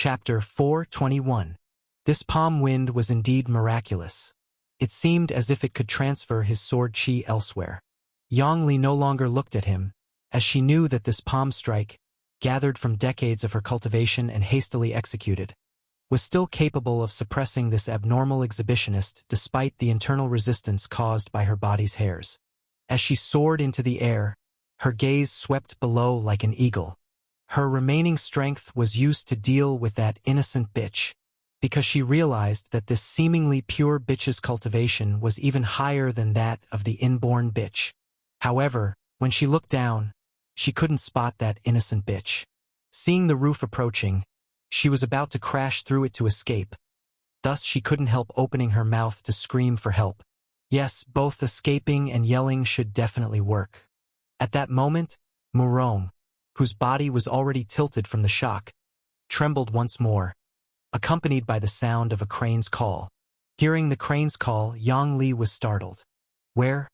Chapter 421. This palm wind was indeed miraculous. It seemed as if it could transfer his sword chi elsewhere. Yang Li no longer looked at him, as she knew that this palm strike, gathered from decades of her cultivation and hastily executed, was still capable of suppressing this abnormal exhibitionist despite the internal resistance caused by her body's hairs. As she soared into the air, her gaze swept below like an eagle. Her remaining strength was used to deal with that innocent bitch, because she realized that this seemingly pure bitch's cultivation was even higher than that of the inborn bitch. However, when she looked down, she couldn't spot that innocent bitch. Seeing the roof approaching, she was about to crash through it to escape. Thus she couldn't help opening her mouth to scream for help. Yes, both escaping and yelling should definitely work. At that moment, Murong, whose body was already tilted from the shock, trembled once more, accompanied by the sound of a crane's call. Hearing the crane's call, Yang Li was startled. Where?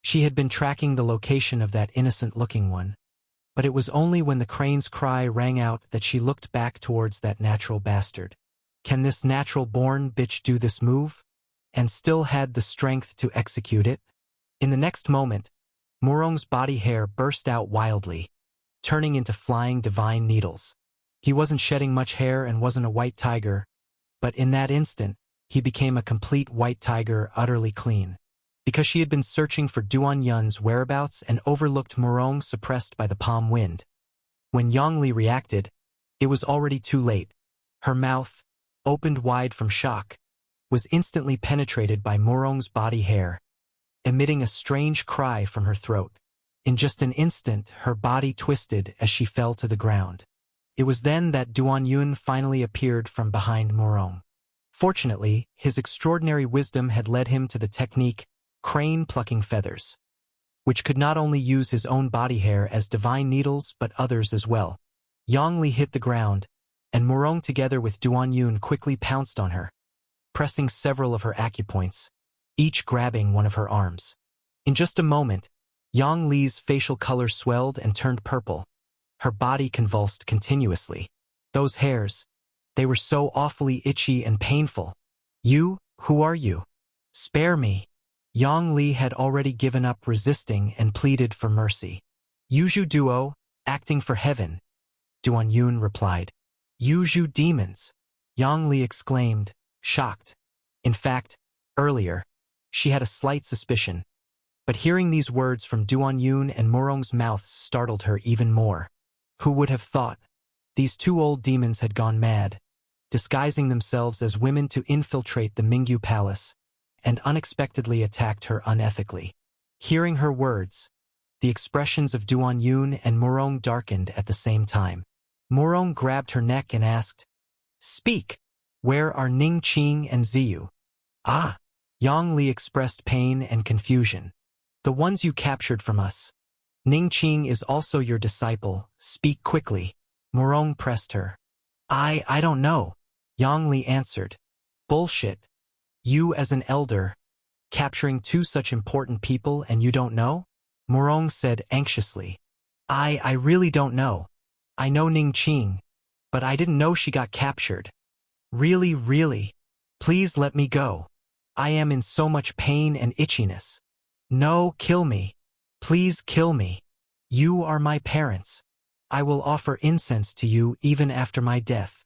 She had been tracking the location of that innocent-looking one, but it was only when the crane's cry rang out that she looked back towards that natural bastard. Can this natural-born bitch do this move? And still had the strength to execute it? In the next moment, Murong's body hair burst out wildly, turning into flying divine needles. He wasn't shedding much hair and wasn't a white tiger, but in that instant, he became a complete white tiger, utterly clean. Because she had been searching for Duan Yun's whereabouts and overlooked Murong suppressed by the palm wind. When Yang Li reacted, it was already too late. Her mouth, opened wide from shock, was instantly penetrated by Murong's body hair, emitting a strange cry from her throat. In just an instant, her body twisted as she fell to the ground. It was then that Duan Yun finally appeared from behind Murong. Fortunately, his extraordinary wisdom had led him to the technique crane plucking feathers, which could not only use his own body hair as divine needles but others as well. Yang Li hit the ground, and Murong together with Duan Yun quickly pounced on her, pressing several of her acupoints, each grabbing one of her arms. In just a moment, Yang Li's facial color swelled and turned purple. Her body convulsed continuously. Those hairs, they were so awfully itchy and painful. You, who are you? Spare me. Yang Li had already given up resisting and pleaded for mercy. Yuju Duo, acting for heaven, Duan Yun replied. Yuju demons, Yang Li exclaimed, shocked. In fact, earlier, she had a slight suspicion, but hearing these words from Duan Yun and Murong's mouths startled her even more. Who would have thought? These two old demons had gone mad, disguising themselves as women to infiltrate the Mingyu Palace, and unexpectedly attacked her unethically. Hearing her words, the expressions of Duan Yun and Murong darkened at the same time. Murong grabbed her neck and asked, Speak! Where are Ning Qing and Ziyu? Ah! Yang Li expressed pain and confusion. The ones you captured from us. Ning Qing is also your disciple. Speak quickly. Murong pressed her. I don't know. Yang Li answered. Bullshit. You as an elder, capturing two such important people and you don't know? Murong said anxiously. I really don't know. I know Ning Qing, but I didn't know she got captured. Really? Please let me go. I am in so much pain and itchiness. No, kill me. Please kill me. You are my parents. I will offer incense to you even after my death.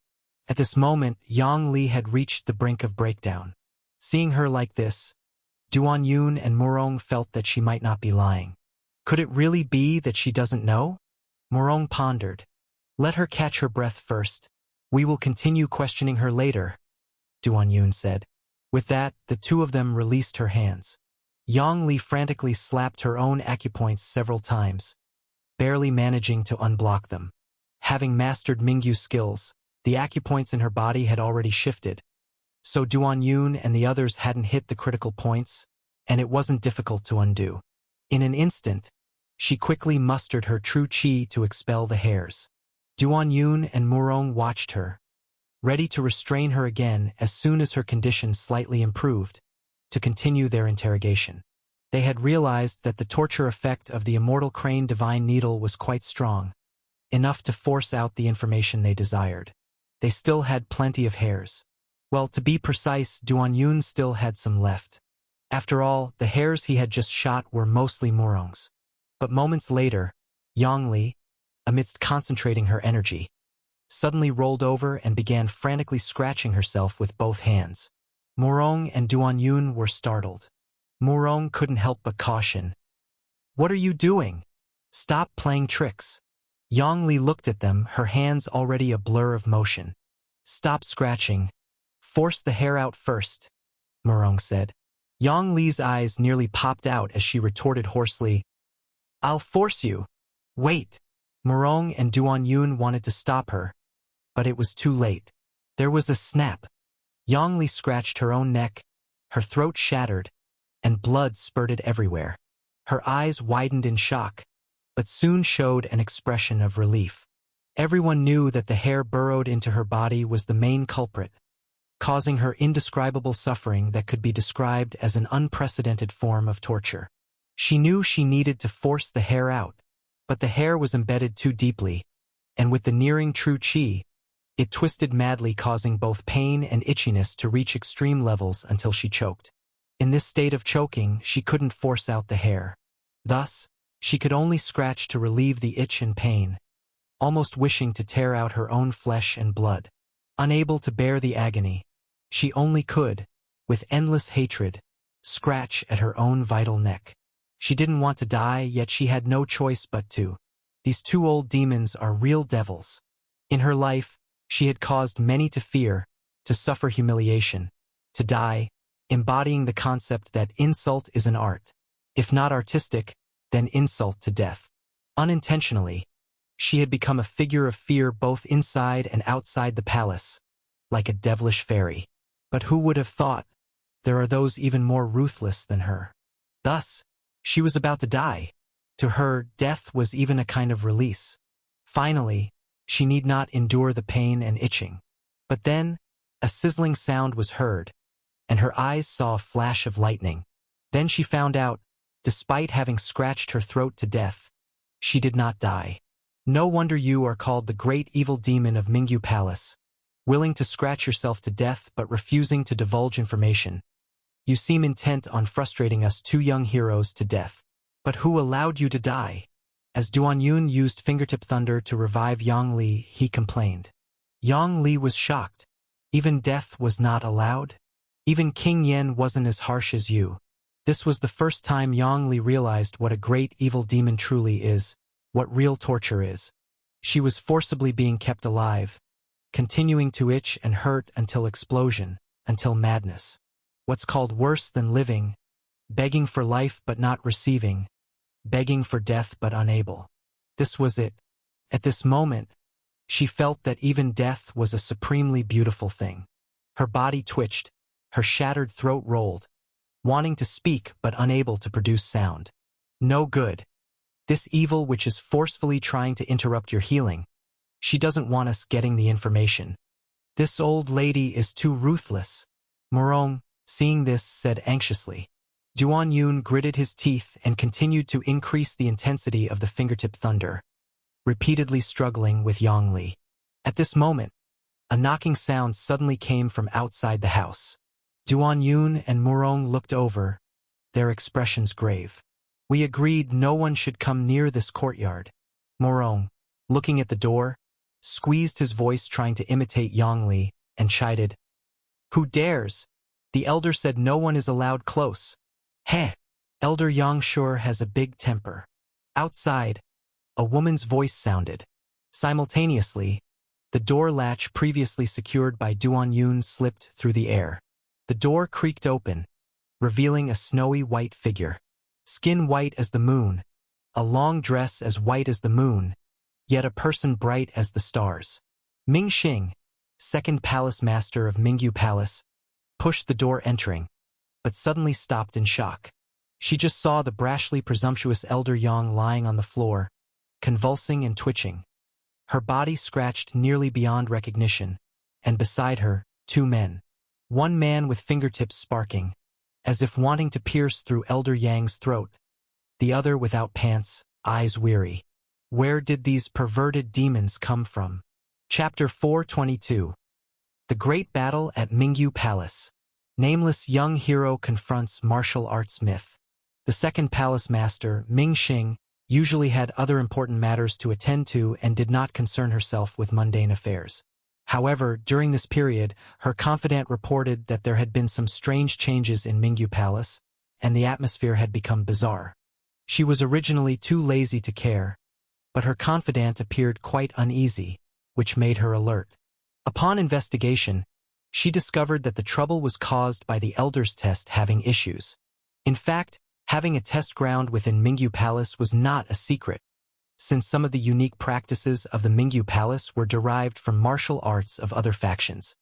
At this moment, Yang Li had reached the brink of breakdown. Seeing her like this, Duan Yun and Murong felt that she might not be lying. Could it really be that she doesn't know? Murong pondered. Let her catch her breath first. We will continue questioning her later, Duan Yun said. With that, the two of them released her hands. Yang Li frantically slapped her own acupoints several times, barely managing to unblock them. Having mastered Mingyu skills, the acupoints in her body had already shifted, so Duan Yun and the others hadn't hit the critical points, and it wasn't difficult to undo. In an instant, she quickly mustered her true chi to expel the hairs. Duan Yun and Murong watched her, ready to restrain her again as soon as her condition slightly improved, to continue their interrogation. They had realized that the torture effect of the immortal crane divine needle was quite strong, enough to force out the information they desired. They still had plenty of hairs. Well, to be precise, Duan Yun still had some left. After all, the hairs he had just shot were mostly Murong's. But moments later, Yang Li, amidst concentrating her energy, suddenly rolled over and began frantically scratching herself with both hands. Murong and Duan Yun were startled. Murong couldn't help but caution. "What are you doing? Stop playing tricks." Yang Li looked at them, her hands already a blur of motion. "Stop scratching. Force the hair out first," Murong said. Yang Li's eyes nearly popped out as she retorted hoarsely, "I'll force you." "Wait." Murong and Duan Yun wanted to stop her, but it was too late. There was a snap. Yang Li scratched her own neck, her throat shattered, and blood spurted everywhere. Her eyes widened in shock, but soon showed an expression of relief. Everyone knew that the hair burrowed into her body was the main culprit, causing her indescribable suffering that could be described as an unprecedented form of torture. She knew she needed to force the hair out, but the hair was embedded too deeply, and with the nearing true qi, it twisted madly, causing both pain and itchiness to reach extreme levels until she choked. In this state of choking, she couldn't force out the hair. Thus, she could only scratch to relieve the itch and pain, almost wishing to tear out her own flesh and blood. Unable to bear the agony, she only could, with endless hatred, scratch at her own vital neck. She didn't want to die, yet she had no choice but to. These two old demons are real devils. In her life, she had caused many to fear, to suffer humiliation, to die, embodying the concept that insult is an art. If not artistic, then insult to death. Unintentionally, she had become a figure of fear both inside and outside the palace, like a devilish fairy. But who would have thought? There are those even more ruthless than her. Thus, she was about to die. To her, death was even a kind of release. Finally, she need not endure the pain and itching. But then, a sizzling sound was heard, and her eyes saw a flash of lightning. Then she found out, despite having scratched her throat to death, she did not die. No wonder you are called the great evil demon of Mingyu Palace, willing to scratch yourself to death but refusing to divulge information. You seem intent on frustrating us two young heroes to death. But who allowed you to die? As Duan Yun used fingertip thunder to revive Yang Li, he complained. Yang Li was shocked. Even death was not allowed? Even King Yen wasn't as harsh as you. This was the first time Yang Li realized what a great evil demon truly is, what real torture is. She was forcibly being kept alive, continuing to itch and hurt until explosion, until madness. What's called worse than living, begging for life but not receiving, begging for death but unable. This was it. At this moment, she felt that even death was a supremely beautiful thing. Her body twitched, her shattered throat rolled, wanting to speak but unable to produce sound. No good. This evil which is forcefully trying to interrupt your healing. She doesn't want us getting the information. This old lady is too ruthless. Murong, seeing this, said anxiously. Duan Yun gritted his teeth and continued to increase the intensity of the fingertip thunder, repeatedly struggling with Yang Li. At this moment, a knocking sound suddenly came from outside the house. Duan Yun and Murong looked over, their expressions grave. We agreed no one should come near this courtyard. Murong, looking at the door, squeezed his voice trying to imitate Yang Li, and chided. Who dares? The elder said no one is allowed close. Heh! Elder Yang sure has a big temper. Outside, a woman's voice sounded. Simultaneously, the door latch previously secured by Duan Yun slipped through the air. The door creaked open, revealing a snowy white figure. Skin white as the moon, a long dress as white as the moon, yet a person bright as the stars. Ming Xing, second palace master of Mingyu Palace, pushed the door entering, but suddenly stopped in shock. She just saw the brashly presumptuous elder Yang lying on the floor, convulsing and twitching. Her body scratched nearly beyond recognition, and beside her, two men. One man with fingertips sparking, as if wanting to pierce through elder Yang's throat. The other without pants, eyes weary. Where did these perverted demons come from? Chapter 422. The Great Battle at Mingyu Palace. Nameless young hero confronts martial arts myth. The second palace master, Ming Xing, usually had other important matters to attend to and did not concern herself with mundane affairs. However, during this period, her confidant reported that there had been some strange changes in Mingyu Palace, and the atmosphere had become bizarre. She was originally too lazy to care, but her confidant appeared quite uneasy, which made her alert. Upon investigation, she discovered that the trouble was caused by the Elder's test having issues. In fact, having a test ground within Mingyu Palace was not a secret, since some of the unique practices of the Mingyu Palace were derived from martial arts of other factions.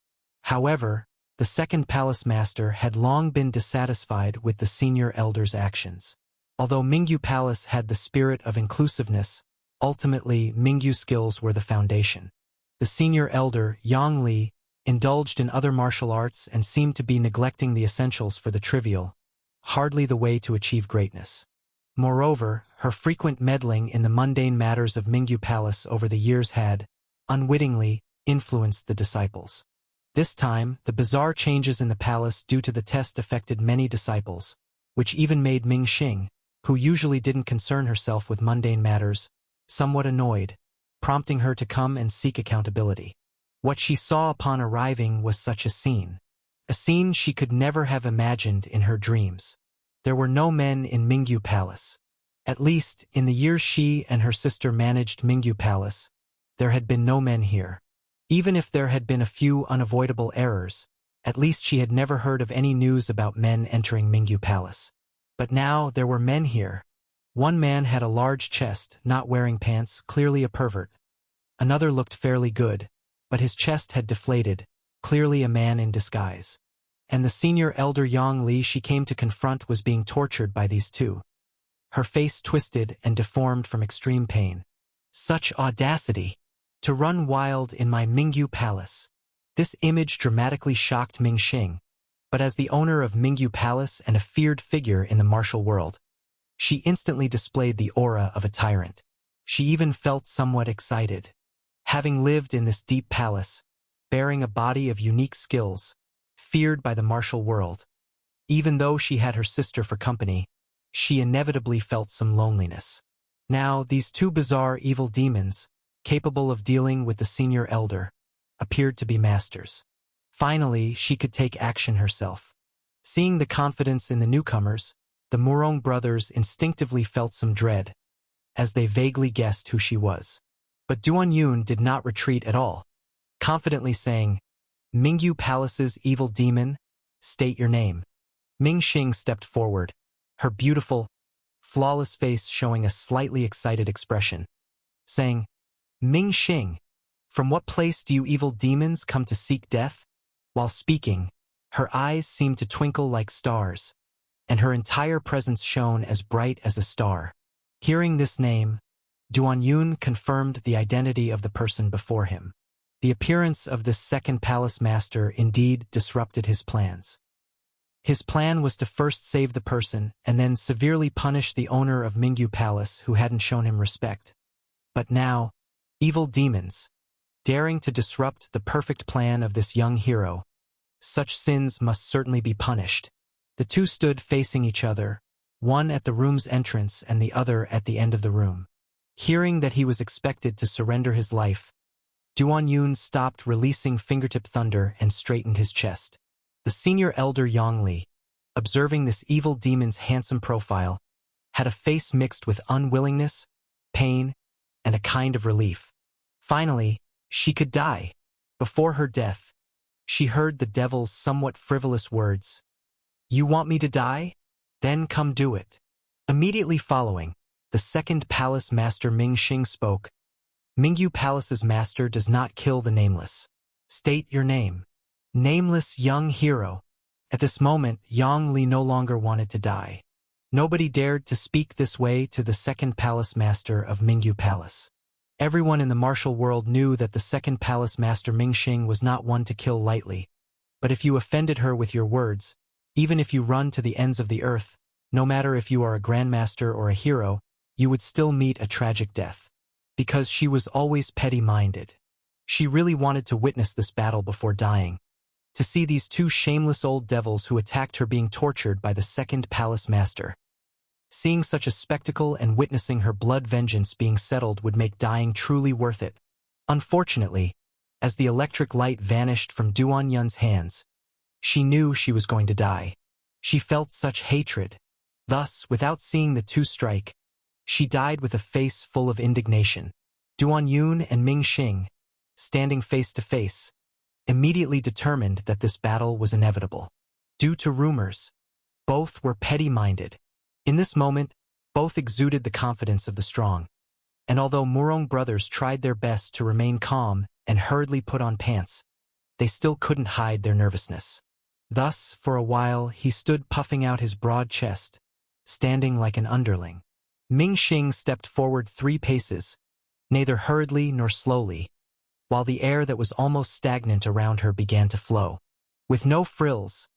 However, the second palace master had long been dissatisfied with the senior elder's actions. Although Mingyu Palace had the spirit of inclusiveness, ultimately Mingyu skills were the foundation. The senior elder, Yang Li, indulged in other martial arts and seemed to be neglecting the essentials for the trivial, hardly the way to achieve greatness. Moreover, her frequent meddling in the mundane matters of Mingyu Palace over the years had, unwittingly, influenced the disciples. This time, the bizarre changes in the palace due to the test affected many disciples, which even made Ming Xing, who usually didn't concern herself with mundane matters, somewhat annoyed, prompting her to come and seek accountability. What she saw upon arriving was such a scene she could never have imagined in her dreams. There were no men in Mingyu Palace. At least, in the years she and her sister managed Mingyu Palace, there had been no men here. Even if there had been a few unavoidable errors, at least she had never heard of any news about men entering Mingyu Palace. But now there were men here. One man had a large chest, not wearing pants, clearly a pervert. Another looked fairly good, but his chest had deflated, clearly a man in disguise. And the senior elder Yang Li she came to confront was being tortured by these two. Her face twisted and deformed from extreme pain. Such audacity! To run wild in my Mingyu Palace. This image dramatically shocked Ming Xing, but as the owner of Mingyu Palace and a feared figure in the martial world, she instantly displayed the aura of a tyrant. She even felt somewhat excited. Having lived in this deep palace, bearing a body of unique skills, feared by the martial world, even though she had her sister for company, she inevitably felt some loneliness. Now, these two bizarre evil demons, capable of dealing with the senior elder, appeared to be masters. Finally, she could take action herself. Seeing the confidence in the newcomers, the Murong brothers instinctively felt some dread, as they vaguely guessed who she was. But Duan Yun did not retreat at all, confidently saying, "Mingyu Palace's evil demon, state your name." Ming Xing stepped forward, her beautiful, flawless face showing a slightly excited expression, saying, "Ming Xing, from what place do you evil demons come to seek death?" While speaking, her eyes seemed to twinkle like stars, and her entire presence shone as bright as a star. Hearing this name, Duan Yun confirmed the identity of the person before him. The appearance of this second palace master indeed disrupted his plans. His plan was to first save the person and then severely punish the owner of Mingyu Palace who hadn't shown him respect. But now, evil demons, daring to disrupt the perfect plan of this young hero, such sins must certainly be punished. The two stood facing each other, one at the room's entrance and the other at the end of the room. Hearing that he was expected to surrender his life, Duan Yun stopped releasing fingertip thunder and straightened his chest. The senior elder Yang Li, observing this evil demon's handsome profile, had a face mixed with unwillingness, pain, and a kind of relief. Finally, she could die. Before her death, she heard the devil's somewhat frivolous words, "You want me to die? Then come do it." Immediately following, the second palace master Ming Xing spoke, "Mingyu Palace's master does not kill the nameless. State your name." Nameless young hero. At this moment, Yang Li no longer wanted to die. Nobody dared to speak this way to the second palace master of Mingyu Palace. Everyone in the martial world knew that the second palace master Ming Xing was not one to kill lightly. But if you offended her with your words, even if you run to the ends of the earth, no matter if you are a grandmaster or a hero, you would still meet a tragic death. Because she was always petty-minded. She really wanted to witness this battle before dying, to see these two shameless old devils who attacked her being tortured by the second palace master. Seeing such a spectacle and witnessing her blood vengeance being settled would make dying truly worth it. Unfortunately, as the electric light vanished from Duan Yun's hands, she knew she was going to die. She felt such hatred. Thus, without seeing the two strike, she died with a face full of indignation. Duan Yun and Ming Xing, standing face to face, immediately determined that this battle was inevitable. Due to rumors, both were petty-minded. In this moment, both exuded the confidence of the strong. And although Murong brothers tried their best to remain calm and hurriedly put on pants, they still couldn't hide their nervousness. Thus, for a while, he stood puffing out his broad chest, standing like an underling. Ming Xing stepped forward 3 paces, neither hurriedly nor slowly, while the air that was almost stagnant around her began to flow. With no frills,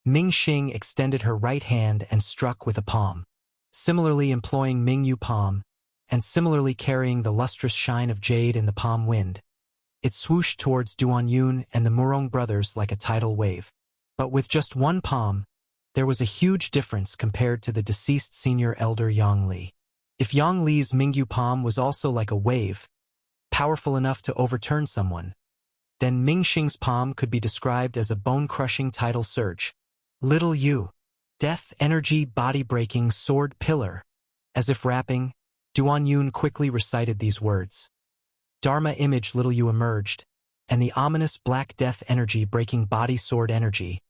Ming Xing extended her right hand and struck with a palm, similarly employing Ming Yu palm, and similarly carrying the lustrous shine of jade in the palm wind. It swooshed towards Duan Yun and the Murong brothers like a tidal wave. But with just one palm, there was a huge difference compared to the deceased senior elder Yang Li. If Yang Li's Mingyu palm was also like a wave, powerful enough to overturn someone, then Ming Xing's palm could be described as a bone-crushing tidal surge. Little Yu, death energy body-breaking sword pillar. As if rapping, Duan Yun quickly recited these words. Dharma image Little Yu emerged, and the ominous black death energy breaking body sword energy,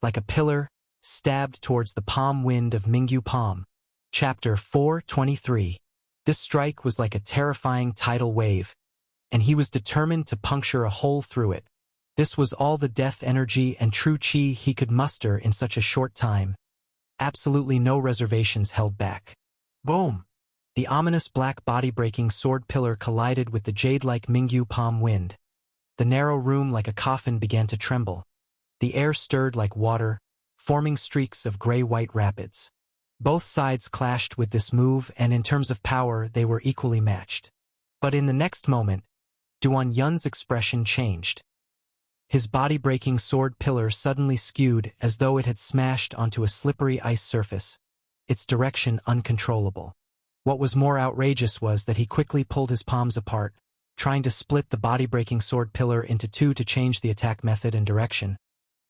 like a pillar, stabbed towards the palm wind of Mingyu palm. Chapter 423. This strike was like a terrifying tidal wave, and he was determined to puncture a hole through it. This was all the death energy and true chi he could muster in such a short time. Absolutely no reservations held back. Boom! The ominous black body-breaking sword pillar collided with the jade-like Mingyu palm wind. The narrow room like a coffin began to tremble. The air stirred like water, forming streaks of gray-white rapids. Both sides clashed with this move, and in terms of power, they were equally matched. But in the next moment, Duan Yun's expression changed. His body-breaking sword pillar suddenly skewed as though it had smashed onto a slippery ice surface, its direction uncontrollable. What was more outrageous was that he quickly pulled his palms apart, trying to split the body-breaking sword pillar into 2 to change the attack method and direction.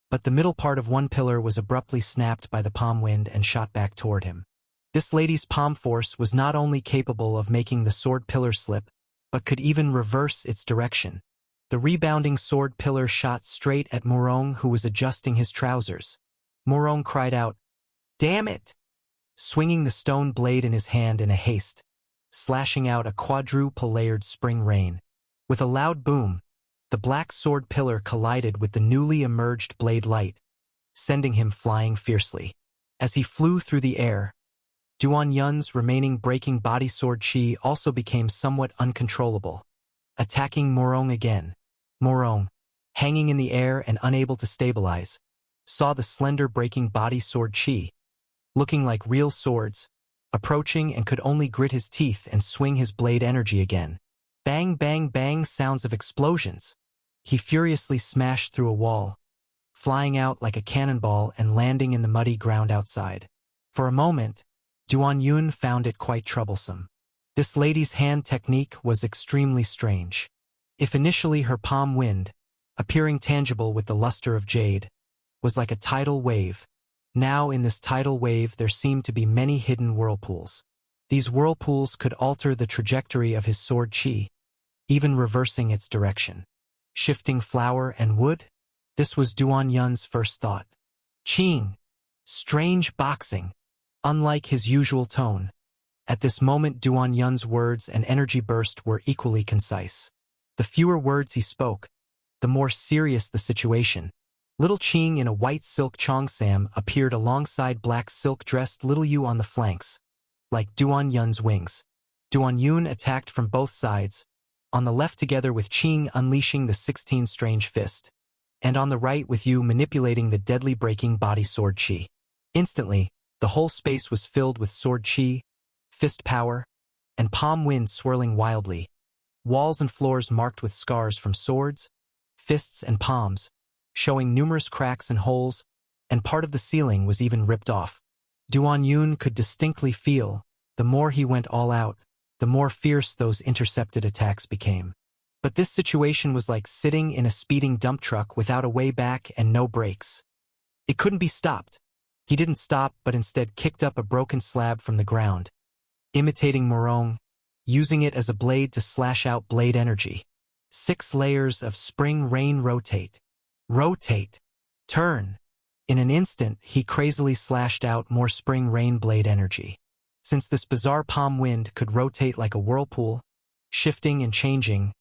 But the middle part of one pillar was abruptly snapped by the palm wind and shot back toward him. This lady's palm force was not only capable of making the sword pillar slip, but could even reverse its direction. The rebounding sword pillar shot straight at Murong, who was adjusting his trousers. Murong cried out, "Damn it!" swinging the stone blade in his hand in a haste, slashing out a quadruple-layered spring rain. With a loud boom, the black sword pillar collided with the newly emerged blade light, sending him flying fiercely. As he flew through the air, Duan Yun's remaining breaking body sword chi also became somewhat uncontrollable, attacking Murong again. Murong, hanging in the air and unable to stabilize, saw the slender breaking body sword chi, looking like real swords, approaching and could only grit his teeth and swing his blade energy again. Bang, bang, bang sounds of explosions. He furiously smashed through a wall, flying out like a cannonball and landing in the muddy ground outside. For a moment, Duan Yun found it quite troublesome. This lady's hand technique was extremely strange. If initially her palm wind, appearing tangible with the luster of jade, was like a tidal wave, now in this tidal wave there seemed to be many hidden whirlpools. These whirlpools could alter the trajectory of his sword chi, even reversing its direction. Shifting flower and wood? This was Duan Yun's first thought. Qing. Strange boxing. Unlike his usual tone, at this moment Duan Yun's words and energy burst were equally concise. The fewer words he spoke, the more serious the situation. Little Qing in a white silk cheongsam appeared alongside black silk-dressed Little Yu on the flanks, like Duan Yun's wings. Duan Yun attacked from both sides, on the left together with Qing unleashing the 16 strange fist, and on the right with Yu manipulating the deadly breaking body sword chi. Instantly, the whole space was filled with sword chi, fist power, and palm wind swirling wildly. walls and floors marked with scars from swords, fists and palms, showing numerous cracks and holes, and part of the ceiling was even ripped off. Duan Yun could distinctly feel, the more he went all out, the more fierce those intercepted attacks became. But this situation was like sitting in a speeding dump truck without a way back and no brakes. It couldn't be stopped. He didn't stop but instead kicked up a broken slab from the ground, imitating Morong, using it as a blade to slash out blade energy. 6 layers of spring rain rotate. Rotate. Turn. In an instant, he crazily slashed out more spring rain blade energy. Since this bizarre palm wind could rotate like a whirlpool, shifting and changing,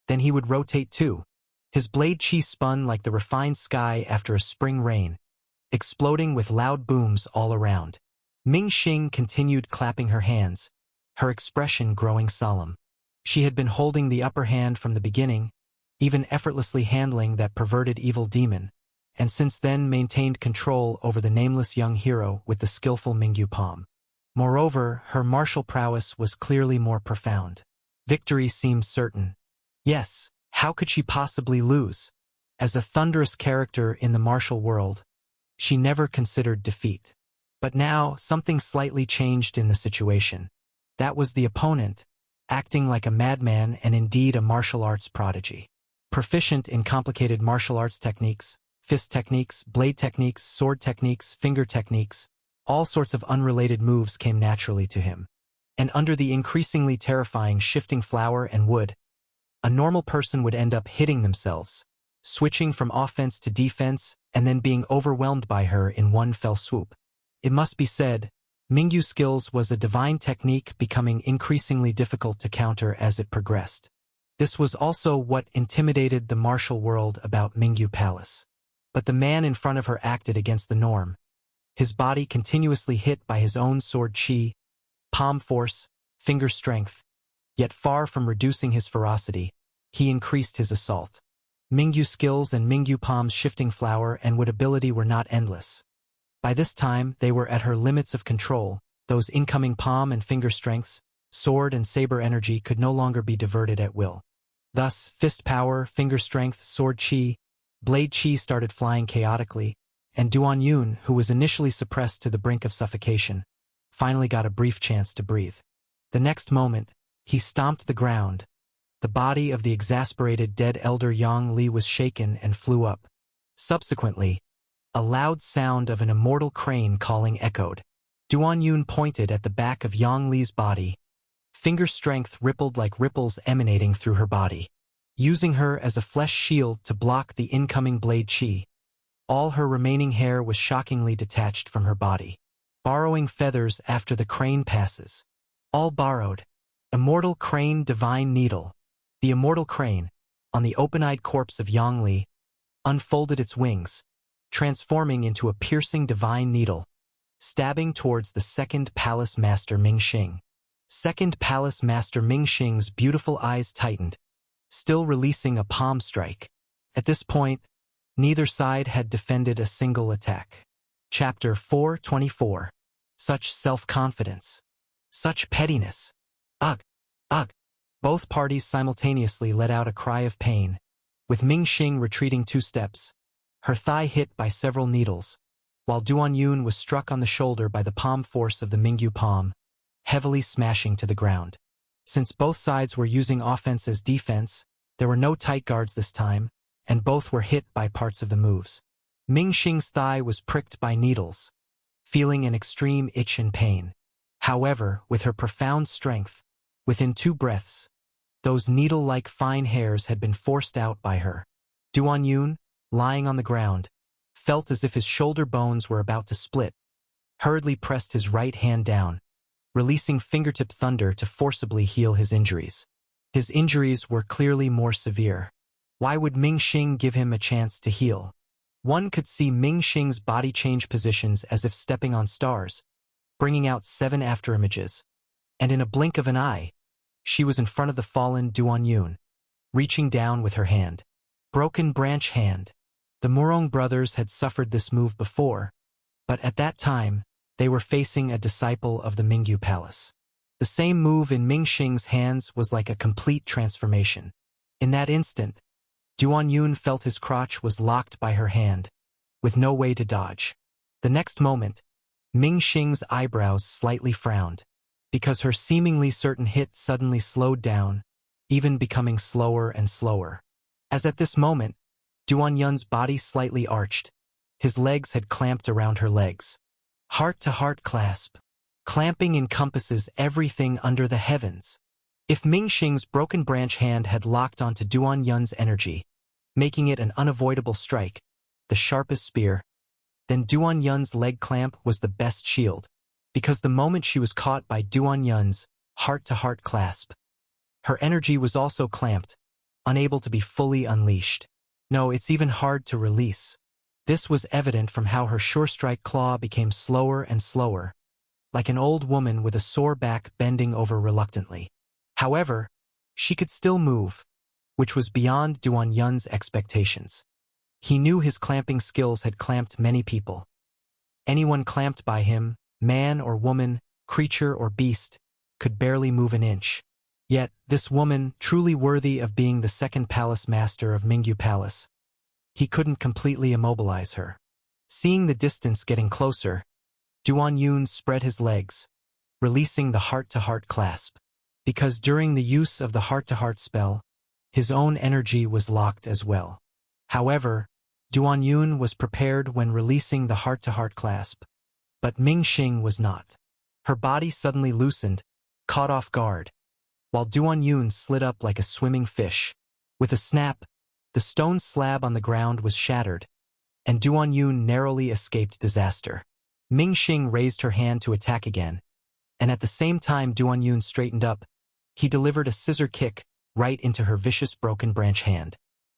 then he would rotate too. His blade chi spun like the refined sky after a spring rain, exploding with loud booms all around. Ming Xing continued clapping her hands, her expression growing solemn. She had been holding the upper hand from the beginning, even effortlessly handling that perverted evil demon, and since then maintained control over the nameless young hero with the skillful Mingyu palm. Moreover, her martial prowess was clearly more profound. Victory seemed certain. Yes, how could she possibly lose? As a thunderous character in the martial world, she never considered defeat. But now, something slightly changed in the situation. That was the opponent, acting like a madman and indeed a martial arts prodigy. Proficient in complicated martial arts techniques, fist techniques, blade techniques, sword techniques, finger techniques, all sorts of unrelated moves came naturally to him. And under the increasingly terrifying shifting flower and wood, a normal person would end up hitting themselves, switching from offense to defense, and then being overwhelmed by her in one fell swoop. It must be said, Mingyu's skills was a divine technique becoming increasingly difficult to counter as it progressed. This was also what intimidated the martial world about Mingyu Palace. But the man in front of her acted against the norm. His body continuously hit by his own sword chi, palm force, finger strength. Yet far from reducing his ferocity, he increased his assault. Mingyu skills and Mingyu palm's shifting flower and wood ability were not endless. By this time, they were at her limits of control. Those incoming palm and finger strengths, sword and saber energy could no longer be diverted at will. Thus, fist power, finger strength, sword chi, blade chi started flying chaotically, and Duan Yun, who was initially suppressed to the brink of suffocation, finally got a brief chance to breathe. The next moment, he stomped the ground. The body of the exasperated dead elder Yang Li was shaken and flew up. Subsequently, a loud sound of an immortal crane calling echoed. Duan Yun pointed at the back of Yang Li's body. Finger strength rippled like ripples emanating through her body, using her as a flesh shield to block the incoming blade chi. All her remaining hair was shockingly detached from her body, borrowing feathers after the crane passes. All borrowed. Immortal crane divine needle. The immortal crane, on the open-eyed corpse of Yang Li, unfolded its wings, transforming into a piercing divine needle, stabbing towards the second palace master Ming Xing. Second palace master Ming Xing's beautiful eyes tightened, still releasing a palm strike. At this point, neither side had defended a single attack. Chapter 424. Such self-confidence. Such pettiness. Ugh! Ugh! Both parties simultaneously let out a cry of pain, with Ming Xing retreating 2 steps, her thigh hit by several needles, while Duan Yun was struck on the shoulder by the palm force of the Mingyu palm, heavily smashing to the ground. Since both sides were using offense as defense, there were no tight guards this time, and both were hit by parts of the moves. Ming Xing's thigh was pricked by needles, feeling an extreme itch and pain. However, with her profound strength, within 2 breaths, those needle-like fine hairs had been forced out by her. Duan Yun, lying on the ground, felt as if his shoulder bones were about to split, hurriedly pressed his right hand down, releasing fingertip thunder to forcibly heal his injuries. His injuries were clearly more severe. Why would Ming Xing give him a chance to heal? One could see Ming Xing's body change positions as if stepping on stars, bringing out 7 afterimages. And in a blink of an eye, she was in front of the fallen Duan Yun, reaching down with her hand. Broken branch hand. The Morong brothers had suffered this move before, but at that time, they were facing a disciple of the Mingyu Palace. The same move in Ming Xing's hands was like a complete transformation. In that instant, Duan Yun felt his crotch was locked by her hand, with no way to dodge. The next moment, Ming Xing's eyebrows slightly frowned, because her seemingly certain hit suddenly slowed down, even becoming slower and slower. As at this moment, Duan Yun's body slightly arched. His legs had clamped around her legs. Heart-to-heart clasp. Clamping encompasses everything under the heavens. If Ming Xing's broken branch hand had locked onto Duan Yun's energy, making it an unavoidable strike, the sharpest spear, then Duan Yun's leg clamp was the best shield, because the moment she was caught by Duan Yun's heart-to-heart clasp, her energy was also clamped, unable to be fully unleashed. No, it's even hard to release. This was evident from how her sure-strike claw became slower and slower, like an old woman with a sore back bending over reluctantly. However, she could still move, which was beyond Duan Yun's expectations. He knew his clamping skills had clamped many people. Anyone clamped by him, man or woman, creature or beast, could barely move an inch. Yet, this woman, truly worthy of being the second palace master of Mingyu Palace, he couldn't completely immobilize her. Seeing the distance getting closer, Duan Yun spread his legs, releasing the heart-to-heart clasp. Because during the use of the heart-to-heart spell, his own energy was locked as well. However, Duan Yun was prepared when releasing the heart-to-heart clasp, but Ming Xing was not. Her body suddenly loosened, caught off guard, while Duan Yun slid up like a swimming fish. With a snap, the stone slab on the ground was shattered, and Duan Yun narrowly escaped disaster. Ming Xing raised her hand to attack again, and at the same time Duan Yun straightened up, he delivered a scissor kick right into her vicious broken branch hand.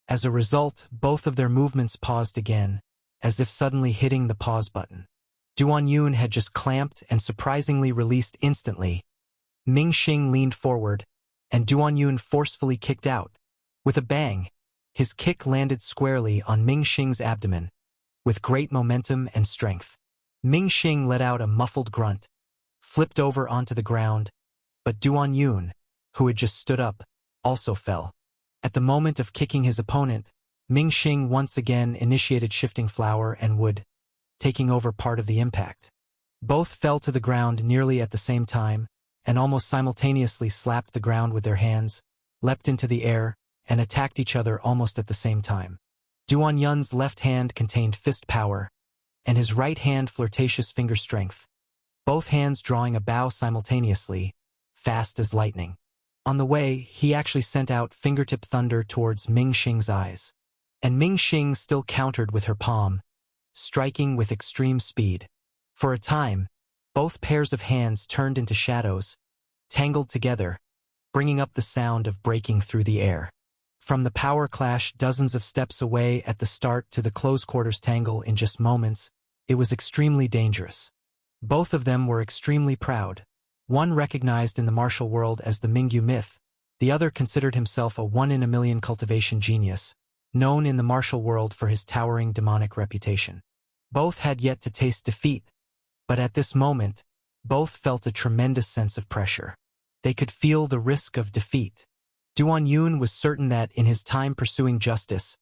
As a result, both of their movements paused again, as if suddenly hitting the pause button. Duan Yun had just clamped and surprisingly released instantly. Ming Xing leaned forward, and Duan Yun forcefully kicked out. With a bang, his kick landed squarely on Ming Xing's abdomen, with great momentum and strength. Ming Xing let out a muffled grunt, flipped over onto the ground, but Duan Yun, who had just stood up, also fell. At the moment of kicking his opponent, Ming Xing once again initiated shifting flower and wood, taking over part of the impact. Both fell to the ground nearly at the same time, and almost simultaneously slapped the ground with their hands, leapt into the air, and attacked each other almost at the same time. Duan Yun's left hand contained fist power, and his right hand flirtatious finger strength, both hands drawing a bow simultaneously, fast as lightning. On the way, he actually sent out fingertip thunder towards Ming Xing's eyes, and Ming Xing still countered with her palm, striking with extreme speed. For a time, both pairs of hands turned into shadows, tangled together, bringing up the sound of breaking through the air. From the power clash dozens of steps away at the start to the close quarters tangle in just moments, it was extremely dangerous. Both of them were extremely proud. One recognized in the martial world as the Mingyu myth, the other considered himself a one-in-a-million cultivation genius, known in the martial world for his towering demonic reputation. Both had yet to taste defeat, but at this moment, both felt a tremendous sense of pressure. They could feel the risk of defeat. Duan Yun was certain that, in his time pursuing justice,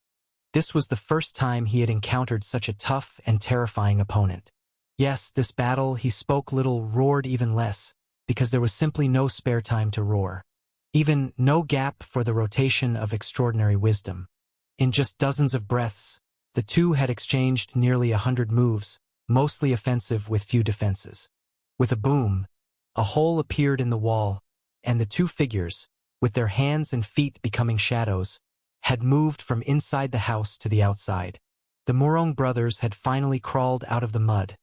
this was the first time he had encountered such a tough and terrifying opponent. Yes, this battle, he spoke little, roared even less, because there was simply no spare time to roar. Even no gap for the rotation of extraordinary wisdom. In just dozens of breaths, the two had exchanged nearly 100 moves, mostly offensive with few defenses. With a boom, a hole appeared in the wall, and the two figures, with their hands and feet becoming shadows, had moved from inside the house to the outside. The Murong brothers had finally crawled out of the mud,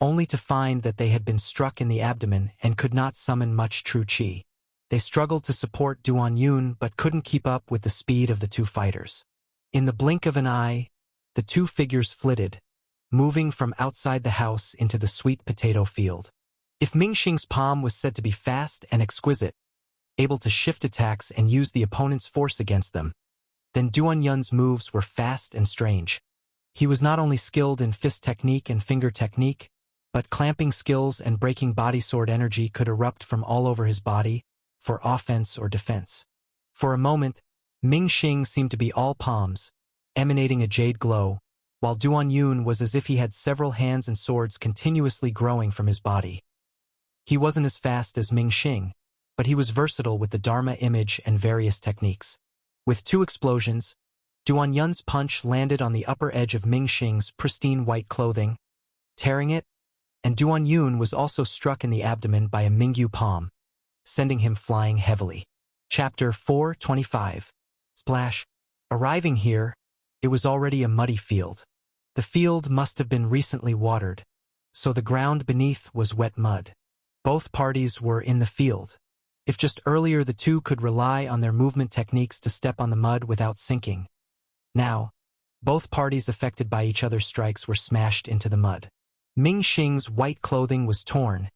only to find that they had been struck in the abdomen and could not summon much true qi. They struggled to support Duan Yun but couldn't keep up with the speed of the two fighters. In the blink of an eye, the two figures flitted, moving from outside the house into the sweet potato field. If Ming Xing's palm was said to be fast and exquisite, able to shift attacks and use the opponent's force against them, then Duan Yun's moves were fast and strange. He was not only skilled in fist technique and finger technique, but clamping skills and breaking body sword energy could erupt from all over his body, for offense or defense. For a moment, Ming Xing seemed to be all palms, emanating a jade glow, while Duan Yun was as if he had several hands and swords continuously growing from his body. He wasn't as fast as Ming Xing, but he was versatile with the Dharma image and various techniques. With 2 explosions, Duan Yun's punch landed on the upper edge of Ming Xing's pristine white clothing, tearing it, and Duan Yun was also struck in the abdomen by a Mingyu palm, sending him flying heavily. Chapter 425. Splash. Arriving here, it was already a muddy field. The field must have been recently watered, so the ground beneath was wet mud. Both parties were in the field. If just earlier the two could rely on their movement techniques to step on the mud without sinking. Now, both parties affected by each other's strikes were smashed into the mud. Ming Xing's white clothing was torn,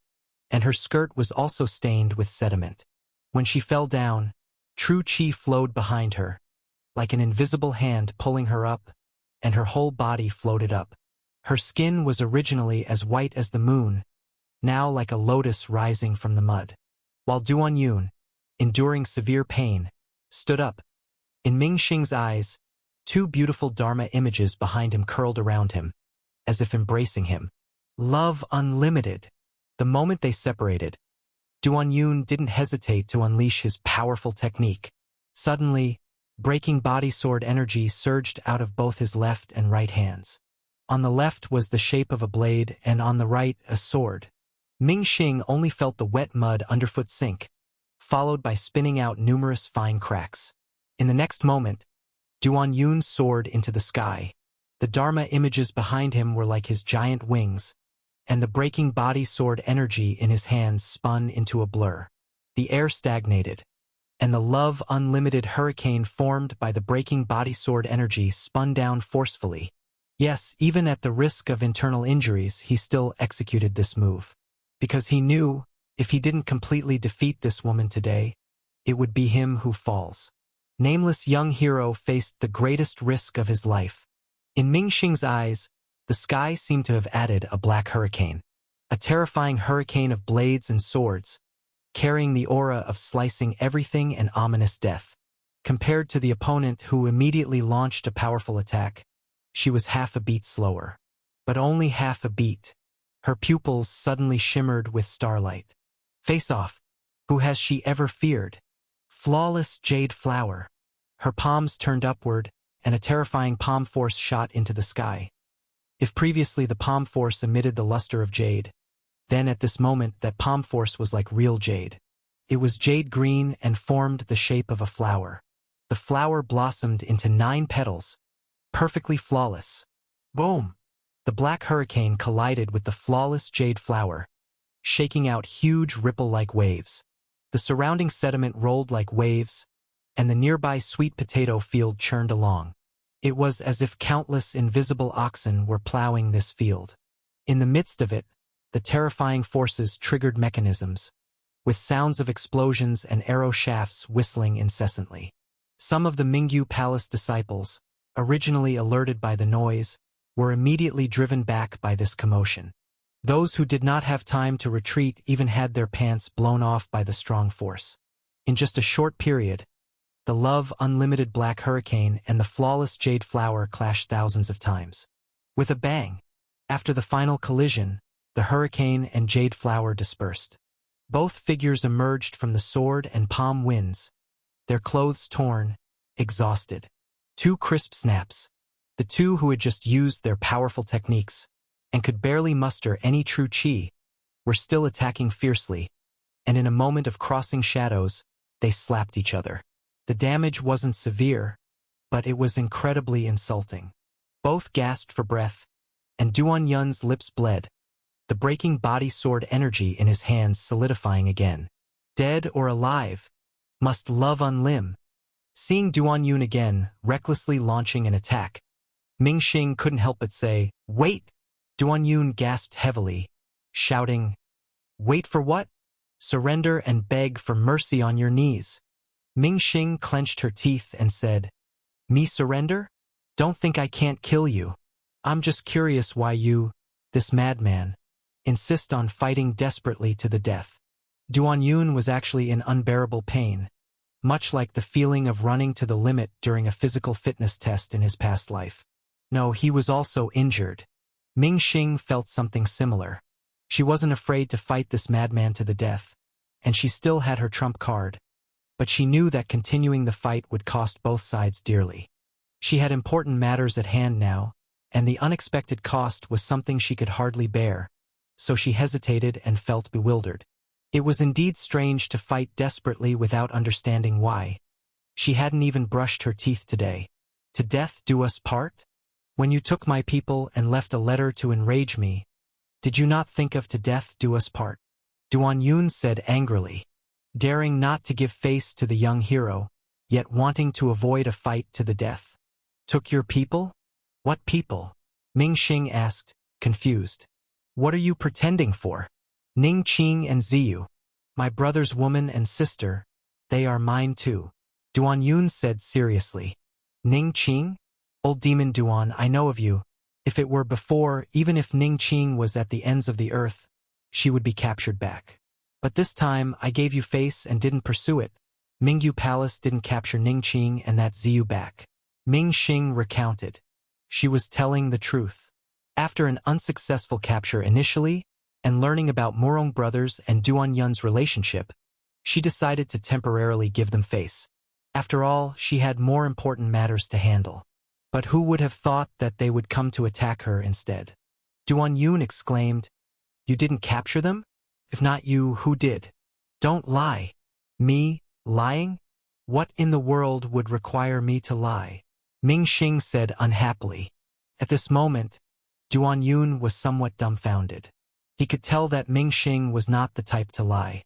and her skirt was also stained with sediment. When she fell down, true qi flowed behind her, like an invisible hand pulling her up, and her whole body floated up. Her skin was originally as white as the moon, now like a lotus rising from the mud. While Duan Yun, enduring severe pain, stood up. In Ming Xing's eyes, 2 beautiful Dharma images behind him curled around him, as if embracing him. Love unlimited. The moment they separated, Duan Yun didn't hesitate to unleash his powerful technique. Suddenly, breaking body sword energy surged out of both his left and right hands. On the left was the shape of a blade, and on the right, a sword. Ming Xing only felt the wet mud underfoot sink, followed by spinning out numerous fine cracks. In the next moment, Duan Yun soared into the sky. The Dharma images behind him were like his giant wings, and the breaking body sword energy in his hands spun into a blur. The air stagnated, and the love unlimited hurricane formed by the breaking body sword energy spun down forcefully. Yes, even at the risk of internal injuries, he still executed this move. Because he knew, if he didn't completely defeat this woman today, it would be him who falls. Nameless young hero faced the greatest risk of his life. In Ming Xing's eyes, the sky seemed to have added a black hurricane. A terrifying hurricane of blades and swords, carrying the aura of slicing everything and ominous death. Compared to the opponent who immediately launched a powerful attack, she was half a beat slower. But only half a beat. Her pupils suddenly shimmered with starlight. Face off. Who has she ever feared? Flawless jade flower. Her palms turned upward, and a terrifying palm force shot into the sky. If previously the palm force emitted the luster of jade, then at this moment that palm force was like real jade. It was jade green and formed the shape of a flower. The flower blossomed into 9 petals, perfectly flawless. Boom! The black hurricane collided with the flawless jade flower, shaking out huge ripple-like waves. The surrounding sediment rolled like waves, and the nearby sweet potato field churned along. It was as if countless invisible oxen were plowing this field. In the midst of it, the terrifying forces triggered mechanisms, with sounds of explosions and arrow shafts whistling incessantly. Some of the Mingyu Palace disciples, originally alerted by the noise, were immediately driven back by this commotion. Those who did not have time to retreat even had their pants blown off by the strong force. In just a short period, the love unlimited black hurricane and the flawless jade flower clashed thousands of times. With a bang, after the final collision, the hurricane and jade flower dispersed. Both figures emerged from the sword and palm winds, their clothes torn, exhausted. 2 crisp snaps. The two who had just used their powerful techniques and could barely muster any true qi were still attacking fiercely, and in a moment of crossing shadows, they slapped each other. The damage wasn't severe, but it was incredibly insulting. Both gasped for breath, and Duan Yun's lips bled, the breaking body sword energy in his hands solidifying again. Dead or alive, must love unlimb. Seeing Duan Yun again, recklessly launching an attack, Ming Xing couldn't help but say, "Wait!" Duan Yun gasped heavily, shouting, "Wait for what? Surrender and beg for mercy on your knees." Ming Xing clenched her teeth and said, "Me surrender? Don't think I can't kill you. I'm just curious why you, this madman, insist on fighting desperately to the death. Duan Yun was actually in unbearable pain, much like the feeling of running to the limit during a physical fitness test in his past life. No, he was also injured. Ming Xing felt something similar. She wasn't afraid to fight this madman to the death, and she still had her trump card, but she knew that continuing the fight would cost both sides dearly. She had important matters at hand now, and the unexpected cost was something she could hardly bear, so she hesitated and felt bewildered. It was indeed strange to fight desperately without understanding why. She hadn't even brushed her teeth today. To death do us part? When you took my people and left a letter to enrage me, did you not think of to death do us part? Duan Yun said angrily, daring not to give face to the young hero, yet wanting to avoid a fight to the death. Took your people? What people? Ming Xing asked, confused. What are you pretending for? Ning Qing and Ziyu. My brother's woman and sister, they are mine too. Duan Yun said seriously. Ning Qing? Old demon Duan, I know of you. If it were before, even if Ning Qing was at the ends of the earth, she would be captured back. But this time, I gave you face and didn't pursue it. Mingyu Palace didn't capture Ning Qing and that Ziyu back. Ming Xing recounted. She was telling the truth. After an unsuccessful capture initially, and learning about Murong brothers and Duan Yun's relationship, she decided to temporarily give them face. After all, she had more important matters to handle. But who would have thought that they would come to attack her instead? Duan Yun exclaimed, You didn't capture them? If not you, who did? Don't lie. Me, lying? What in the world would require me to lie? Ming Xing said unhappily. At this moment, Duan Yun was somewhat dumbfounded. He could tell that Ming Xing was not the type to lie.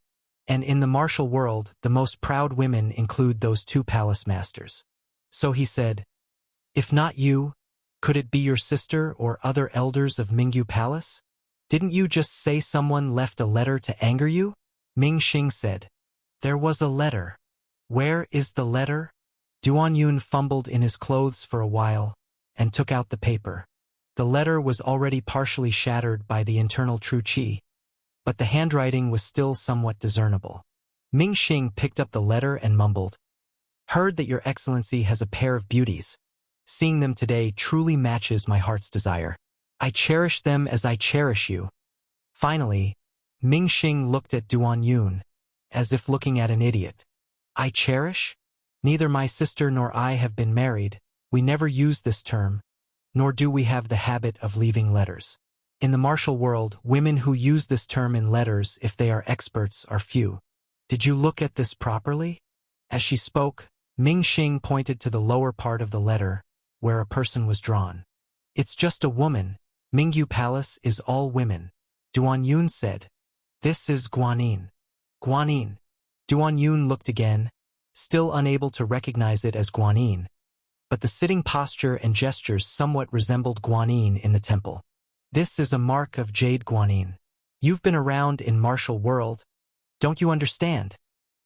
And in the martial world, the most proud women include those two palace masters. So he said, If not you, could it be your sister or other elders of Mingyu Palace? Didn't you just say someone left a letter to anger you? Ming Xing said, There was a letter. Where is the letter? Duan Yun fumbled in his clothes for a while and took out the paper. The letter was already partially shattered by the internal true qi, but the handwriting was still somewhat discernible. Ming Xing picked up the letter and mumbled, Heard that your excellency has a pair of beauties. Seeing them today truly matches my heart's desire. I cherish them as I cherish you. Finally, Ming Xing looked at Duan Yun, as if looking at an idiot. I cherish? Neither my sister nor I have been married. We never use this term, nor do we have the habit of leaving letters. In the martial world, women who use this term in letters if they are experts are few. Did you look at this properly? As she spoke, Ming Xing pointed to the lower part of the letter, where a person was drawn. It's just a woman. Mingyu Palace is all women. Duan Yun said. This is Guanyin. Guanyin. Duan Yun looked again, still unable to recognize it as Guanyin, but the sitting posture and gestures somewhat resembled Guanyin in the temple. This is a mark of Jade Guanyin. You've been around in martial world. Don't you understand?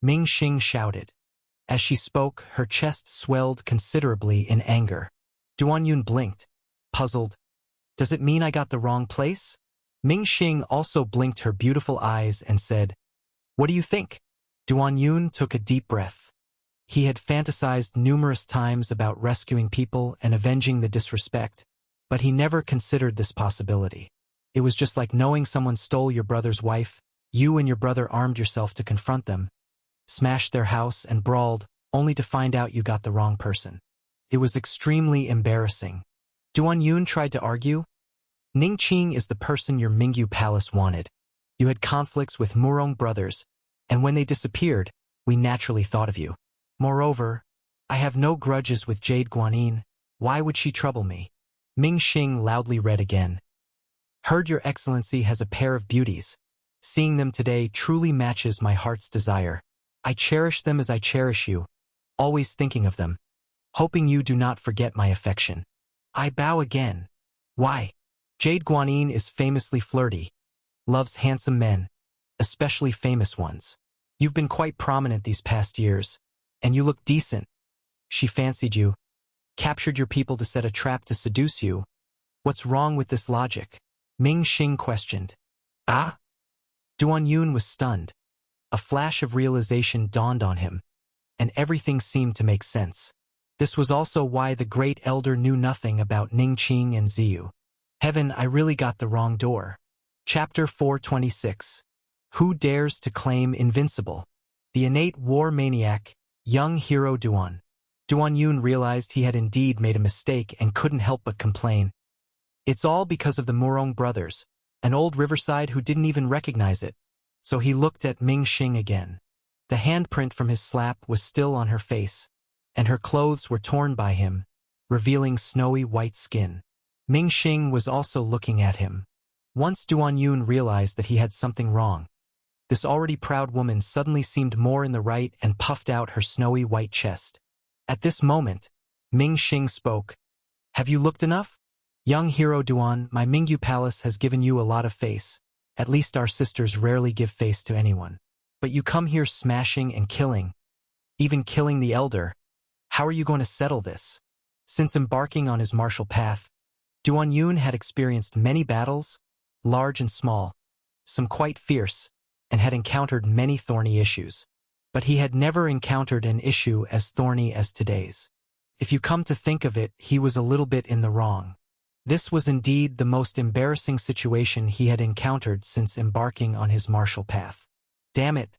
Ming Xing shouted. As she spoke, her chest swelled considerably in anger. Duan Yun blinked, puzzled. Does it mean I got the wrong place? Ming Xing also blinked her beautiful eyes and said, What do you think? Duan Yun took a deep breath. He had fantasized numerous times about rescuing people and avenging the disrespect, but he never considered this possibility. It was just like knowing someone stole your brother's wife. You and your brother armed yourself to confront them, smashed their house and brawled, only to find out you got the wrong person. It was extremely embarrassing. Duan Yun tried to argue. Ning Qing is the person your Mingyu Palace wanted. You had conflicts with Murong brothers, and when they disappeared, we naturally thought of you. Moreover, I have no grudges with Jade Guanyin. Why would she trouble me? Ming Xing loudly read again. Heard your excellency has a pair of beauties. Seeing them today truly matches my heart's desire. I cherish them as I cherish you, always thinking of them, hoping you do not forget my affection. I bow again. Why? Jade Guanyin is famously flirty, loves handsome men, especially famous ones. You've been quite prominent these past years, and you look decent. She fancied you, captured your people to set a trap to seduce you. What's wrong with this logic? Ming Xing questioned. Ah? Duan Yun was stunned. A flash of realization dawned on him, and everything seemed to make sense. This was also why the great elder knew nothing about Ningqing and Ziyu. Heaven, I really got the wrong door. Chapter 426. Who dares to claim invincible? The innate war maniac, young hero Duan. Duan Yun realized he had indeed made a mistake and couldn't help but complain. It's all because of the Murong brothers, an old riverside who didn't even recognize it. So he looked at Ming Xing again. The handprint from his slap was still on her face, and her clothes were torn by him, revealing snowy white skin. Ming Xing was also looking at him. Once Duan Yun realized that he had something wrong, this already proud woman suddenly seemed more in the right and puffed out her snowy white chest. At this moment, Ming Xing spoke. Have you looked enough? Young hero Duan, my Mingyu palace has given you a lot of face. At least our sisters rarely give face to anyone. But you come here smashing and killing, even killing the elder. How are you going to settle this? Since embarking on his martial path, Duan Yun had experienced many battles, large and small, some quite fierce, and had encountered many thorny issues. But he had never encountered an issue as thorny as today's. If you come to think of it, he was a little bit in the wrong. This was indeed the most embarrassing situation he had encountered since embarking on his martial path. Damn it!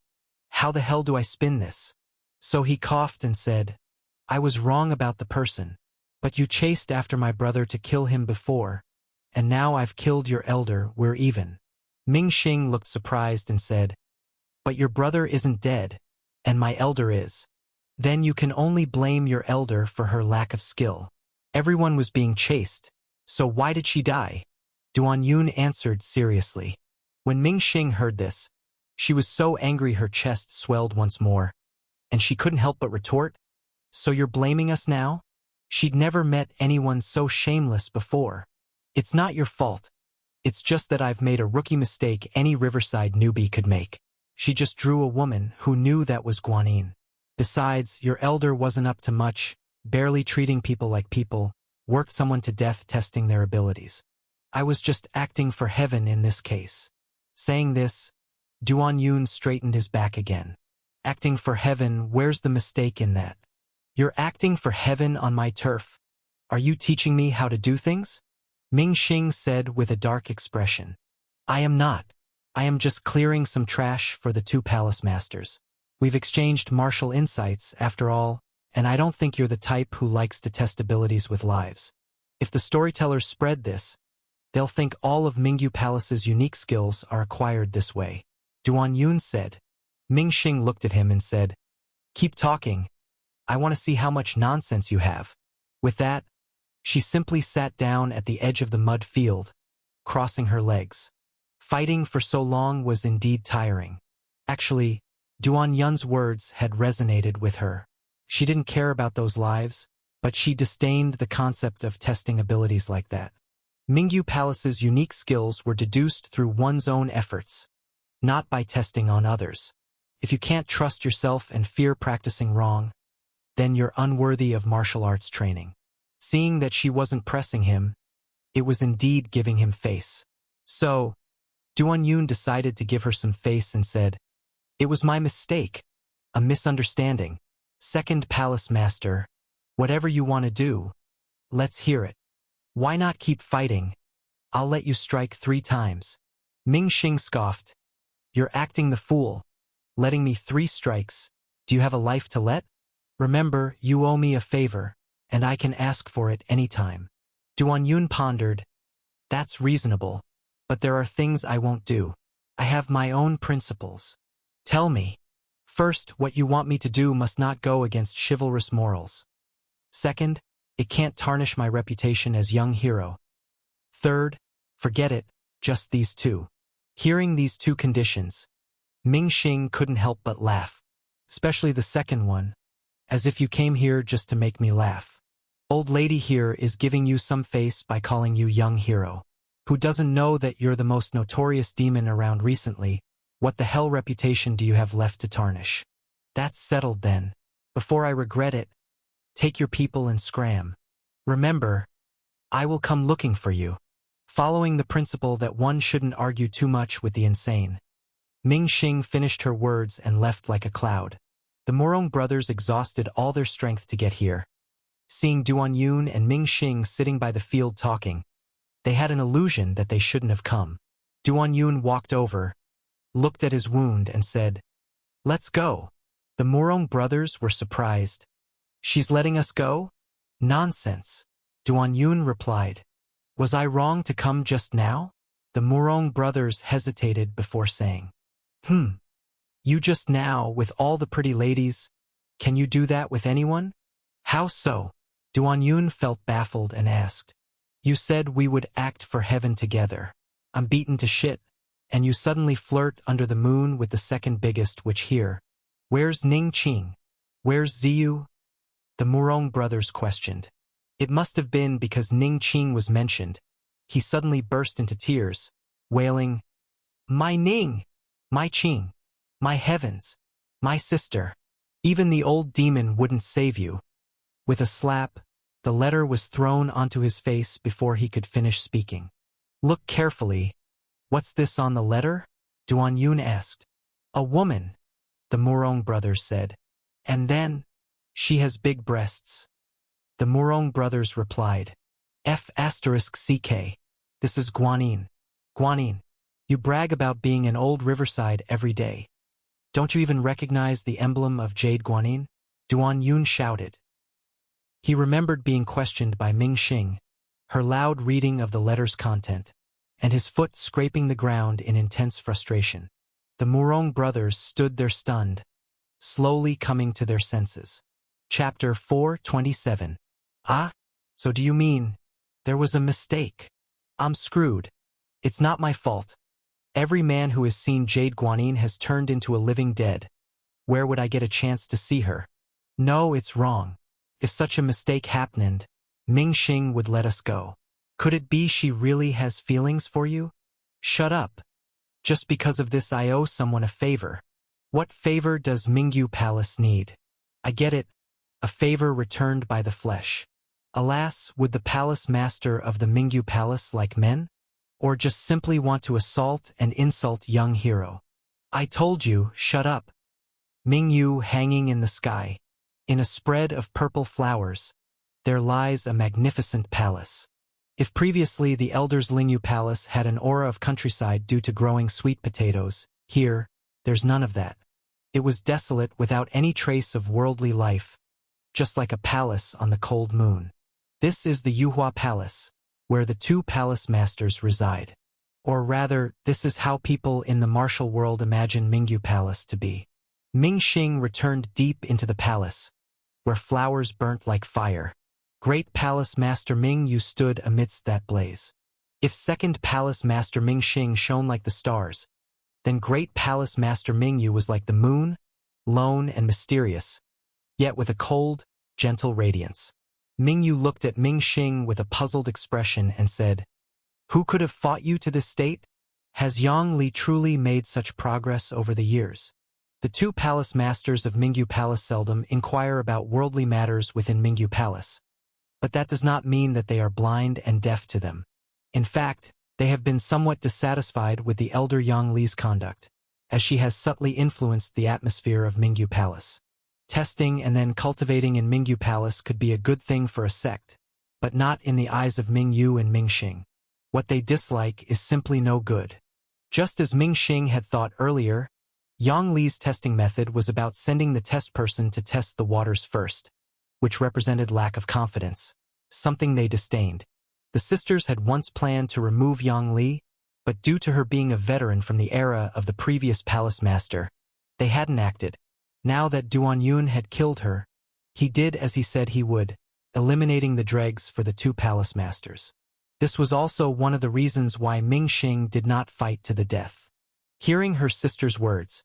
How the hell do I spin this? So he coughed and said, I was wrong about the person. But you chased after my brother to kill him before, and now I've killed your elder, we're even. Ming Xing looked surprised and said, but your brother isn't dead, and my elder is. Then you can only blame your elder for her lack of skill. Everyone was being chased, so why did she die? Duan Yun answered seriously. When Ming Xing heard this, she was so angry her chest swelled once more, and she couldn't help but retort, so you're blaming us now? She'd never met anyone so shameless before. It's not your fault. It's just that I've made a rookie mistake any Riverside newbie could make. She just drew a woman who knew that was Guanyin. Besides, your elder wasn't up to much, barely treating people like people, worked someone to death testing their abilities. I was just acting for heaven in this case. Saying this, Duan Yun straightened his back again. Acting for heaven, where's the mistake in that? You're acting for heaven on my turf. Are you teaching me how to do things? Ming Xing said with a dark expression. I am not. I am just clearing some trash for the two palace masters. We've exchanged martial insights, after all, and I don't think you're the type who likes to test abilities with lives. If the storytellers spread this, they'll think all of Mingyu Palace's unique skills are acquired this way. Duan Yun said. Ming Xing looked at him and said, keep talking. I want to see how much nonsense you have. With that, she simply sat down at the edge of the mud field, crossing her legs. Fighting for so long was indeed tiring. Actually, Duan Yun's words had resonated with her. She didn't care about those lives, but she disdained the concept of testing abilities like that. Mingyu Palace's unique skills were deduced through one's own efforts, not by testing on others. If you can't trust yourself and fear practicing wrong, then you're unworthy of martial arts training. Seeing that she wasn't pressing him, it was indeed giving him face. So, Duan Yun decided to give her some face and said, it was my mistake, a misunderstanding. Second Palace Master, whatever you want to do, let's hear it. Why not keep fighting? I'll let you strike 3 times. Ming Xing scoffed. You're acting the fool. Letting me 3 strikes. Do you have a life to let? Remember, you owe me a favor, and I can ask for it any time. Duan Yun pondered. That's reasonable, but there are things I won't do. I have my own principles. Tell me. First, what you want me to do must not go against chivalrous morals. Second, it can't tarnish my reputation as young hero. Third, forget it, just these 2. Hearing these 2 conditions, Ming Xing couldn't help but laugh. Especially the second one, as if you came here just to make me laugh. Old lady here is giving you some face by calling you young hero. Who doesn't know that you're the most notorious demon around recently? What the hell reputation do you have left to tarnish? That's settled then. Before I regret it, take your people and scram. Remember, I will come looking for you. following the principle that one shouldn't argue too much with the insane. Ming Xing finished her words and left like a cloud. The Morong brothers exhausted all their strength to get here. Seeing Duan Yun and Ming Xing sitting by the field talking, they had an illusion that they shouldn't have come. Duan Yun walked over, looked at his wound and said, "Let's go." The Morong brothers were surprised. "She's letting us go?" "Nonsense," Duan Yun replied. "Was I wrong to come just now?" The Morong brothers hesitated before saying, You just now, with all the pretty ladies? Can you do that with anyone?" "How so?" Duan Yun felt baffled and asked. "You said we would act for heaven together. I'm beaten to shit, and you suddenly flirt under the moon with the second biggest witch here. Where's Ning Qing? Where's Ziyu?" The Morong brothers questioned. It must have been because Ning Qing was mentioned. He suddenly burst into tears, wailing, "My Ning! My Qing! My heavens! My sister! Even the old demon wouldn't save you." With a slap, the letter was thrown onto his face before he could finish speaking. "Look carefully. What's this on the letter?" Duan Yun asked. "A woman," the Morong brothers said. "And then, she has big breasts." The Morong brothers replied, F***CK. This is Guanyin. Guanyin, you brag about being in old Riverside every day. Don't you even recognize the emblem of Jade Guanyin? Duan Yun shouted. He remembered being questioned by Ming Xing, her loud reading of the letter's content, and his foot scraping the ground in intense frustration. The Morong brothers stood there stunned, slowly coming to their senses. Chapter 427. "Ah? So do you mean there was a mistake? I'm screwed. It's not my fault. Every man who has seen Jade Guanyin has turned into a living dead. Where would I get a chance to see her? No, it's wrong. If such a mistake happened, Ming Xing would let us go. Could it be she really has feelings for you? Shut up. Just because of this I owe someone a favor. What favor does Mingyu Palace need? I get it. A favor returned by the flesh. Alas, would the palace master of the Mingyu Palace like men? Or just simply want to assault and insult young hero? I told you, shut up. Mingyu hanging in the sky. In a spread of purple flowers, there lies a magnificent palace. If previously the elders' Lingyu Palace had an aura of countryside due to growing sweet potatoes, here, there's none of that. It was desolate without any trace of worldly life, just like a palace on the cold moon. This is the Yuhua Palace, where the two palace masters reside. Or rather, this is how people in the martial world imagine Mingyu Palace to be. Ming Xing returned deep into the palace, where flowers burnt like fire. Great Palace Master Ming Yu stood amidst that blaze. If second Palace Master Ming Xing shone like the stars, then Great Palace Master Ming Yu was like the moon, lone and mysterious, yet with a cold, gentle radiance. Ming Yu looked at Ming Xing with a puzzled expression and said, "Who could have fought you to this state? Has Yang Li truly made such progress over the years?" The two palace masters of Mingyu Palace seldom inquire about worldly matters within Mingyu Palace. But that does not mean that they are blind and deaf to them. In fact, they have been somewhat dissatisfied with the elder Yang Li's conduct, as she has subtly influenced the atmosphere of Mingyu Palace. Testing and then cultivating in Mingyu Palace could be a good thing for a sect, but not in the eyes of Ming Yu and Ming Xing. What they dislike is simply no good. Just as Ming Xing had thought earlier, Yang Li's testing method was about sending the test person to test the waters first, which represented lack of confidence, something they disdained. The sisters had once planned to remove Yang Li, but due to her being a veteran from the era of the previous palace master, they hadn't acted. Now that Duan Yun had killed her, he did as he said he would, eliminating the dregs for the two palace masters. This was also one of the reasons why Ming Xing did not fight to the death. Hearing her sister's words,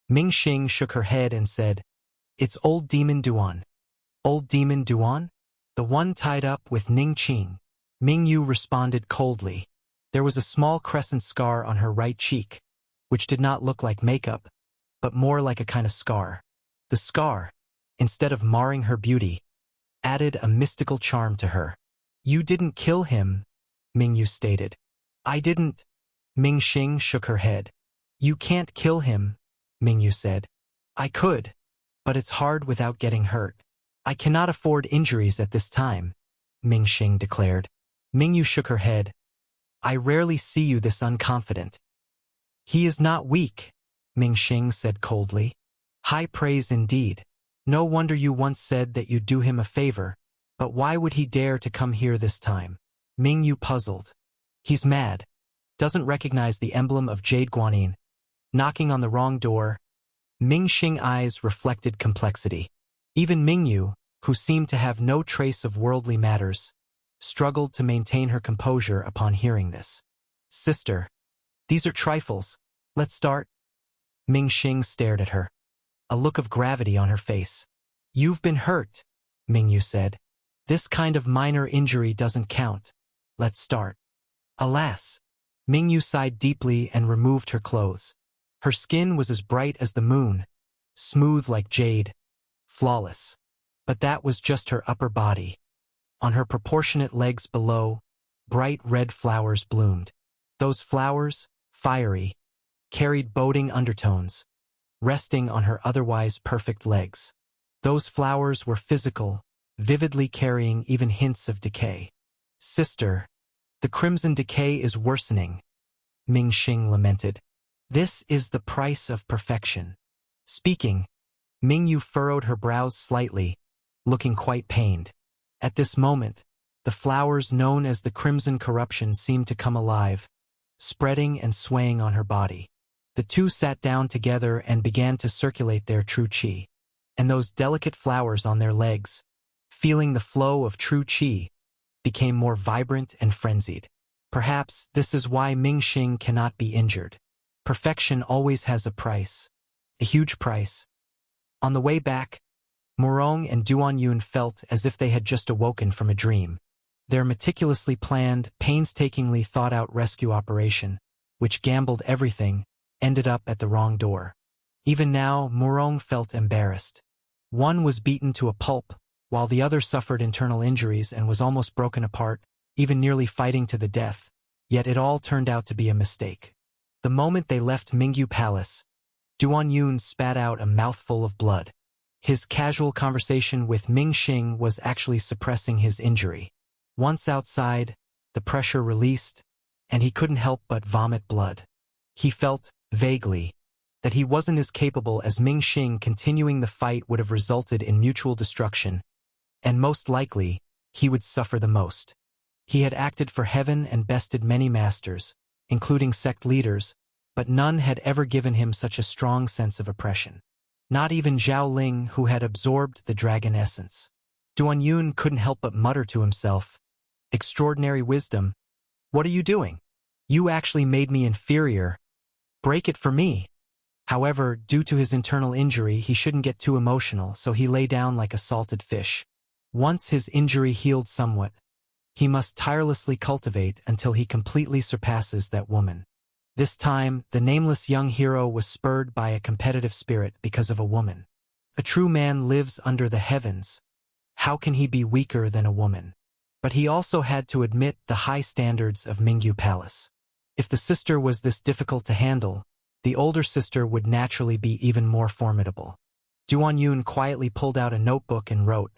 Ming Xing shook her head and said, "It's old demon Duan." "Old demon Duan? The one tied up with Ning Qing?" Ming Yu responded coldly. There was a small crescent scar on her right cheek, which did not look like makeup, but more like a kind of scar. The scar, instead of marring her beauty, added a mystical charm to her. "You didn't kill him," Ming Yu stated. I didn't. Ming Xing shook her head. You can't kill him, Mingyu said. I could, but it's hard without getting hurt. I cannot afford injuries at this time, Ming Xing declared. Mingyu shook her head. I rarely see you this unconfident. He is not weak, Ming Xing said coldly. High praise indeed. No wonder you once said that you'd do him a favor, but why would he dare to come here this time? Mingyu puzzled. He's mad. Doesn't recognize the emblem of Jade Guanyin. Knocking on the wrong door. Ming Xing eyes reflected complexity. Even Mingyu, who seemed to have no trace of worldly matters, struggled to maintain her composure upon hearing this. Sister, these are trifles. Let's start. Ming Xing stared at her, a look of gravity on her face. You've been hurt, Mingyu said. This kind of minor injury doesn't count. Let's start. Alas. Mingyu sighed deeply and removed her clothes. Her skin was as bright as the moon, smooth like jade, flawless. But that was just her upper body. On her proportionate legs below, bright red flowers bloomed. Those flowers, fiery, carried boding undertones, resting on her otherwise perfect legs. Those flowers were physical, vividly carrying even hints of decay. Sister, the crimson decay is worsening, Ming Xing lamented. This is the price of perfection. Speaking, Mingyu furrowed her brows slightly, looking quite pained. At this moment, the flowers known as the crimson corruption seemed to come alive, spreading and swaying on her body. The two sat down together and began to circulate their true qi. And those delicate flowers on their legs, feeling the flow of true qi, became more vibrant and frenzied. Perhaps this is why Ming Xing cannot be injured. Perfection always has a price. A huge price. On the way back, Morong and Duan Yun felt as if they had just awoken from a dream. Their meticulously planned, painstakingly thought-out rescue operation, which gambled everything, ended up at the wrong door. Even now, Morong felt embarrassed. One was beaten to a pulp, while the other suffered internal injuries and was almost broken apart, even nearly fighting to the death. Yet it all turned out to be a mistake. The moment they left Mingyu Palace, Duan Yun spat out a mouthful of blood. His casual conversation with Ming Xing was actually suppressing his injury. Once outside, the pressure released, and he couldn't help but vomit blood. He felt, vaguely, that he wasn't as capable as Ming Xing. Continuing the fight would have resulted in mutual destruction, and most likely, he would suffer the most. He had acted for heaven and bested many masters, including sect leaders, but none had ever given him such a strong sense of oppression. Not even Zhao Ling, who had absorbed the dragon essence. Duan Yun couldn't help but mutter to himself, "Extraordinary wisdom. What are you doing? You actually made me inferior. Break it for me." However, due to his internal injury, he shouldn't get too emotional, so he lay down like a salted fish. Once his injury healed somewhat, he must tirelessly cultivate until he completely surpasses that woman. This time, the nameless young hero was spurred by a competitive spirit because of a woman. A true man lives under the heavens. How can he be weaker than a woman? But he also had to admit the high standards of Mingyu Palace. If the sister was this difficult to handle, the older sister would naturally be even more formidable. Duan Yun quietly pulled out a notebook and wrote,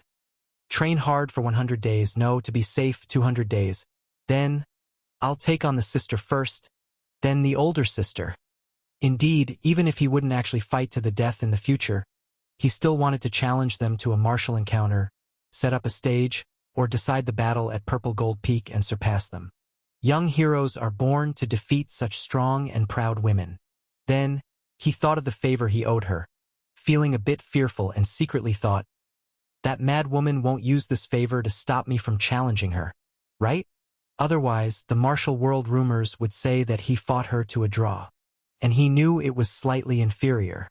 "Train hard for 100 days, no, to be safe 200 days. Then, I'll take on the sister first, then the older sister." Indeed, even if he wouldn't actually fight to the death in the future, he still wanted to challenge them to a martial encounter, set up a stage, or decide the battle at Purple Gold Peak and surpass them. Young heroes are born to defeat such strong and proud women. Then, he thought of the favor he owed her, feeling a bit fearful, and secretly thought, that mad woman won't use this favor to stop me from challenging her, right? Otherwise, the martial world rumors would say that he fought her to a draw. And he knew it was slightly inferior.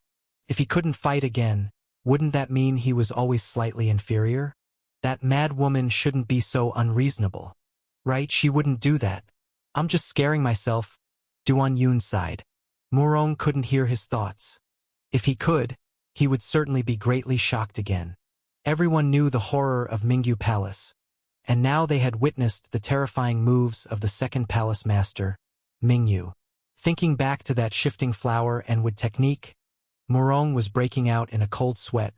If he couldn't fight again, wouldn't that mean he was always slightly inferior? That mad woman shouldn't be so unreasonable. Right, she wouldn't do that. I'm just scaring myself. Duan Yun sighed. Murong couldn't hear his thoughts. If he could, he would certainly be greatly shocked again. Everyone knew the horror of Mingyu Palace, and now they had witnessed the terrifying moves of the second palace master, Mingyu. Thinking back to that shifting flower and wood technique, Murong was breaking out in a cold sweat,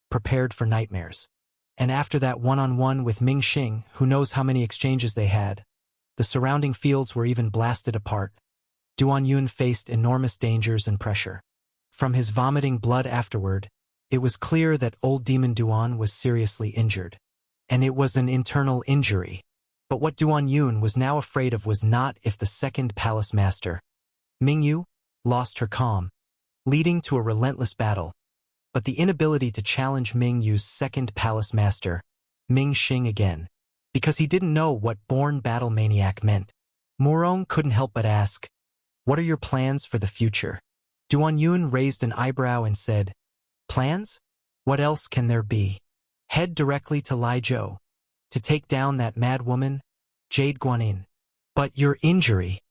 prepared for nightmares. And after that one-on-one with Ming Xing, who knows how many exchanges they had, the surrounding fields were even blasted apart. Duan Yun faced enormous dangers and pressure. From his vomiting blood afterward, it was clear that old demon Duan was seriously injured. And it was an internal injury. But what Duan Yun was now afraid of was not if the second palace master, Mingyu, lost her calm, leading to a relentless battle, but the inability to challenge Mingyu's second palace master, Ming Xing again, because he didn't know what born battle maniac meant. Murong couldn't help but ask, "What are your plans for the future?" Duan Yun raised an eyebrow and said, "Plans? What else can there be? Head directly to Liezhou, to take down that mad woman, Jade Guanin. But your injury?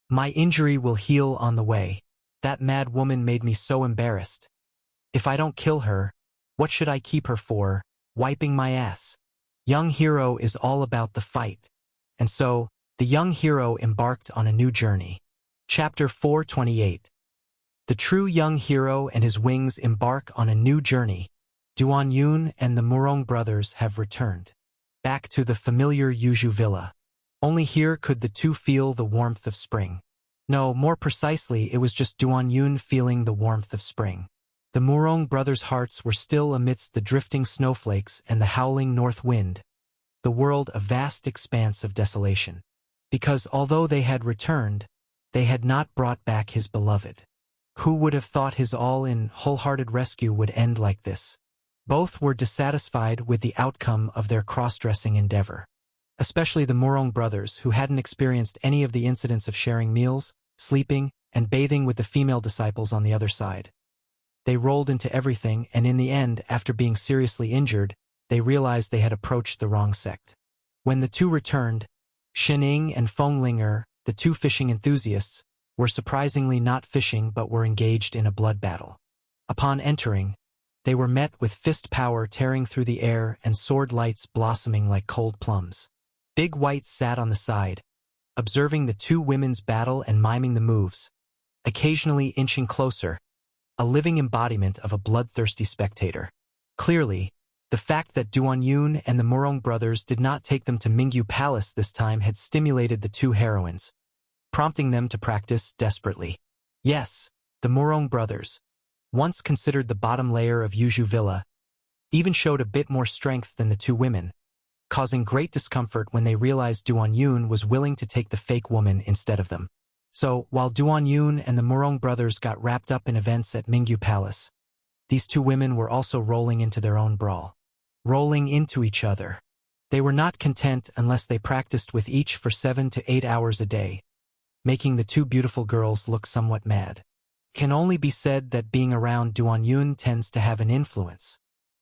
My injury will heal on the way. That mad woman made me so embarrassed. If I don't kill her, what should I keep her for, wiping my ass?" Young hero is all about the fight. And so, the young hero embarked on a new journey. Chapter 428. The true young hero and his wings embark on a new journey. Duan Yun and the Murong brothers have returned. Back to the familiar Yuzhu villa. Only here could the two feel the warmth of spring. No, more precisely, it was just Duan Yun feeling the warmth of spring. The Murong brothers' hearts were still amidst the drifting snowflakes and the howling north wind, the world a vast expanse of desolation. Because although they had returned, they had not brought back his beloved. Who would have thought his all-in, wholehearted rescue would end like this? Both were dissatisfied with the outcome of their cross-dressing endeavor. Especially the Murong brothers, who hadn't experienced any of the incidents of sharing meals, sleeping, and bathing with the female disciples on the other side. They rolled into everything, and in the end, after being seriously injured, they realized they had approached the wrong sect. When the two returned, Shening and Fenglinger, the two fishing enthusiasts, were surprisingly not fishing but were engaged in a blood battle. Upon entering, they were met with fist power tearing through the air and sword lights blossoming like cold plums. Big White sat on the side, observing the two women's battle and miming the moves, occasionally inching closer, a living embodiment of a bloodthirsty spectator. Clearly, the fact that Duan Yun and the Murong brothers did not take them to Mingyu Palace this time had stimulated the two heroines, prompting them to practice desperately. Yes, the Murong brothers, once considered the bottom layer of Yuzhu Villa, even showed a bit more strength than the two women, causing great discomfort when they realized Duan Yun was willing to take the fake woman instead of them. So, while Duan Yun and the Murong brothers got wrapped up in events at Mingyu Palace, these two women were also rolling into their own brawl. Rolling into each other. They were not content unless they practiced with each for 7 to 8 hours a day, making the two beautiful girls look somewhat mad. Can only be said that being around Duan Yun tends to have an influence.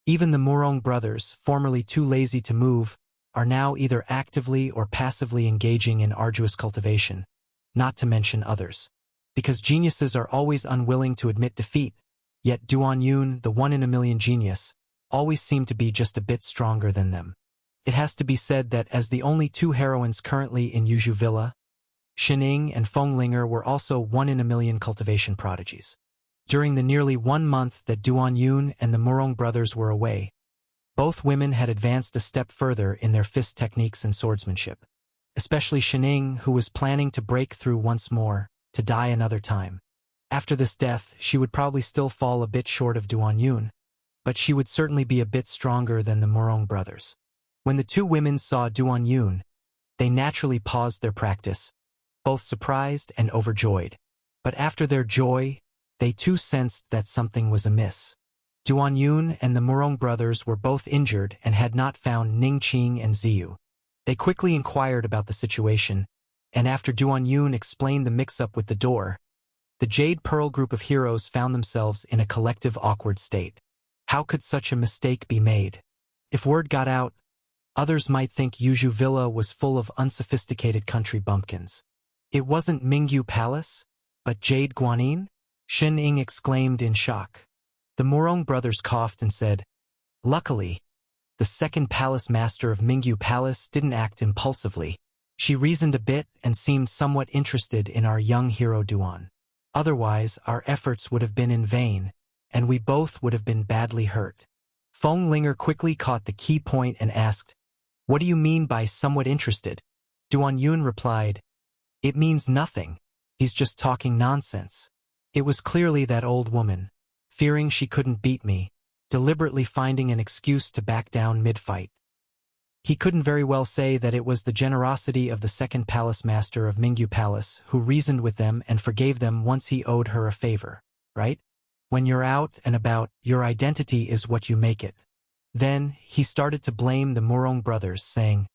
Even the Murong brothers, formerly too lazy to move, are now either actively or passively engaging in arduous cultivation, not to mention others. Because geniuses are always unwilling to admit defeat, yet Duan Yun, the one-in-a-million genius, always seemed to be just a bit stronger than them. It has to be said that as the only two heroines currently in Yuzhu Villa, Shening and Fenglinger were also one-in-a-million cultivation prodigies. During the nearly 1 month that Duan Yun and the Murong brothers were away, both women had advanced a step further in their fist techniques and swordsmanship. Especially Shening, who was planning to break through once more, to die another time. After this death, she would probably still fall a bit short of Duan Yun, but she would certainly be a bit stronger than the Murong brothers. When the two women saw Duan Yun, they naturally paused their practice, both surprised and overjoyed. But after their joy, they too sensed that something was amiss. Duan Yun and the Murong brothers were both injured and had not found Ning Qing and Ziyu. They quickly inquired about the situation, and after Duan Yun explained the mix-up with the door, the Jade Pearl group of heroes found themselves in a collective awkward state. How could such a mistake be made? If word got out, others might think Yuzhu Villa was full of unsophisticated country bumpkins. It wasn't Mingyu Palace, but Jade Guanin? Shen Ying exclaimed in shock. The Murong brothers coughed and said, "Luckily, the second palace master of Mingyu Palace didn't act impulsively. She reasoned a bit and seemed somewhat interested in our young hero Duan. Otherwise, our efforts would have been in vain, and we both would have been badly hurt. Feng Linger quickly caught the key point and asked, "What do you mean by somewhat interested?" Duan Yun replied, "It means nothing. He's just talking nonsense." It was clearly that old woman, fearing she couldn't beat me, deliberately finding an excuse to back down mid-fight. He couldn't very well say that it was the generosity of the second palace master of Mingyu Palace who reasoned with them and forgave them once he owed her a favor, right? When you're out and about, your identity is what you make it. Then, he started to blame the Murong brothers, saying,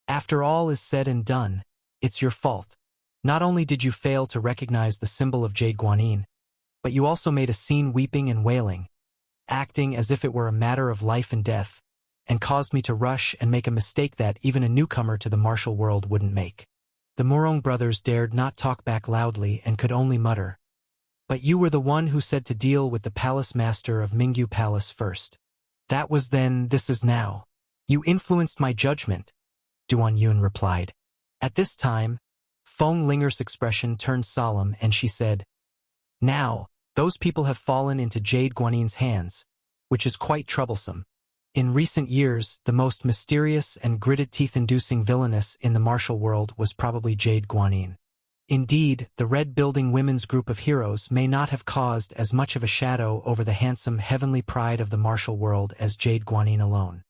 "After all is said and done, it's your fault. Not only did you fail to recognize the symbol of Jade Guanyin, but you also made a scene weeping and wailing, acting as if it were a matter of life and death, and caused me to rush and make a mistake that even a newcomer to the martial world wouldn't make." The Murong brothers dared not talk back loudly and could only mutter, "But you were the one who said to deal with the palace master of Mingyu Palace first. That was then, this is now. You influenced my judgment," Duan Yun replied. At this time, Feng Linger's expression turned solemn and she said, "Now, those people have fallen into Jade Guanin's hands, which is quite troublesome. In recent years, the most mysterious and gritted teeth-inducing villainess in the martial world was probably Jade Guanin. Indeed, the Red Building Women's group of heroes may not have caused as much of a shadow over the handsome heavenly pride of the martial world as Jade Guanin alone.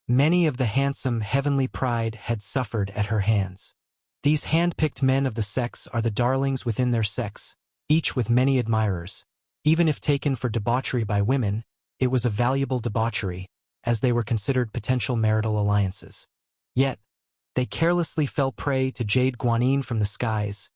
Many of the handsome heavenly pride had suffered at her hands. These hand-picked men of the sex are the darlings within their sex, each with many admirers. Even if taken for debauchery by women, it was a valuable debauchery, as they were considered potential marital alliances. Yet, they carelessly fell prey to Jade Guanin from the skies,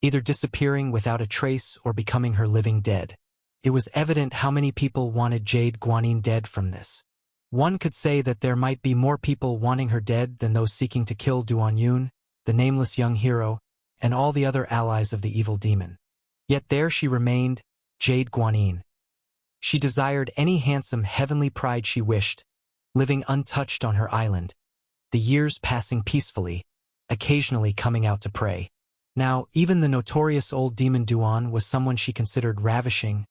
either disappearing without a trace or becoming her living dead. It was evident how many people wanted Jade Guanin dead from this. One could say that there might be more people wanting her dead than those seeking to kill Duan Yun, the nameless young hero, and all the other allies of the evil demon. Yet there she remained, Jade Guanin. She desired any handsome heavenly pride she wished, living untouched on her island, the years passing peacefully, occasionally coming out to prey. Now, even the notorious old demon Duan was someone she considered ravishing,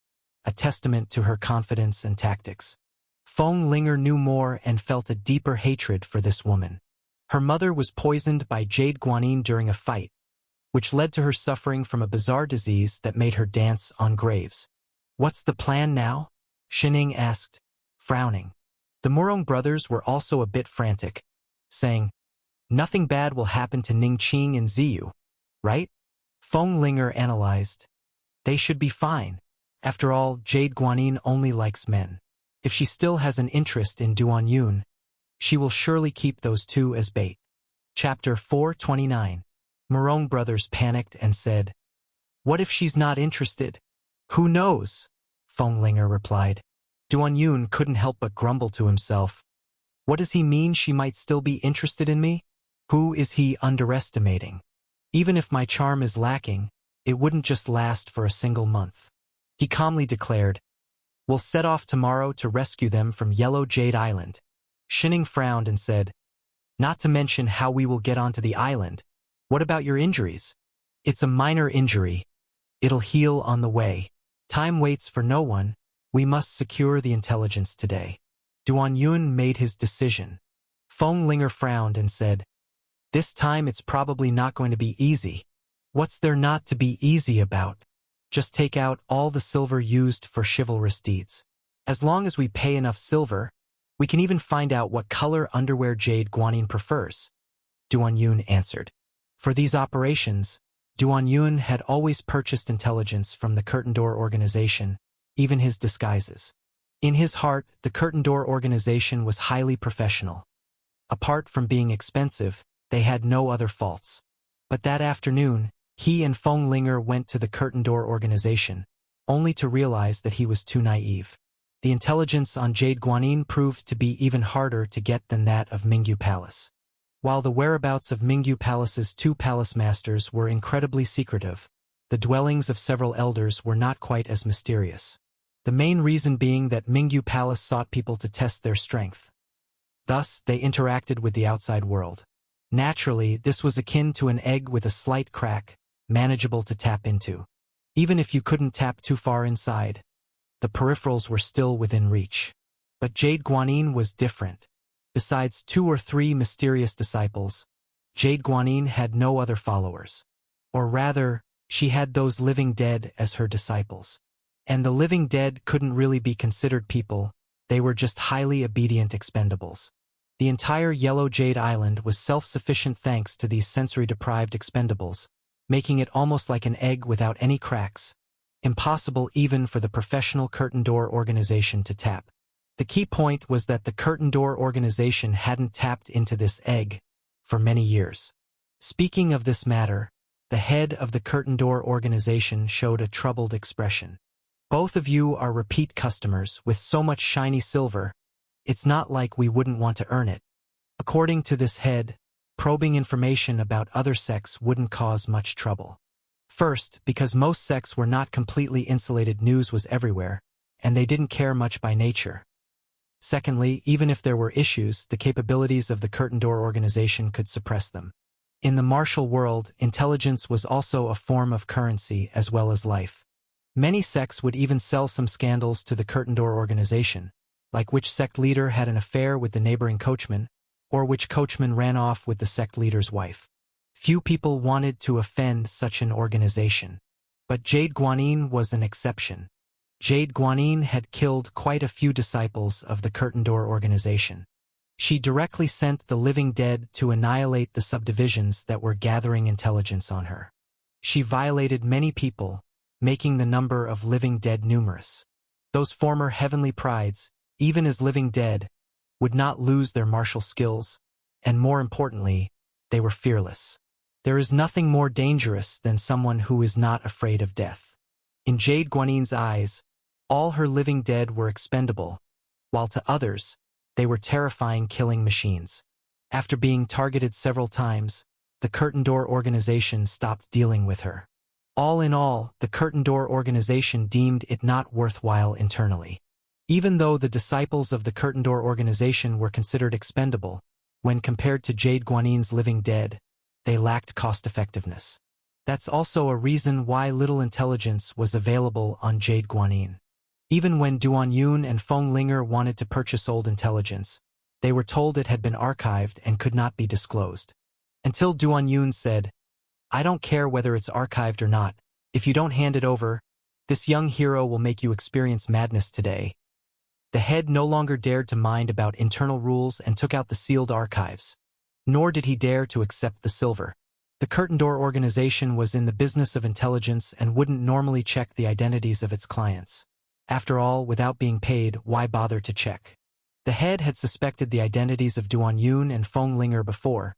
a testament to her confidence and tactics. Feng Linger knew more and felt a deeper hatred for this woman. Her mother was poisoned by Jade Guanin during a fight, which led to her suffering from a bizarre disease that made her dance on graves. "What's the plan now?" Shining asked, frowning. The Murong brothers were also a bit frantic, saying, "Nothing bad will happen to Ningqing and Ziyu, right?" Feng Linger analyzed. "They should be fine. After all, Jade Guanin only likes men. If she still has an interest in Duan Yun, she will surely keep those two as bait." Chapter 429. Murong brothers panicked and said, "What if she's not interested?" "Who knows?" Feng Linger replied. Duan Yun couldn't help but grumble to himself. What does he mean she might still be interested in me? Who is he underestimating? Even if my charm is lacking, it wouldn't just last for a single month. He calmly declared, "We'll set off tomorrow to rescue them from Yellow Jade Island." Shining frowned and said, "Not to mention how we will get onto the island. What about your injuries?" "It's a minor injury. It'll heal on the way. Time waits for no one. We must secure the intelligence today." Duan Yun made his decision. Feng Linger frowned and said, "This time it's probably not going to be easy." "What's there not to be easy about? Just take out all the silver used for chivalrous deeds. As long as we pay enough silver, we can even find out what color underwear Jade Guanin prefers," Duan Yun answered. For these operations, Duan Yun had always purchased intelligence from the Curtain Door organization, even his disguises. In his heart, the Curtain Door organization was highly professional. Apart from being expensive, they had no other faults. But that afternoon, he and Feng Linger went to the Curtain Door organization, only to realize that he was too naive. The intelligence on Jade Guanin proved to be even harder to get than that of Mingyu Palace. While the whereabouts of Mingyu Palace's two palace masters were incredibly secretive, the dwellings of several elders were not quite as mysterious. The main reason being that Mingyu Palace sought people to test their strength. Thus, they interacted with the outside world. Naturally, this was akin to an egg with a slight crack, manageable to tap into. Even if you couldn't tap too far inside, the peripherals were still within reach. But Jade Guanyin was different. Besides 2 or 3 mysterious disciples, Jade Guanyin had no other followers. Or rather, she had those living dead as her disciples. And the living dead couldn't really be considered people, they were just highly obedient expendables. The entire Yellow Jade Island was self-sufficient thanks to these sensory-deprived expendables, making it almost like an egg without any cracks, impossible even for the professional curtain door organization to tap. The key point was that the curtain door organization hadn't tapped into this egg for many years. Speaking of this matter, the head of the curtain door organization showed a troubled expression. Both of you are repeat customers with so much shiny silver, it's not like we wouldn't want to earn it. According to this head, probing information about other sects wouldn't cause much trouble. First, because most sects were not completely insulated, news was everywhere, and they didn't care much by nature. Secondly, even if there were issues, the capabilities of the curtain door organization could suppress them. In the martial world, intelligence was also a form of currency as well as life. Many sects would even sell some scandals to the curtain door organization, like which sect leader had an affair with the neighboring coachman, or which coachman ran off with the sect leader's wife. Few people wanted to offend such an organization. But Jade Guanyin was an exception. Jade Guanyin had killed quite a few disciples of the curtain door organization. She directly sent the living dead to annihilate the subdivisions that were gathering intelligence on her. She violated many people, making the number of living dead numerous. Those former heavenly prides, even as living dead, would not lose their martial skills, and more importantly, they were fearless. There is nothing more dangerous than someone who is not afraid of death. In Jade Guanyin's eyes, all her living dead were expendable, while to others, they were terrifying killing machines. After being targeted several times, the curtain door organization stopped dealing with her. All in all, the curtain door organization deemed it not worthwhile internally. Even though the disciples of the curtain door organization were considered expendable, when compared to Jade Guanyin's living dead, they lacked cost-effectiveness. That's also a reason why little intelligence was available on Jade Guanyin. Even when Duan Yun and Feng Linger wanted to purchase old intelligence, they were told it had been archived and could not be disclosed. Until Duan Yun said, "I don't care whether it's archived or not. If you don't hand it over, this young hero will make you experience madness today." The head no longer dared to mind about internal rules and took out the sealed archives. Nor did he dare to accept the silver. The curtain door organization was in the business of intelligence and wouldn't normally check the identities of its clients. After all, without being paid, why bother to check? The head had suspected the identities of Duan Yun and Feng Linger before,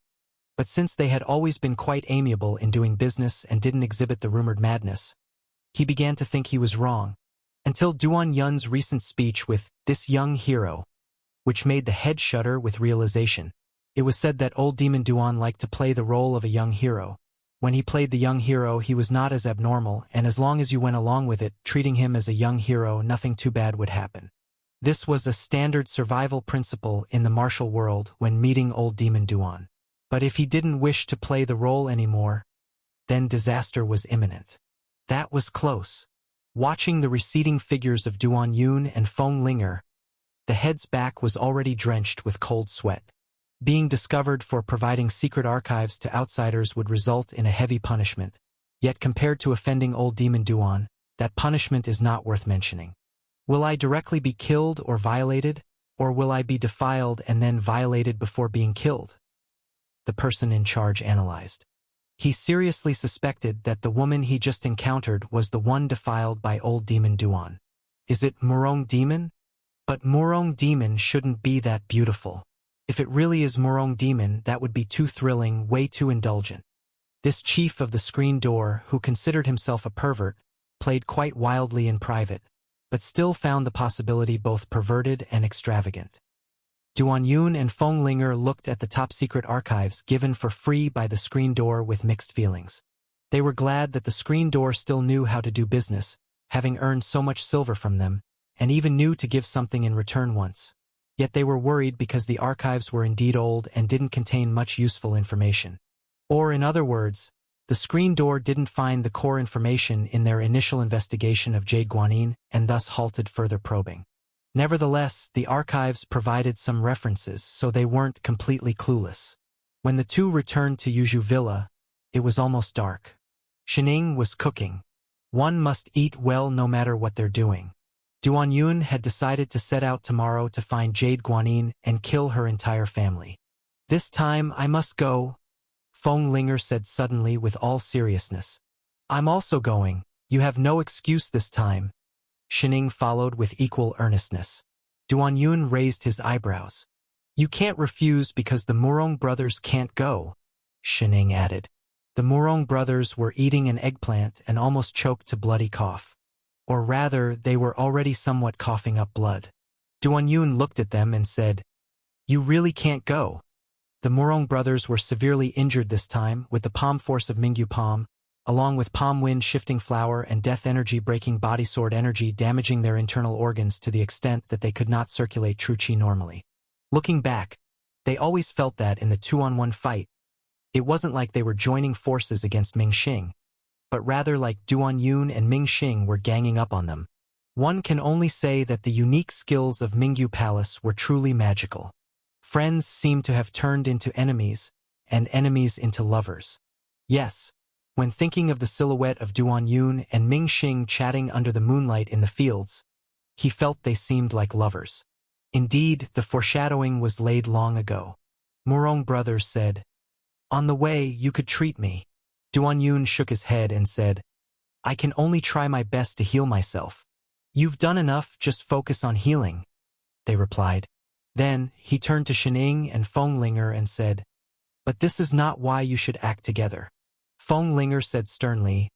but since they had always been quite amiable in doing business and didn't exhibit the rumored madness, he began to think he was wrong. Until Duan Yun's recent speech with "this young hero," which made the head shudder with realization. It was said that old demon Duan liked to play the role of a young hero. When he played the young hero, he was not as abnormal, and as long as you went along with it, treating him as a young hero, nothing too bad would happen. This was a standard survival principle in the martial world when meeting old demon Duan. But if he didn't wish to play the role anymore, then disaster was imminent. That was close. Watching the receding figures of Duan Yun and Feng Linger, the head's back was already drenched with cold sweat. Being discovered for providing secret archives to outsiders would result in a heavy punishment. Yet compared to offending old demon Duan, that punishment is not worth mentioning. Will I directly be killed or violated, or will I be defiled and then violated before being killed? The person in charge analyzed. He seriously suspected that the woman he just encountered was the one defiled by old demon Duan. Is it Murong Demon? But Murong Demon shouldn't be that beautiful. If it really is Murong Demon, that would be too thrilling, way too indulgent. This chief of the screen door, who considered himself a pervert, played quite wildly in private, but still found the possibility both perverted and extravagant. Duan Yun and Feng Linger looked at the top-secret archives given for free by the screen door with mixed feelings. They were glad that the screen door still knew how to do business, having earned so much silver from them, and even knew to give something in return once. Yet they were worried because the archives were indeed old and didn't contain much useful information. Or in other words, the screen door didn't find the core information in their initial investigation of Jade Guanyin and thus halted further probing. Nevertheless, the archives provided some references, so they weren't completely clueless. When the two returned to Yuzhu Villa, it was almost dark. Shining was cooking. One must eat well no matter what they're doing. Duan Yun had decided to set out tomorrow to find Jade Guanyin and kill her entire family. "This time I must go," Feng Linger said suddenly with all seriousness. "I'm also going. You have no excuse this time," Shining followed with equal earnestness. Duan Yun raised his eyebrows. "You can't refuse because the Murong brothers can't go," Shining added. The Murong brothers were eating an eggplant and almost choked to bloody cough. Or rather, they were already somewhat coughing up blood. Duan Yun looked at them and said, "You really can't go." The Murong brothers were severely injured this time with the palm force of Mingyu Palm, along with palm wind shifting flower and death energy breaking body sword energy damaging their internal organs to the extent that they could not circulate true qi normally. Looking back, they always felt that in the 2-on-1 fight, it wasn't like they were joining forces against Ming Xing, but rather like Duan Yun and Ming Xing were ganging up on them. One can only say that the unique skills of Mingyu Palace were truly magical. Friends seemed to have turned into enemies, and enemies into lovers. Yes, when thinking of the silhouette of Duan Yun and Ming Xing chatting under the moonlight in the fields, he felt they seemed like lovers. Indeed, the foreshadowing was laid long ago. Murong brothers said, "On the way, you could treat me." Duan Yun shook his head and said, "I can only try my best to heal myself." "You've done enough, just focus on healing," they replied. Then, he turned to Shining and Feng Linger and said, "But this is not why you should act together." Feng Linger said sternly,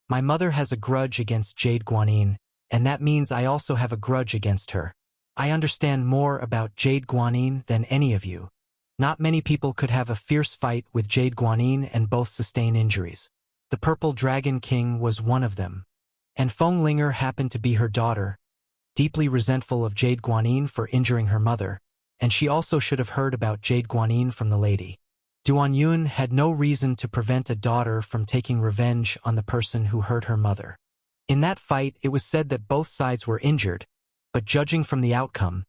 "My mother has a grudge against Jade Guanyin, and that means I also have a grudge against her. I understand more about Jade Guanyin than any of you. Not many people could have a fierce fight with Jade Guanyin and both sustain injuries. The Purple Dragon King was one of them. And Feng Linger happened to be her daughter, deeply resentful of Jade Guanyin for injuring her mother, and she also should have heard about Jade Guanyin from the lady. Duan Yun had no reason to prevent a daughter from taking revenge on the person who hurt her mother. In that fight, it was said that both sides were injured, but judging from the outcome,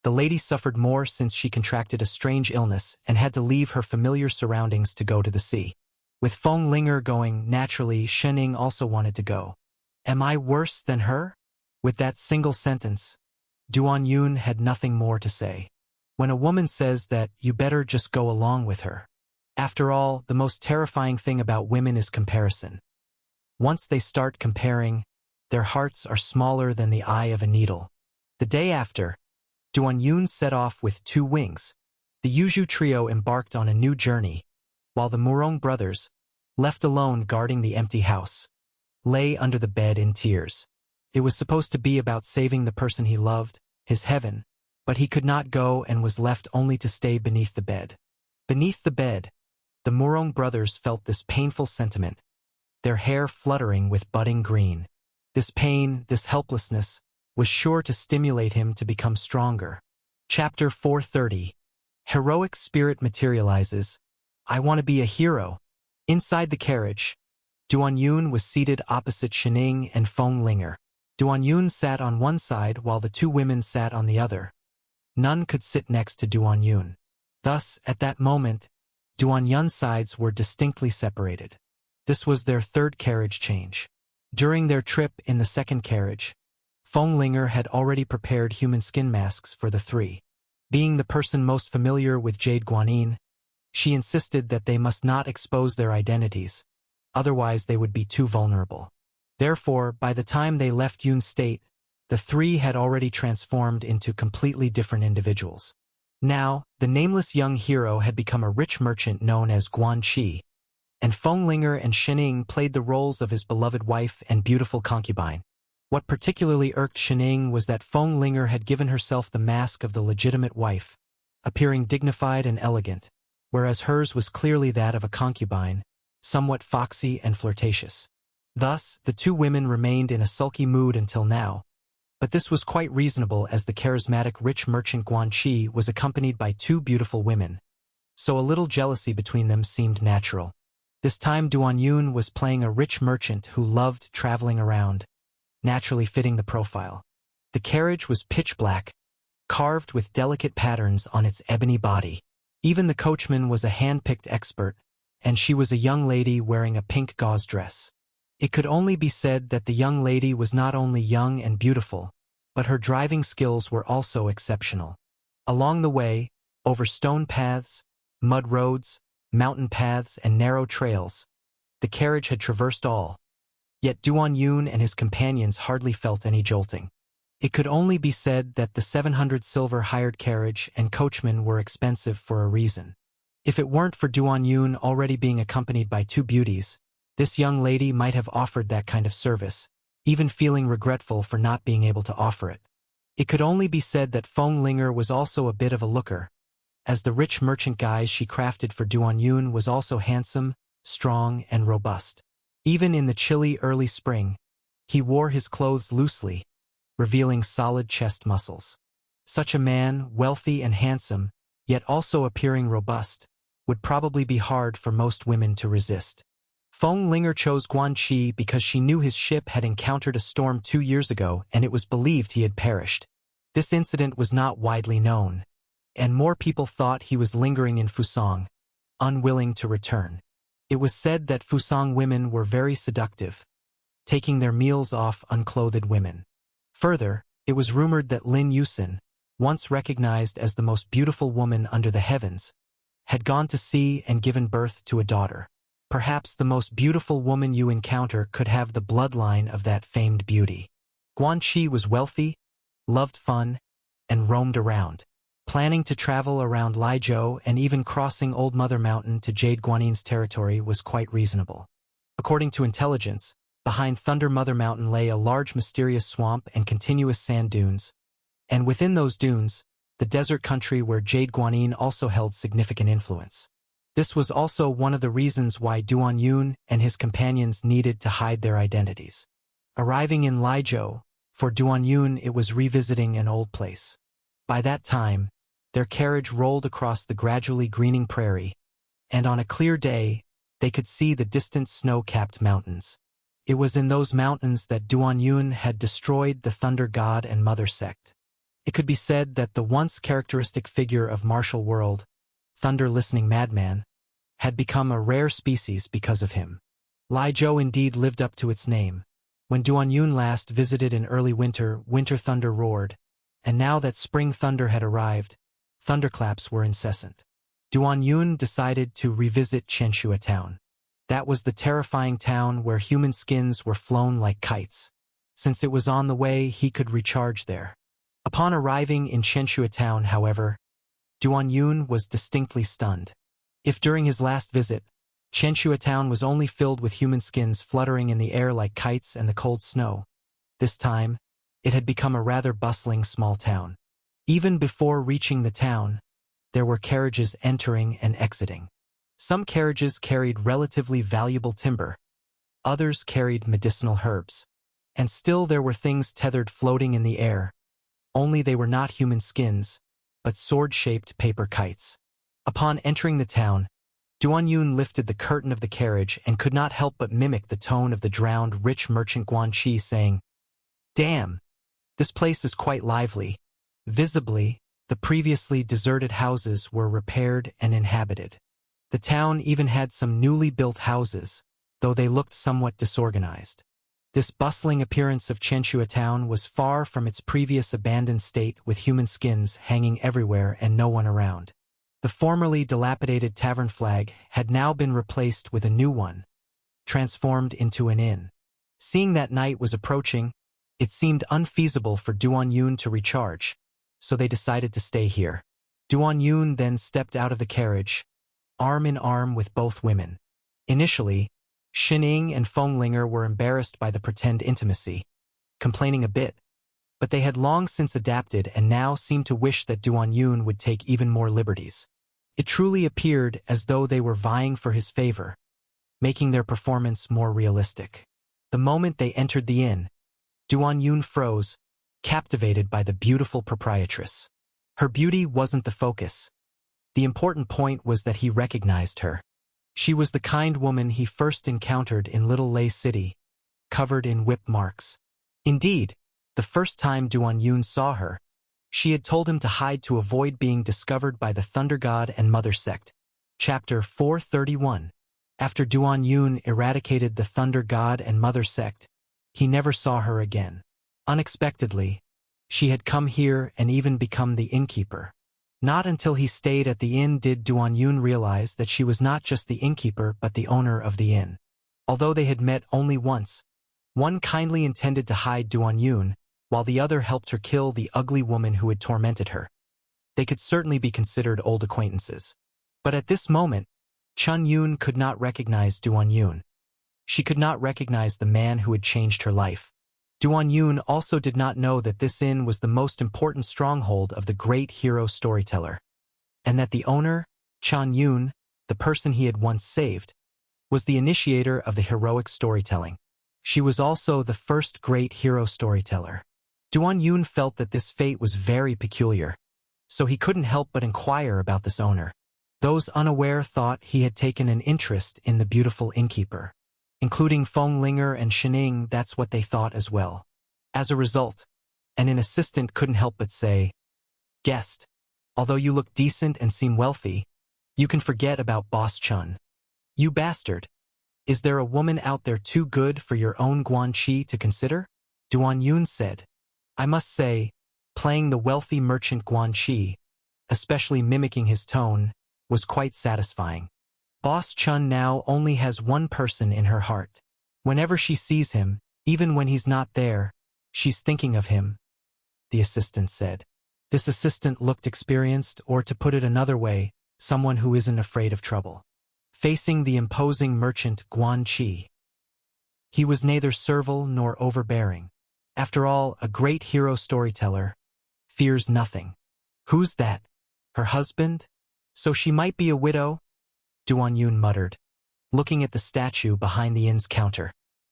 the lady suffered more since she contracted a strange illness and had to leave her familiar surroundings to go to the sea. With Feng Linger going, naturally, Shining also wanted to go. "Am I worse than her?" With that single sentence, Duan Yun had nothing more to say. When a woman says that, you better just go along with her. After all, the most terrifying thing about women is comparison. Once they start comparing, their hearts are smaller than the eye of a needle. The day after, Duan Yun set off with 2 wings. The Yuzhu trio embarked on a new journey, while the Murong brothers, left alone guarding the empty house, lay under the bed in tears. It was supposed to be about saving the person he loved, his heaven, but he could not go and was left only to stay beneath the bed. Beneath the bed, the Murong brothers felt this painful sentiment, their hair fluttering with budding green. This pain, this helplessness, was sure to stimulate him to become stronger. Chapter 430. Heroic spirit materializes. I want to be a hero. Inside the carriage, Duan Yun was seated opposite Shining and Feng Linger. Duan Yun sat on one side while the 2 women sat on the other. None could sit next to Duan Yun. Thus, at that moment, Duan Yun's sides were distinctly separated. This was their 3rd carriage change. During their trip in the 2nd carriage, Feng Linger had already prepared human skin masks for the 3. Being the person most familiar with Jade Guanyin, she insisted that they must not expose their identities, otherwise they would be too vulnerable. Therefore, by the time they left Yun's state, the 3 had already transformed into completely different individuals. Now, the nameless young hero had become a rich merchant known as Guan Qi, and Feng Linger and Shining played the roles of his beloved wife and beautiful concubine. What particularly irked Shining was that Feng Linger had given herself the mask of the legitimate wife, appearing dignified and elegant, whereas hers was clearly that of a concubine, somewhat foxy and flirtatious. Thus, the 2 women remained in a sulky mood until now, But this was quite reasonable as the charismatic rich merchant Guanqi was accompanied by two beautiful women, so a little jealousy between them seemed natural. This time Duan Yun was playing a rich merchant who loved traveling around, naturally fitting the profile. The carriage was pitch black, carved with delicate patterns on its ebony body. Even the coachman was a hand-picked expert, and she was a young lady wearing a pink gauze dress. It could only be said that the young lady was not only young and beautiful, but her driving skills were also exceptional. Along the way, over stone paths, mud roads, mountain paths, and narrow trails, the carriage had traversed all. Yet Duan Yun and his companions hardly felt any jolting. It could only be said that the 700 silver hired carriage and coachman were expensive for a reason. If it weren't for Duan Yun already being accompanied by two beauties, this young lady might have offered that kind of service, even feeling regretful for not being able to offer it. It could only be said that Feng Linger was also a bit of a looker, as the rich merchant guise she crafted for Duan Yun was also handsome, strong, and robust. Even in the chilly early spring, he wore his clothes loosely, revealing solid chest muscles. Such a man, wealthy and handsome, yet also appearing robust, would probably be hard for most women to resist. Feng Linger chose Guanqi because she knew his ship had encountered a storm 2 years ago and it was believed he had perished. This incident was not widely known, and more people thought he was lingering in Fusang, unwilling to return. It was said that Fusang women were very seductive, taking their meals off unclothed women. Further, it was rumored that Lin Yusin, once recognized as the most beautiful woman under the heavens, had gone to sea and given birth to a daughter. Perhaps the most beautiful woman you encounter could have the bloodline of that famed beauty. Guanqi was wealthy, loved fun, and roamed around, planning to travel around Laizhou, and even crossing Old Mother Mountain to Jade Guanin's territory was quite reasonable. According to intelligence, behind Thunder Mother Mountain lay a large mysterious swamp and continuous sand dunes, and within those dunes, the desert country where Jade Guanin also held significant influence. This was also one of the reasons why Duan Yun and his companions needed to hide their identities. Arriving in Laizhou, for Duan Yun it was revisiting an old place. By that time, their carriage rolled across the gradually greening prairie, and on a clear day, they could see the distant snow-capped mountains. It was in those mountains that Duan Yun had destroyed the Thunder God and Mother sect. It could be said that the once characteristic figure of martial world, thunder-listening madman, had become a rare species because of him. Laizhou indeed lived up to its name. When Duan Yun last visited in early winter, winter thunder roared, and now that spring thunder had arrived, thunderclaps were incessant. Duan Yun decided to revisit Qianxue town. That was the terrifying town where human skins were flown like kites. Since it was on the way, he could recharge there. Upon arriving in Qianxue town, however, Duan Yun was distinctly stunned. If during his last visit, Qianxue town was only filled with human skins fluttering in the air like kites and the cold snow, this time, it had become a rather bustling small town. Even before reaching the town, there were carriages entering and exiting. Some carriages carried relatively valuable timber, others carried medicinal herbs. And still there were things tethered floating in the air, only they were not human skins, but sword-shaped paper kites. Upon entering the town, Duan Yun lifted the curtain of the carriage and could not help but mimic the tone of the drowned rich merchant Guanqi, saying, "Damn, this place is quite lively." Visibly, the previously deserted houses were repaired and inhabited. The town even had some newly built houses, though they looked somewhat disorganized. This bustling appearance of Qianxue town was far from its previous abandoned state with human skins hanging everywhere and no one around. The formerly dilapidated tavern flag had now been replaced with a new one, transformed into an inn. Seeing that night was approaching, it seemed unfeasible for Duan Yun to recharge, so they decided to stay here. Duan Yun then stepped out of the carriage, arm in arm with both women. Initially, Xining and Feng Linger were embarrassed by the pretend intimacy, complaining a bit, but they had long since adapted and now seemed to wish that Duan Yun would take even more liberties. It truly appeared as though they were vying for his favor, making their performance more realistic. The moment they entered the inn, Duan Yun froze, captivated by the beautiful proprietress. Her beauty wasn't the focus. The important point was that he recognized her. She was the kind woman he first encountered in Little Lei City, covered in whip marks. Indeed, the first time Duan Yun saw her, she had told him to hide to avoid being discovered by the Thunder God and Mother sect. Chapter 431. After Duan Yun eradicated the Thunder God and Mother sect, he never saw her again. Unexpectedly, she had come here and even become the innkeeper. Not until he stayed at the inn did Duan Yun realize that she was not just the innkeeper but the owner of the inn. Although they had met only once, one kindly intended to hide Duan Yun, while the other helped her kill the ugly woman who had tormented her. They could certainly be considered old acquaintances. But at this moment, Chun Yun could not recognize Duan Yun. She could not recognize the man who had changed her life. Duan Yun also did not know that this inn was the most important stronghold of the great hero storyteller, and that the owner, Chun Yun, the person he had once saved, was the initiator of the heroic storytelling. She was also the first great hero storyteller. Duan Yun felt that this fate was very peculiar, so he couldn't help but inquire about this owner. Those unaware thought he had taken an interest in the beautiful innkeeper. Including Feng Linger and Shining, that's what they thought as well. As a result, an assistant couldn't help but say, "Guest, although you look decent and seem wealthy, you can forget about Boss Chun. You bastard. Is there a woman out there too good for your own Guanxi to consider?" Duan Yun said. I must say, playing the wealthy merchant Guanxi, especially mimicking his tone, was quite satisfying. Boss Chun now only has one person in her heart. Whenever she sees him, even when he's not there, she's thinking of him, the assistant said. This assistant looked experienced, or to put it another way, someone who isn't afraid of trouble. Facing the imposing merchant Guanxi, he was neither servile nor overbearing. After all, a great hero storyteller fears nothing. Who's that? Her husband? So she might be a widow? Duan Yun muttered, looking at the statue behind the inn's counter.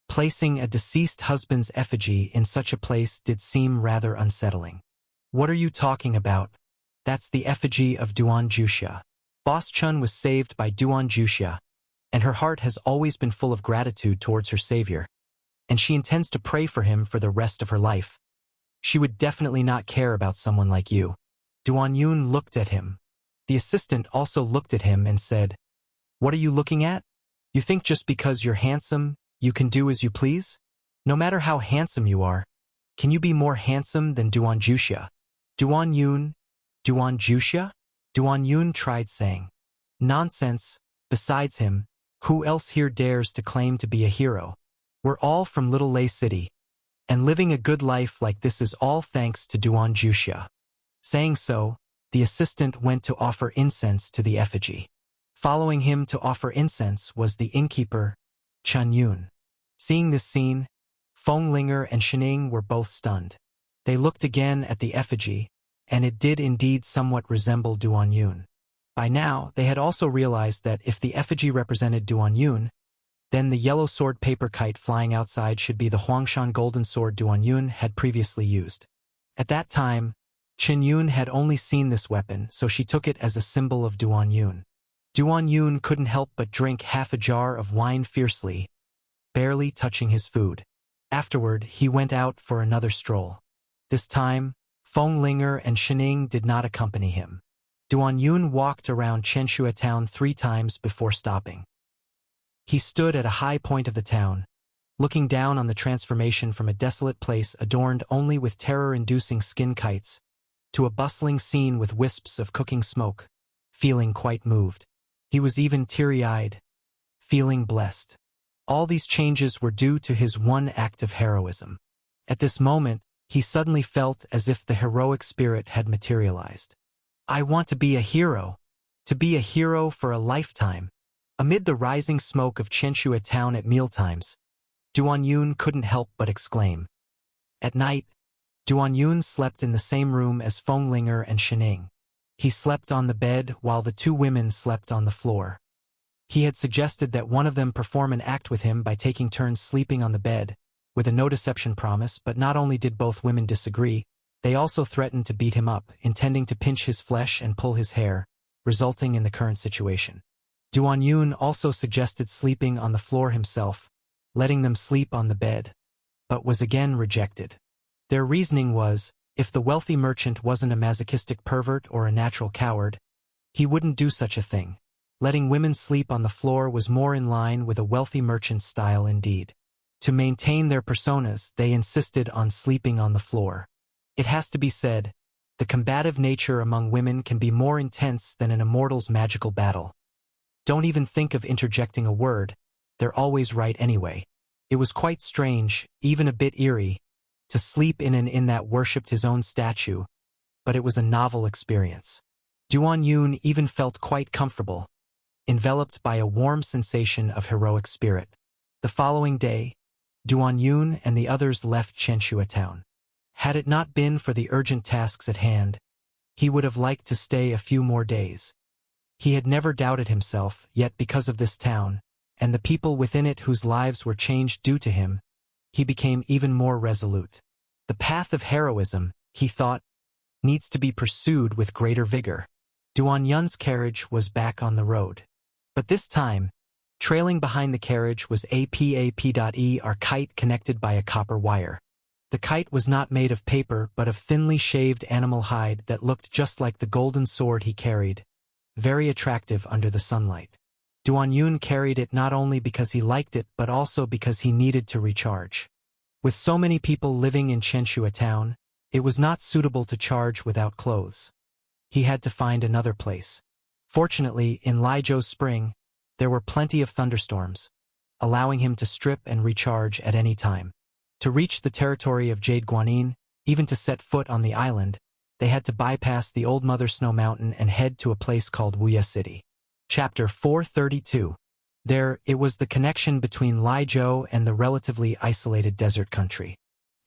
Placing a deceased husband's effigy in such a place did seem rather unsettling. What are you talking about? That's the effigy of Duan Juxia. Boss Chun was saved by Duan Juxia, and her heart has always been full of gratitude towards her savior, and she intends to pray for him for the rest of her life. She would definitely not care about someone like you. Duan Yun looked at him. The assistant also looked at him and said, What are you looking at? You think just because you're handsome, you can do as you please? No matter how handsome you are, can you be more handsome than Duan Juxia? Duan Yun? Duan Juxia? Duan Yun tried saying, Nonsense, besides him, who else here dares to claim to be a hero? We're all from Little Lei City, and living a good life like this is all thanks to Duan Juxia. Saying so, the assistant went to offer incense to the effigy. Following him to offer incense was the innkeeper, Chun Yun. Seeing this scene, Feng Linger and Shining were both stunned. They looked again at the effigy, and it did indeed somewhat resemble Duan Yun. By now, they had also realized that if the effigy represented Duan Yun, then the yellow sword paper kite flying outside should be the Huangshan golden sword Duan Yun had previously used. At that time, Chen Yun had only seen this weapon, so she took it as a symbol of Duan Yun. Duan Yun couldn't help but drink half a jar of wine fiercely, barely touching his food. Afterward, he went out for another stroll. This time, Feng Linger and Shining did not accompany him. Duan Yun walked around Chenshua town 3 times before stopping. He stood at a high point of the town, looking down on the transformation from a desolate place adorned only with terror-inducing skin kites, to a bustling scene with wisps of cooking smoke, feeling quite moved. He was even teary-eyed, feeling blessed. All these changes were due to his one act of heroism. At this moment, he suddenly felt as if the heroic spirit had materialized. I want to be a hero. To be a hero for a lifetime. Amid the rising smoke of Chenshua town at mealtimes, Duan Yun couldn't help but exclaim. At night, Duan Yun slept in the same room as Feng Linger and Shining. He slept on the bed while the 2 women slept on the floor. He had suggested that one of them perform an act with him by taking turns sleeping on the bed, with a no-deception promise, but not only did both women disagree, they also threatened to beat him up, intending to pinch his flesh and pull his hair, resulting in the current situation. Duan Yun also suggested sleeping on the floor himself, letting them sleep on the bed, but was again rejected. Their reasoning was, if the wealthy merchant wasn't a masochistic pervert or a natural coward, he wouldn't do such a thing. Letting women sleep on the floor was more in line with a wealthy merchant's style indeed. To maintain their personas, they insisted on sleeping on the floor. It has to be said, the combative nature among women can be more intense than an immortal's magical battle. Don't even think of interjecting a word, they're always right anyway. It was quite strange, even a bit eerie, to sleep in an inn that worshipped his own statue, but it was a novel experience. Duan Yun even felt quite comfortable, enveloped by a warm sensation of heroic spirit. The following day, Duan Yun and the others left Chenshua town. Had it not been for the urgent tasks at hand, he would have liked to stay a few more days. He had never doubted himself, yet because of this town, and the people within it whose lives were changed due to him, he became even more resolute. The path of heroism, he thought, needs to be pursued with greater vigor. Duan Yun's carriage was back on the road. But this time, trailing behind the carriage was our kite connected by a copper wire. The kite was not made of paper but of thinly shaved animal hide that looked just like the golden sword he carried, very attractive under the sunlight. Duan Yun carried it not only because he liked it but also because he needed to recharge. With so many people living in Chenshua town, it was not suitable to charge without clothes. He had to find another place. Fortunately, in Lijiao's spring, there were plenty of thunderstorms, allowing him to strip and recharge at any time. To reach the territory of Jade Guanyin, even to set foot on the island, they had to bypass the Old Mother Snow Mountain and head to a place called Wuya City. Chapter 432. There, it was the connection between Lijiao and the relatively isolated desert country.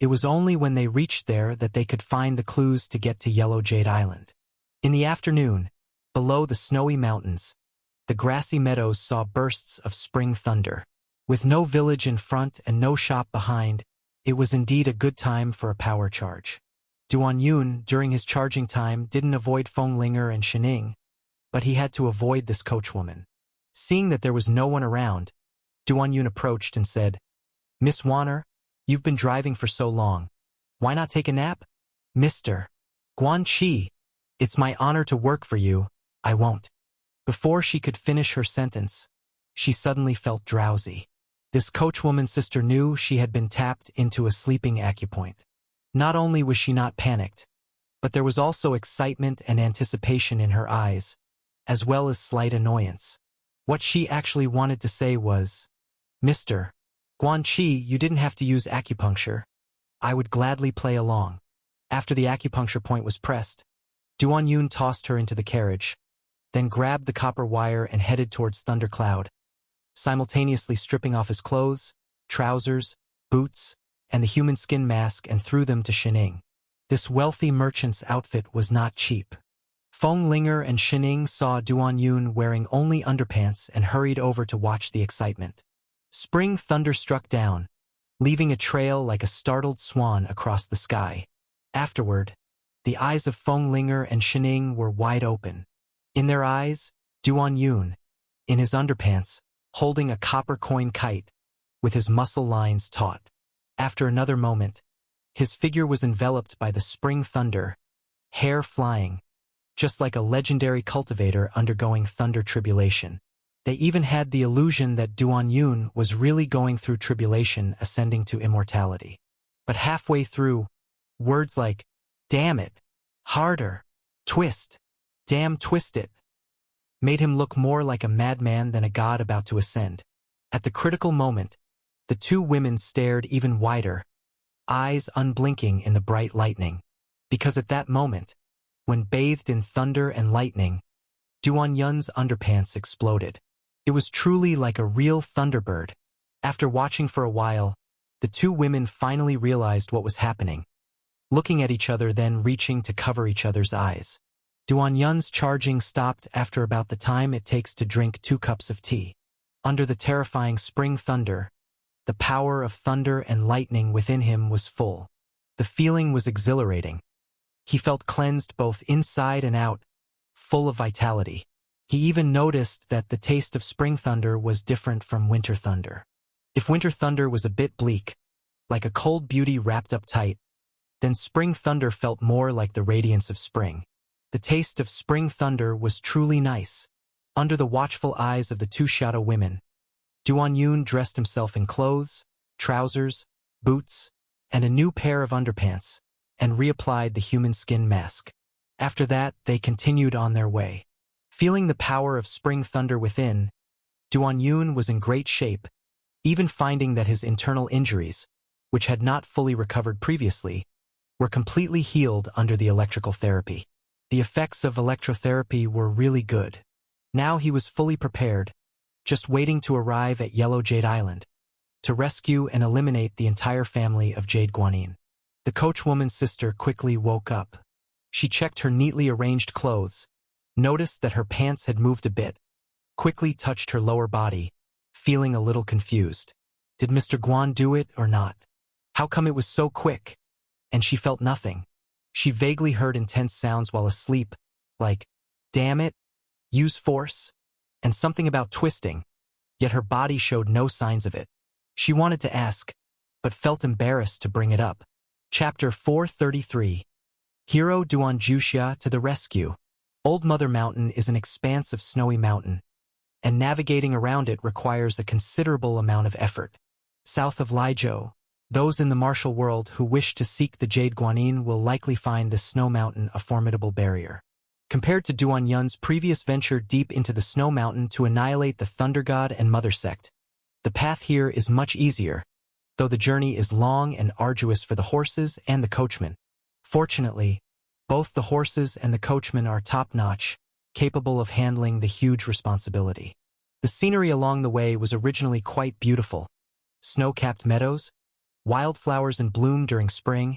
It was only when they reached there that they could find the clues to get to Yellow Jade Island. In the afternoon, below the snowy mountains, the grassy meadows saw bursts of spring thunder. With no village in front and no shop behind, it was indeed a good time for a power charge. Duan Yun, during his charging time, didn't avoid Feng Linger and Shining, but he had to avoid this coachwoman. Seeing that there was no one around, Duan Yun approached and said, "Miss Warner, you've been driving for so long. Why not take a nap?" "Mr. Guanqi, it's my honor to work for you, I won't." Before she could finish her sentence, she suddenly felt drowsy. This coachwoman's sister knew she had been tapped into a sleeping acupoint. Not only was she not panicked, but there was also excitement and anticipation in her eyes, as well as slight annoyance. What she actually wanted to say was, "Mr. Guanqi, you didn't have to use acupuncture. I would gladly play along." After the acupuncture point was pressed, Duan Yun tossed her into the carriage, then grabbed the copper wire and headed towards Thundercloud, simultaneously stripping off his clothes, trousers, boots, and the human skin mask and threw them to Shining. This wealthy merchant's outfit was not cheap. Feng Linger and Shining saw Duan Yun wearing only underpants and hurried over to watch the excitement. Spring thunder struck down, leaving a trail like a startled swan across the sky. Afterward, the eyes of Feng Linger and Shining were wide open. In their eyes, Duan Yun, in his underpants, holding a copper coin kite, with his muscle lines taut. After another moment, his figure was enveloped by the spring thunder, hair flying, just like a legendary cultivator undergoing thunder tribulation. They even had the illusion that Duan Yun was really going through tribulation ascending to immortality. But halfway through, words like, "Damn it," "harder," "twist," "damn twist it," made him look more like a madman than a god about to ascend. At the critical moment, the two women stared even wider, eyes unblinking in the bright lightning. Because at that moment, when bathed in thunder and lightning, Duan Yun's underpants exploded. It was truly like a real thunderbird. After watching for a while, the two women finally realized what was happening, looking at each other then reaching to cover each other's eyes. Duan Yun's charging stopped after about the time it takes to drink 2 cups of tea. Under the terrifying spring thunder, The power of thunder and lightning within him was full. The feeling was exhilarating. He felt cleansed both inside and out, full of vitality. He even noticed that the taste of spring thunder was different from winter thunder. If winter thunder was a bit bleak, like a cold beauty wrapped up tight, then spring thunder felt more like the radiance of spring. The taste of spring thunder was truly nice. Under the watchful eyes of the two shadow women, Duan Yun dressed himself in clothes, trousers, boots, and a new pair of underpants, and reapplied the human skin mask. After that, they continued on their way. Feeling the power of spring thunder within, Duan Yun was in great shape, even finding that his internal injuries, which had not fully recovered previously, were completely healed under the electrical therapy. The effects of electrotherapy were really good. Now he was fully prepared, just waiting to arrive at Yellow Jade Island, to rescue and eliminate the entire family of Jade Guanyin. The coachwoman's sister quickly woke up. She checked her neatly arranged clothes, noticed that her pants had moved a bit, quickly touched her lower body, feeling a little confused. Did Mr. Guan do it or not? How come it was so quick? And she felt nothing. She vaguely heard intense sounds while asleep, like, damn it, use force, and something about twisting, yet her body showed no signs of it. She wanted to ask, but felt embarrassed to bring it up. Chapter 433. Hero Duan Juxia to the rescue. Old Mother Mountain is an expanse of snowy mountain, and navigating around it requires a considerable amount of effort. South of Liizhou, those in the martial world who wish to seek the Jade Guanyin will likely find this snow mountain a formidable barrier. Compared to Duan Yun's previous venture deep into the snow mountain to annihilate the Thunder God and Mother Sect, the path here is much easier, though the journey is long and arduous for the horses and the coachman. Fortunately, both the horses and the coachman are top-notch, capable of handling the huge responsibility. The scenery along the way was originally quite beautiful. Snow-capped meadows, wildflowers in bloom during spring,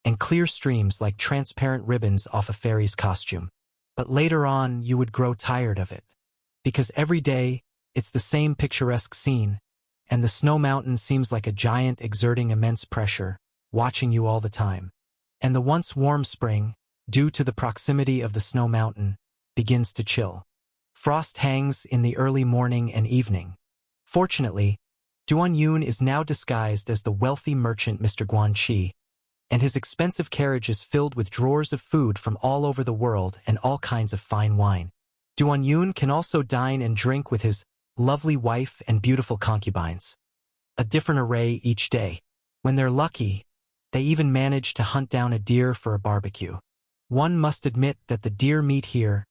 and clear streams like transparent ribbons off a fairy's costume. But later on, you would grow tired of it. Because every day, it's the same picturesque scene, and the snow mountain seems like a giant exerting immense pressure, watching you all the time. And the once warm spring, due to the proximity of the snow mountain, begins to chill. Frost hangs in the early morning and evening. Fortunately, Duan Yun is now disguised as the wealthy merchant Mr. Guan Qi, and his expensive carriage is filled with drawers of food from all over the world and all kinds of fine wine. Duan Yun can also dine and drink with his lovely wife and beautiful concubines. A different array each day. When they're lucky, they even manage to hunt down a deer for a barbecue. One must admit that the deer meat here,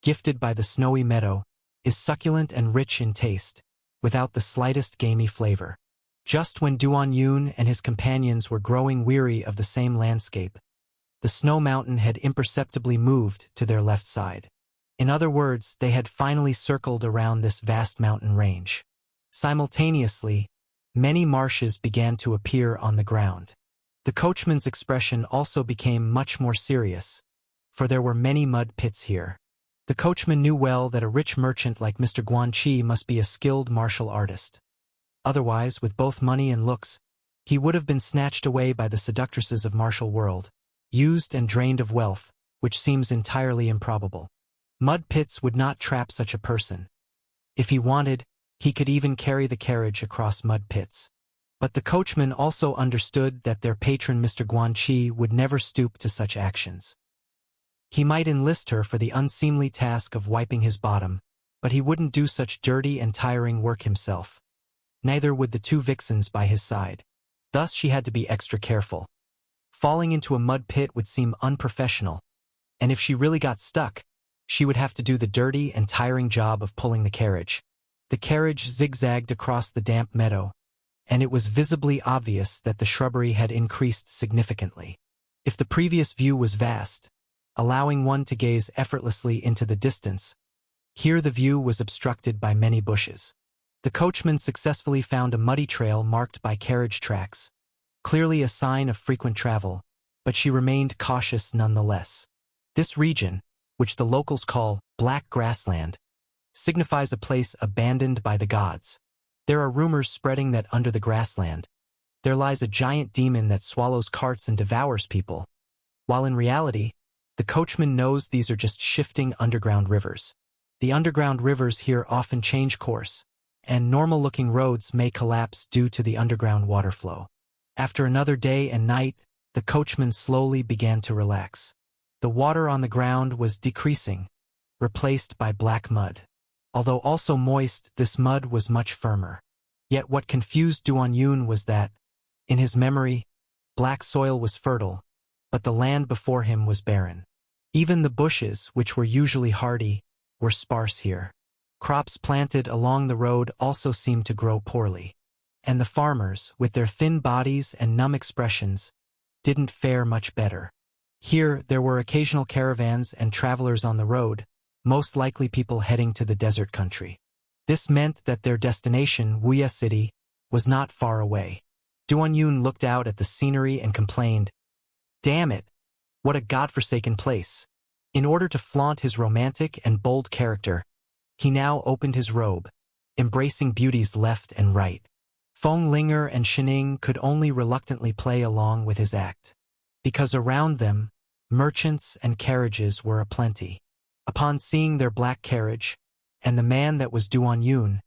gifted by the snowy meadow, is succulent and rich in taste, without the slightest gamey flavor. Just when Duan Yun and his companions were growing weary of the same landscape, the snow mountain had imperceptibly moved to their left side. In other words, they had finally circled around this vast mountain range. Simultaneously, many marshes began to appear on the ground. The coachman's expression also became much more serious, for there were many mud pits here. The coachman knew well that a rich merchant like Mr. Guan Qi must be a skilled martial artist. Otherwise, with both money and looks, he would have been snatched away by the seductresses of martial world, used and drained of wealth, which seems entirely improbable. Mud pits would not trap such a person. If he wanted, he could even carry the carriage across mud pits. But the coachman also understood that their patron Mr. Guan Qi would never stoop to such actions. He might enlist her for the unseemly task of wiping his bottom, but he wouldn't do such dirty and tiring work himself. Neither would the two vixens by his side. Thus she had to be extra careful. Falling into a mud pit would seem unprofessional, and if she really got stuck, she would have to do the dirty and tiring job of pulling the carriage. The carriage zigzagged across the damp meadow, and it was visibly obvious that the shrubbery had increased significantly. If the previous view was vast, allowing one to gaze effortlessly into the distance, here the view was obstructed by many bushes. The coachman successfully found a muddy trail marked by carriage tracks, clearly a sign of frequent travel, but she remained cautious nonetheless. This region, which the locals call Black Grassland, signifies a place abandoned by the gods. There are rumors spreading that under the grassland, there lies a giant demon that swallows carts and devours people, while in reality, the coachman knows these are just shifting underground rivers. The underground rivers here often change course, and normal-looking roads may collapse due to the underground water flow. After another day and night, the coachman slowly began to relax. The water on the ground was decreasing, replaced by black mud. Although also moist, this mud was much firmer. Yet what confused Duan was that, in his memory, black soil was fertile, but the land before him was barren. Even the bushes, which were usually hardy, were sparse here. Crops planted along the road also seemed to grow poorly. And the farmers, with their thin bodies and numb expressions, didn't fare much better. Here, there were occasional caravans and travelers on the road, most likely people heading to the desert country. This meant that their destination, Wuya City, was not far away. Duan looked out at the scenery and complained, "Damn it, what a godforsaken place." In order to flaunt his romantic and bold character, he now opened his robe, embracing beauties left and right. Feng Linger and Shining could only reluctantly play along with his act, because around them, merchants and carriages were aplenty. Upon seeing their black carriage, and the man that was Duan,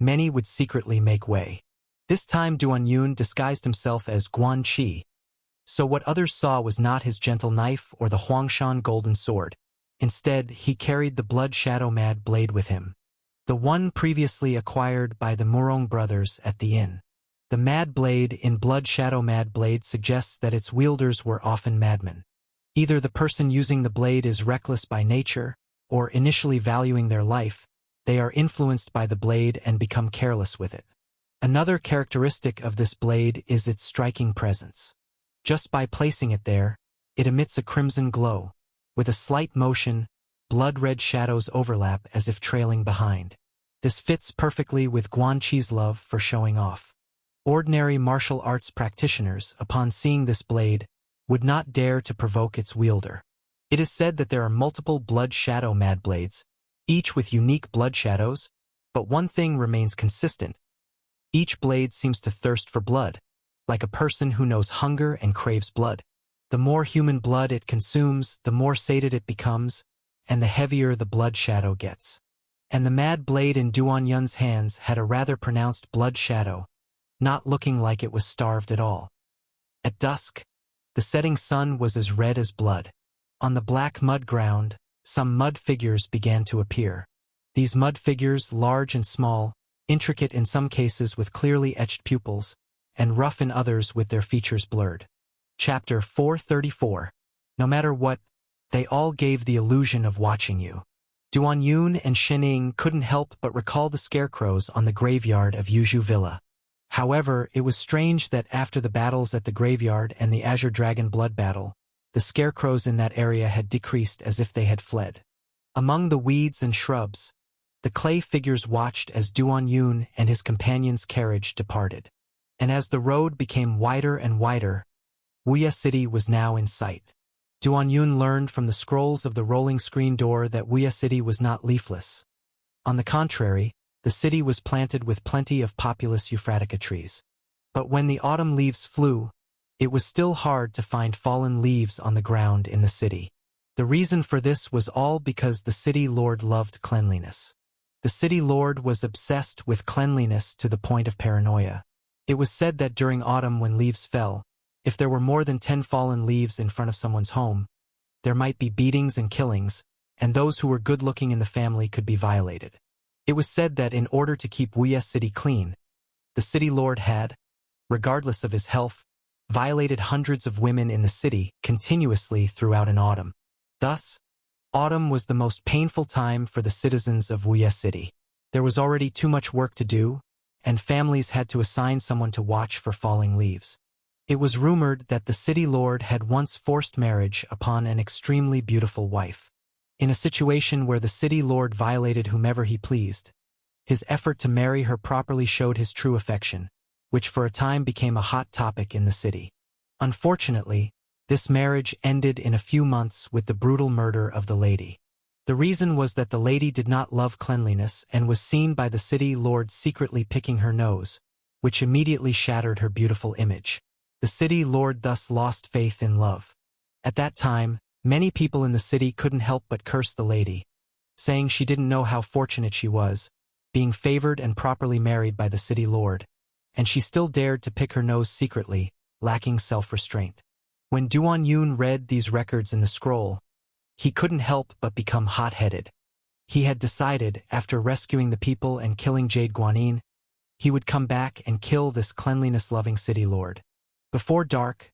many would secretly make way. This time Duan disguised himself as Guan Qi, so what others saw was not his gentle knife or the Huangshan golden sword. Instead, he carried the blood shadow mad blade with him, the one previously acquired by the Murong brothers at the inn. The mad blade in Blood Shadow Mad Blade suggests that its wielders were often madmen. Either the person using the blade is reckless by nature, or initially valuing their life, they are influenced by the blade and become careless with it. Another characteristic of this blade is its striking presence. Just by placing it there, it emits a crimson glow. With a slight motion, blood-red shadows overlap as if trailing behind. This fits perfectly with Guan Qi's love for showing off. Ordinary martial arts practitioners, upon seeing this blade, would not dare to provoke its wielder. It is said that there are multiple blood shadow mad blades, each with unique blood shadows, but one thing remains consistent. Each blade seems to thirst for blood, like a person who knows hunger and craves blood. The more human blood it consumes, the more sated it becomes, and the heavier the blood shadow gets. And the mad blade in Duan hands had a rather pronounced blood shadow, not looking like it was starved at all. At dusk, the setting sun was as red as blood. On the black mud ground, some mud figures began to appear. These mud figures, large and small, intricate in some cases with clearly etched pupils, and rough in others with their features blurred. Chapter 434. No matter what, they all gave the illusion of watching you. Duan and Shining couldn't help but recall the scarecrows on the graveyard of Yuzhu Villa. However, it was strange that after the battles at the graveyard and the Azure Dragon blood battle, the scarecrows in that area had decreased as if they had fled. Among the weeds and shrubs, the clay figures watched as Duan and his companion's carriage departed. And as the road became wider and wider, Wuya City was now in sight. Duan learned from the scrolls of the rolling screen door that Wuya City was not leafless. On the contrary, the city was planted with plenty of populous Euphratica trees. But when the autumn leaves flew, it was still hard to find fallen leaves on the ground in the city. The reason for this was all because the city lord loved cleanliness. The city lord was obsessed with cleanliness to the point of paranoia. It was said that during autumn when leaves fell, if there were more than 10 fallen leaves in front of someone's home, there might be beatings and killings, and those who were good-looking in the family could be violated. It was said that in order to keep Wuya City clean, the city lord had, regardless of his health, violated hundreds of women in the city continuously throughout an autumn. Thus, autumn was the most painful time for the citizens of Wuya City. There was already too much work to do, and families had to assign someone to watch for falling leaves. It was rumored that the city lord had once forced marriage upon an extremely beautiful wife. In a situation where the city lord violated whomever he pleased, his effort to marry her properly showed his true affection, which for a time became a hot topic in the city. Unfortunately, this marriage ended in a few months with the brutal murder of the lady. The reason was that the lady did not love cleanliness and was seen by the city lord secretly picking her nose, which immediately shattered her beautiful image. The city lord thus lost faith in love. At that time, many people in the city couldn't help but curse the lady, saying she didn't know how fortunate she was, being favored and properly married by the city lord, and she still dared to pick her nose secretly, lacking self-restraint. When Duan Yun read these records in the scroll, he couldn't help but become hot-headed. He had decided, after rescuing the people and killing Jade Guanyin, he would come back and kill this cleanliness-loving city lord. Before dark,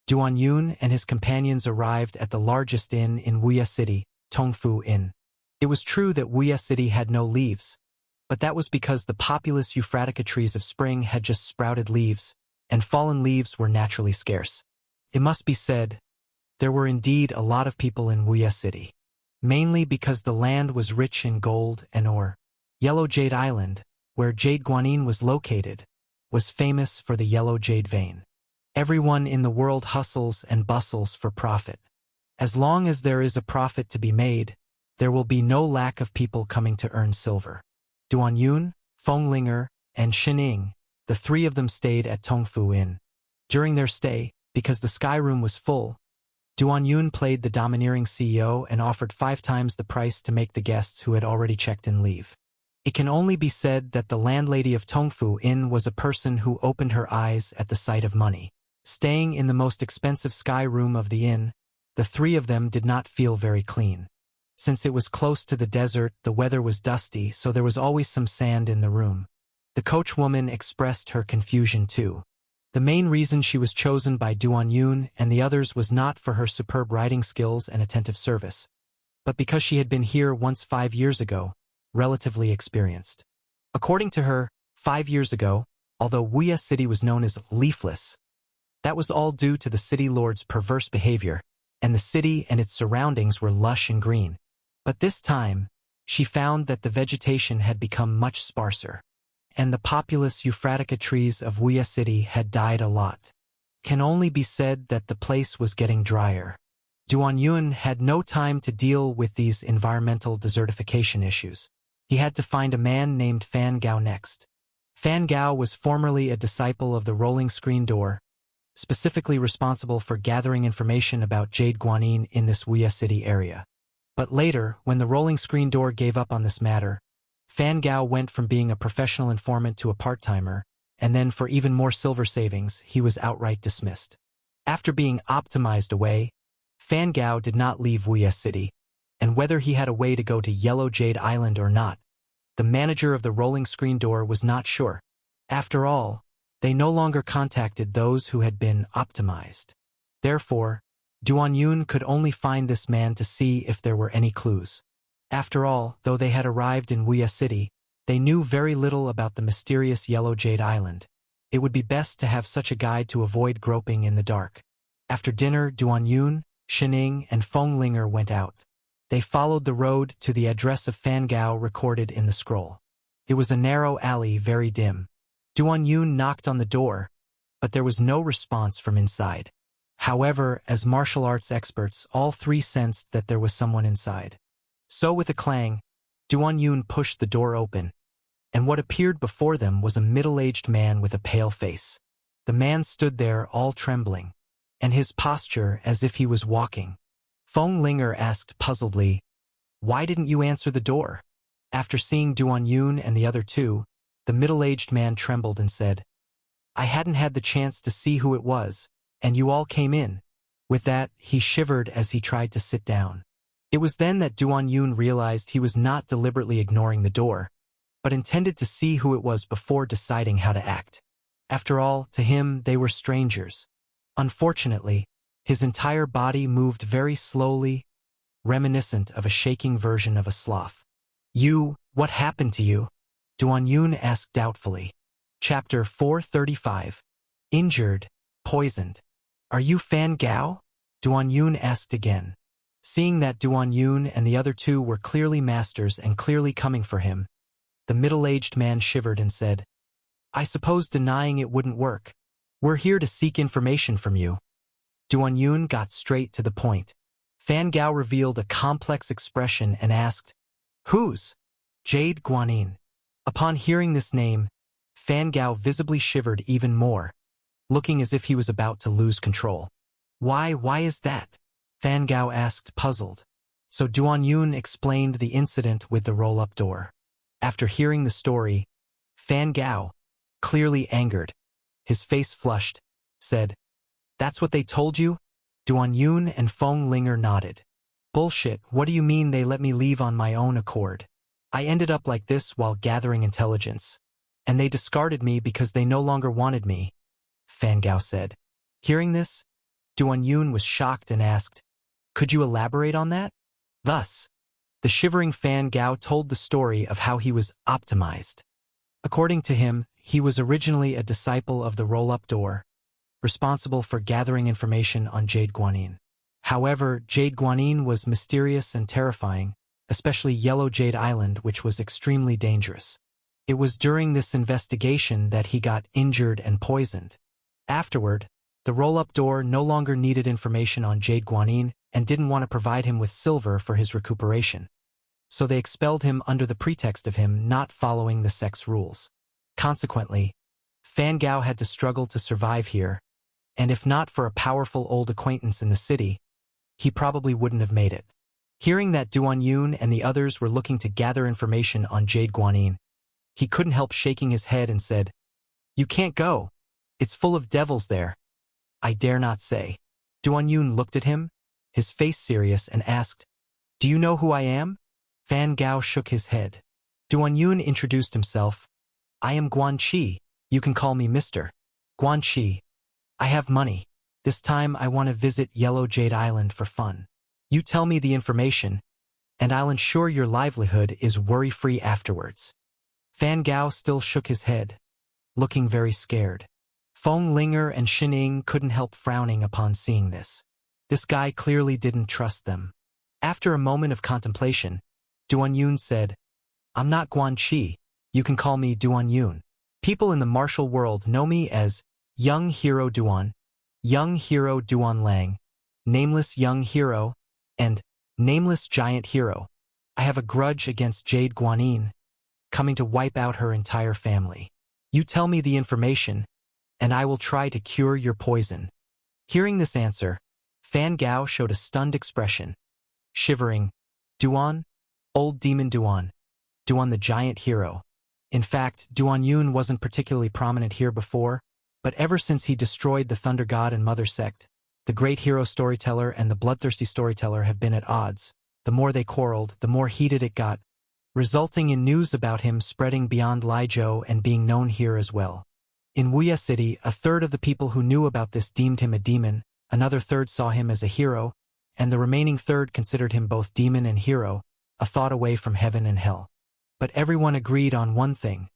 Duan Yun and his companions arrived at the largest inn in Wuya City, Tongfu Inn. It was true that Wuya City had no leaves, but that was because the populous Euphratica trees of spring had just sprouted leaves, and fallen leaves were naturally scarce. It must be said, there were indeed a lot of people in Wuya City, mainly because the land was rich in gold and ore. Yellow Jade Island, where Jade Guanyin was located, was famous for the yellow jade vein. Everyone in the world hustles and bustles for profit. As long as there is a profit to be made, there will be no lack of people coming to earn silver. Duan Yun, Feng Linger, and Shining, the three of them stayed at Tongfu Inn. During their stay, because the sky room was full, Duan Yun played the domineering CEO and offered 5 times the price to make the guests who had already checked in leave. It can only be said that the landlady of Tongfu Inn was a person who opened her eyes at the sight of money. Staying in the most expensive sky room of the inn, the three of them did not feel very clean. Since it was close to the desert, the weather was dusty, so there was always some sand in the room. The coachwoman expressed her confusion too. The main reason she was chosen by Duan Yun and the others was not for her superb riding skills and attentive service, but because she had been here once 5 years ago, relatively experienced. According to her, 5 years ago, although Wuya City was known as leafless, that was all due to the city lord's perverse behavior, and the city and its surroundings were lush and green. But this time, she found that the vegetation had become much sparser, and the populous Euphratica trees of Wuya City had died a lot. Can only be said that the place was getting drier. Duan Yun had no time to deal with these environmental desertification issues. He had to find a man named Fan Gao next. Fan Gao was formerly a disciple of the rolling screen door, specifically responsible for gathering information about Jade Guanyin in this Wuya City area. But later, when the rolling screen door gave up on this matter, Fan Gao went from being a professional informant to a part-timer, and then for even more silver savings, he was outright dismissed. After being optimized away, Fan Gao did not leave Wuya City, and whether he had a way to go to Yellow Jade Island or not, the manager of the rolling screen door was not sure. After all, they no longer contacted those who had been optimized. Therefore, Duan Yun could only find this man to see if there were any clues. After all, though they had arrived in Wuya City, they knew very little about the mysterious Yellow Jade Island. It would be best to have such a guide to avoid groping in the dark. After dinner, Duan Yun, Shining, and Feng Linger went out. They followed the road to the address of Fan Gao recorded in the scroll. It was a narrow alley, very dim. Duan Yun knocked on the door, but there was no response from inside. However, as martial arts experts, all three sensed that there was someone inside. So with a clang, Duan Yun pushed the door open, and what appeared before them was a middle-aged man with a pale face. The man stood there all trembling, and his posture as if he was walking. Feng Linger asked puzzledly, "Why didn't you answer the door?" After seeing Duan Yun and the other two, the middle-aged man trembled and said, "I hadn't had the chance to see who it was, and you all came in." With that, he shivered as he tried to sit down. It was then that Duan Yun realized he was not deliberately ignoring the door, but intended to see who it was before deciding how to act. After all, to him, they were strangers. Unfortunately, his entire body moved very slowly, reminiscent of a shaking version of a sloth. What happened to you?" Duan Yun asked doubtfully. Chapter 435. Injured, poisoned. "Are you Fan Gao?" Duan Yun asked again. Seeing that Duan Yun and the other two were clearly masters and clearly coming for him, the middle-aged man shivered and said, "I suppose denying it wouldn't work. We're here to seek information from you." Duan Yun got straight to the point. Fan Gao revealed a complex expression and asked, "Whose?" "Jade Guanyin." Upon hearing this name, Fan Gao visibly shivered even more, looking as if he was about to lose control. Why is that?" Fan Gao asked, puzzled. So Duan Yun explained the incident with the roll-up door. After hearing the story, Fan Gao, clearly angered, his face flushed, said, "That's what they told you?" Duan Yun and Feng Linger nodded. "Bullshit, what do you mean they let me leave on my own accord? I ended up like this while gathering intelligence, and they discarded me because they no longer wanted me," Fan Gao said. Hearing this, Duan Yun was shocked and asked, "Could you elaborate on that?" Thus, the shivering Fan Gao told the story of how he was optimized. According to him, he was originally a disciple of the roll-up door, responsible for gathering information on Jade Guanyin. However, Jade Guanyin was mysterious and terrifying, especially Yellow Jade Island, which was extremely dangerous. It was during this investigation that he got injured and poisoned. Afterward, the roll-up door no longer needed information on Jade Guanyin and didn't want to provide him with silver for his recuperation. So they expelled him under the pretext of him not following the sex rules. Consequently, Fan Gao had to struggle to survive here, and if not for a powerful old acquaintance in the city, he probably wouldn't have made it. Hearing that Duan Yun and the others were looking to gather information on Jade Guanyin, he couldn't help shaking his head and said, "You can't go. It's full of devils there." "I dare not say." Duan Yun looked at him, his face serious, and asked, "Do you know who I am?" Fan Gao shook his head. Duan Yun introduced himself. "I am Guan Qi. You can call me Mr. Guan Qi. I have money. This time I want to visit Yellow Jade Island for fun. You tell me the information, and I'll ensure your livelihood is worry-free afterwards." Fan Gao still shook his head, looking very scared. Feng Linger and Xining couldn't help frowning upon seeing this. This guy clearly didn't trust them. After a moment of contemplation, Duan Yun said, "I'm not Guan Qi. You can call me Duan Yun. People in the martial world know me as Young Hero Duan, Young Hero Duan Lang, Nameless Young Hero, and Nameless Giant Hero. I have a grudge against Jade Guanyin, coming to wipe out her entire family. You tell me the information, and I will try to cure your poison." Hearing this answer, Fan Gao showed a stunned expression, shivering, "Duan? Old demon Duan. Duan the giant hero." In fact, Duan Yun wasn't particularly prominent here before, but ever since he destroyed the Thunder God and Mother sect, the great hero storyteller and the bloodthirsty storyteller have been at odds. The more they quarreled, the more heated it got, resulting in news about him spreading beyond Liuzhou and being known here as well. In Wuya City, a third of the people who knew about this deemed him a demon, another third saw him as a hero, and the remaining third considered him both demon and hero, a thought away from heaven and hell. But everyone agreed on one thing.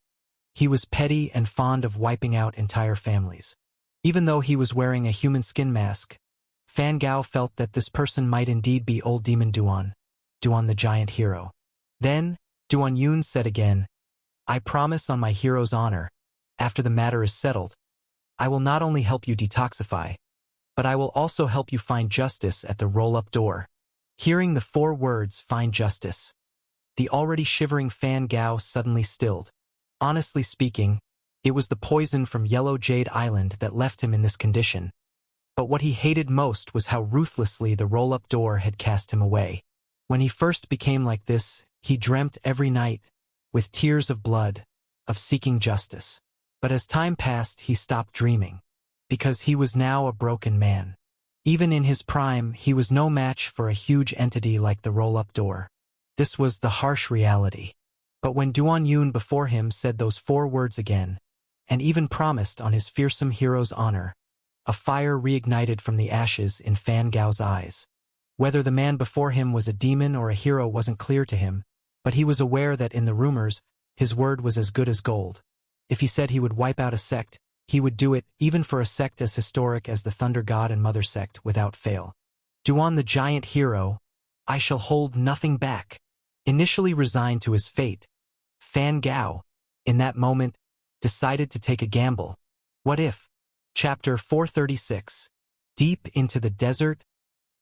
He was petty and fond of wiping out entire families. Even though he was wearing a human skin mask, Fan Gao felt that this person might indeed be old demon Duan, Duan the giant hero. Then, Duan Yun said again, "I promise on my hero's honor, after the matter is settled, I will not only help you detoxify, but I will also help you find justice at the roll-up door." Hearing the 4 words, "find justice," the already shivering Fan Gao suddenly stilled. Honestly speaking, it was the poison from Yellow Jade Island that left him in this condition. But what he hated most was how ruthlessly the roll-up door had cast him away. When he first became like this, he dreamt every night, with tears of blood, of seeking justice. But as time passed, he stopped dreaming, because he was now a broken man. Even in his prime, he was no match for a huge entity like the roll-up door. This was the harsh reality. But when Duan Yun before him said those 4 words again, and even promised on his fearsome hero's honor, a fire reignited from the ashes in Fan Gao's eyes. Whether the man before him was a demon or a hero wasn't clear to him, but he was aware that in the rumors, his word was as good as gold. If he said he would wipe out a sect, he would do it even for a sect as historic as the Thunder God and Mother sect without fail. Duan the giant hero, I shall hold nothing back. Initially resigned to his fate, Fan Gao, in that moment, decided to take a gamble. What if? Chapter 436. Deep into the desert,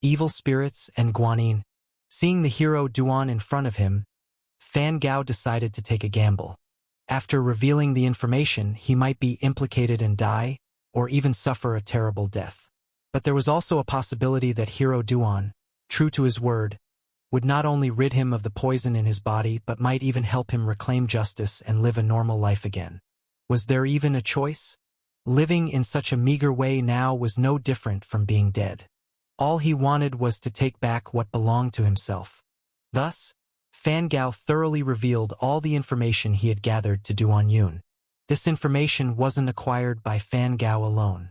evil spirits, and Guanyin. Seeing the hero Duan in front of him, Fan Gao decided to take a gamble. After revealing the information, he might be implicated and die, or even suffer a terrible death. But there was also a possibility that hero Duan, true to his word, would not only rid him of the poison in his body but might even help him reclaim justice and live a normal life again. Was there even a choice? Living in such a meager way now was no different from being dead. All he wanted was to take back what belonged to himself. Thus, Fan Gao thoroughly revealed all the information he had gathered to Duan Yun. This information wasn't acquired by Fan Gao alone.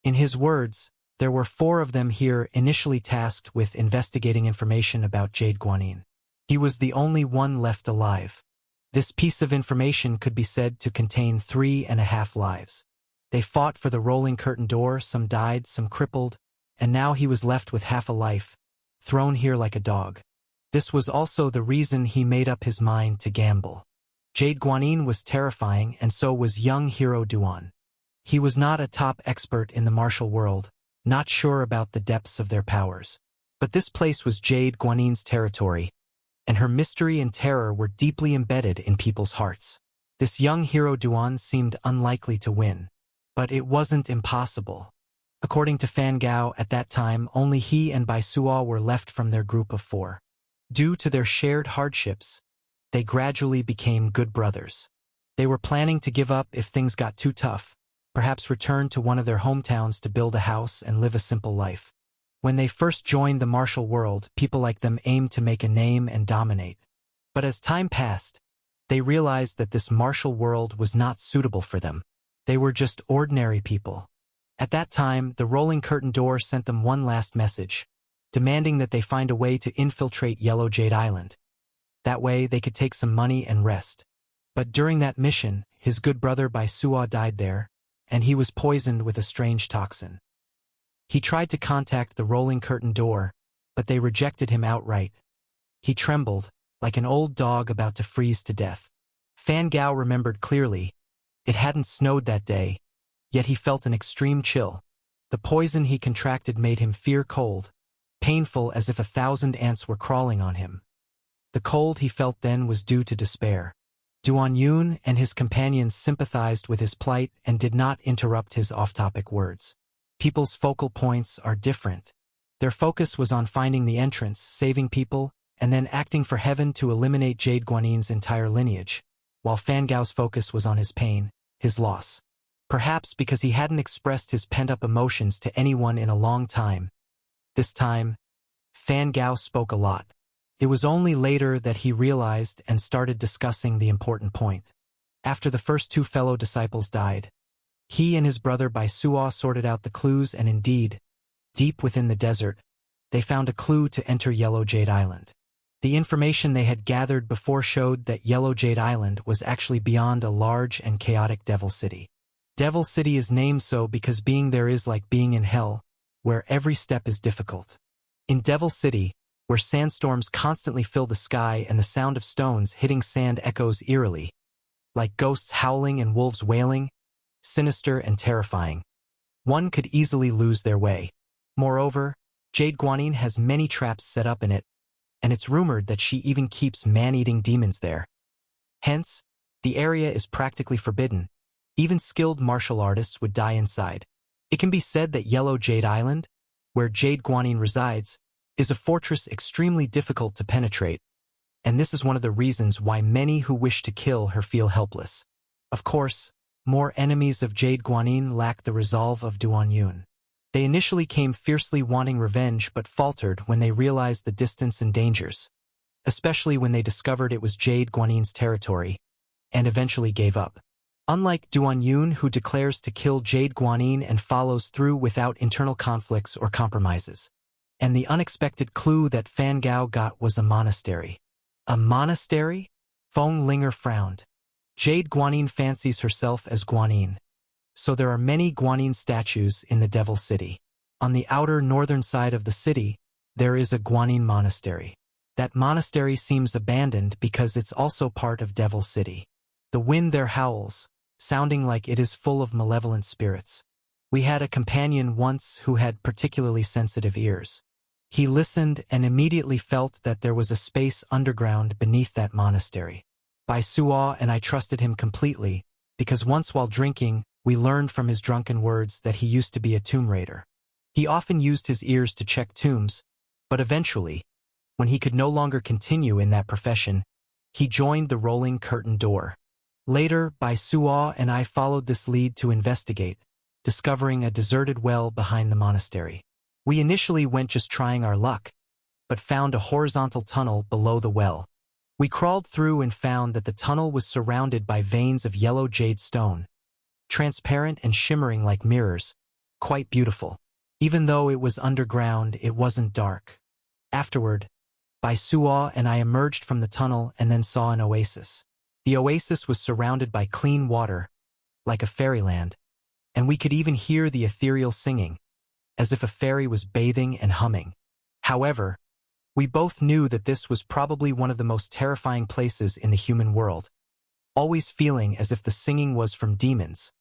In his words, there were 4 of them here initially tasked with investigating information about Jade Guanyin. He was the only one left alive. This piece of information could be said to contain 3.5 lives. They fought for the rolling curtain door, some died, some crippled, and now he was left with half a life, thrown here like a dog. This was also the reason he made up his mind to gamble. Jade Guanyin was terrifying, and so was young hero Duan. He was not a top expert in the martial world, not sure about the depths of their powers. But this place was Jade Guanyin's territory, and her mystery and terror were deeply embedded in people's hearts. This young hero Duan seemed unlikely to win. But it wasn't impossible. According to Fan Gao, at that time, only he and Bai Suo were left from their group of 4. Due to their shared hardships, they gradually became good brothers. They were planning to give up if things got too tough, perhaps return to one of their hometowns to build a house and live a simple life. When they first joined the martial world, people like them aimed to make a name and dominate. But as time passed, they realized that this martial world was not suitable for them. They were just ordinary people. At that time, the rolling curtain door sent them one last message, demanding that they find a way to infiltrate Yellow Jade Island. That way, they could take some money and rest. But during that mission, his good brother Bai Suo died there, and he was poisoned with a strange toxin. He tried to contact the rolling curtain door, but they rejected him outright. He trembled, like an old dog about to freeze to death. Fan Gao remembered clearly. It hadn't snowed that day, yet he felt an extreme chill. The poison he contracted made him fear cold, painful as if 1,000 ants were crawling on him. The cold he felt then was due to despair. Duan Yun and his companions sympathized with his plight and did not interrupt his off-topic words. People's focal points are different. Their focus was on finding the entrance, saving people, and then acting for heaven to eliminate Jade Guanyin's entire lineage, while Fan Gao's focus was on his pain, his loss. Perhaps because he hadn't expressed his pent-up emotions to anyone in a long time. This time, Fan Gao spoke a lot. It was only later that he realized and started discussing the important point. After the first 2 fellow disciples died, he and his brother Bai Suo sorted out the clues, and indeed, deep within the desert, they found a clue to enter Yellow Jade Island. The information they had gathered before showed that Yellow Jade Island was actually beyond a large and chaotic Devil City. Devil City is named so because being there is like being in hell, where every step is difficult. In Devil City, where sandstorms constantly fill the sky and the sound of stones hitting sand echoes eerily, like ghosts howling and wolves wailing, sinister and terrifying. One could easily lose their way. Moreover, Jade Guanyin has many traps set up in it, and it's rumored that she even keeps man-eating demons there. Hence, the area is practically forbidden. Even skilled martial artists would die inside. It can be said that Yellow Jade Island, where Jade Guanyin resides, is a fortress extremely difficult to penetrate, and this is one of the reasons why many who wish to kill her feel helpless. Of course, more enemies of Jade Guanyin lack the resolve of Duan Yun. They initially came fiercely wanting revenge but faltered when they realized the distance and dangers, especially when they discovered it was Jade Guanyin's territory, and eventually gave up. Unlike Duan Yun, who declares to kill Jade Guanyin and follows through without internal conflicts or compromises. And the unexpected clue that Fan Gao got was a monastery. A monastery? Feng Linger frowned. Jade Guanyin fancies herself as Guanyin, so there are many Guanyin statues in the Devil City. On the outer northern side of the city, there is a Guanyin monastery. That monastery seems abandoned because it's also part of Devil City. The wind there howls, sounding like it is full of malevolent spirits. We had a companion once who had particularly sensitive ears. He listened and immediately felt that there was a space underground beneath that monastery. Bai Suo and I trusted him completely, because once while drinking, we learned from his drunken words that he used to be a tomb raider. He often used his ears to check tombs, but eventually, when he could no longer continue in that profession, he joined the rolling curtain door. Later, Bai Suo and I followed this lead to investigate, discovering a deserted well behind the monastery. We initially went just trying our luck, but found a horizontal tunnel below the well. We crawled through and found that the tunnel was surrounded by veins of yellow jade stone, transparent and shimmering like mirrors, quite beautiful. Even though it was underground, it wasn't dark. Afterward, Bai Suo and I emerged from the tunnel and then saw an oasis. The oasis was surrounded by clean water, like a fairyland, and we could even hear the ethereal singing, as if a fairy was bathing and humming. However, we both knew that this was probably one of the most terrifying places in the human world, always feeling as if the singing was from demons,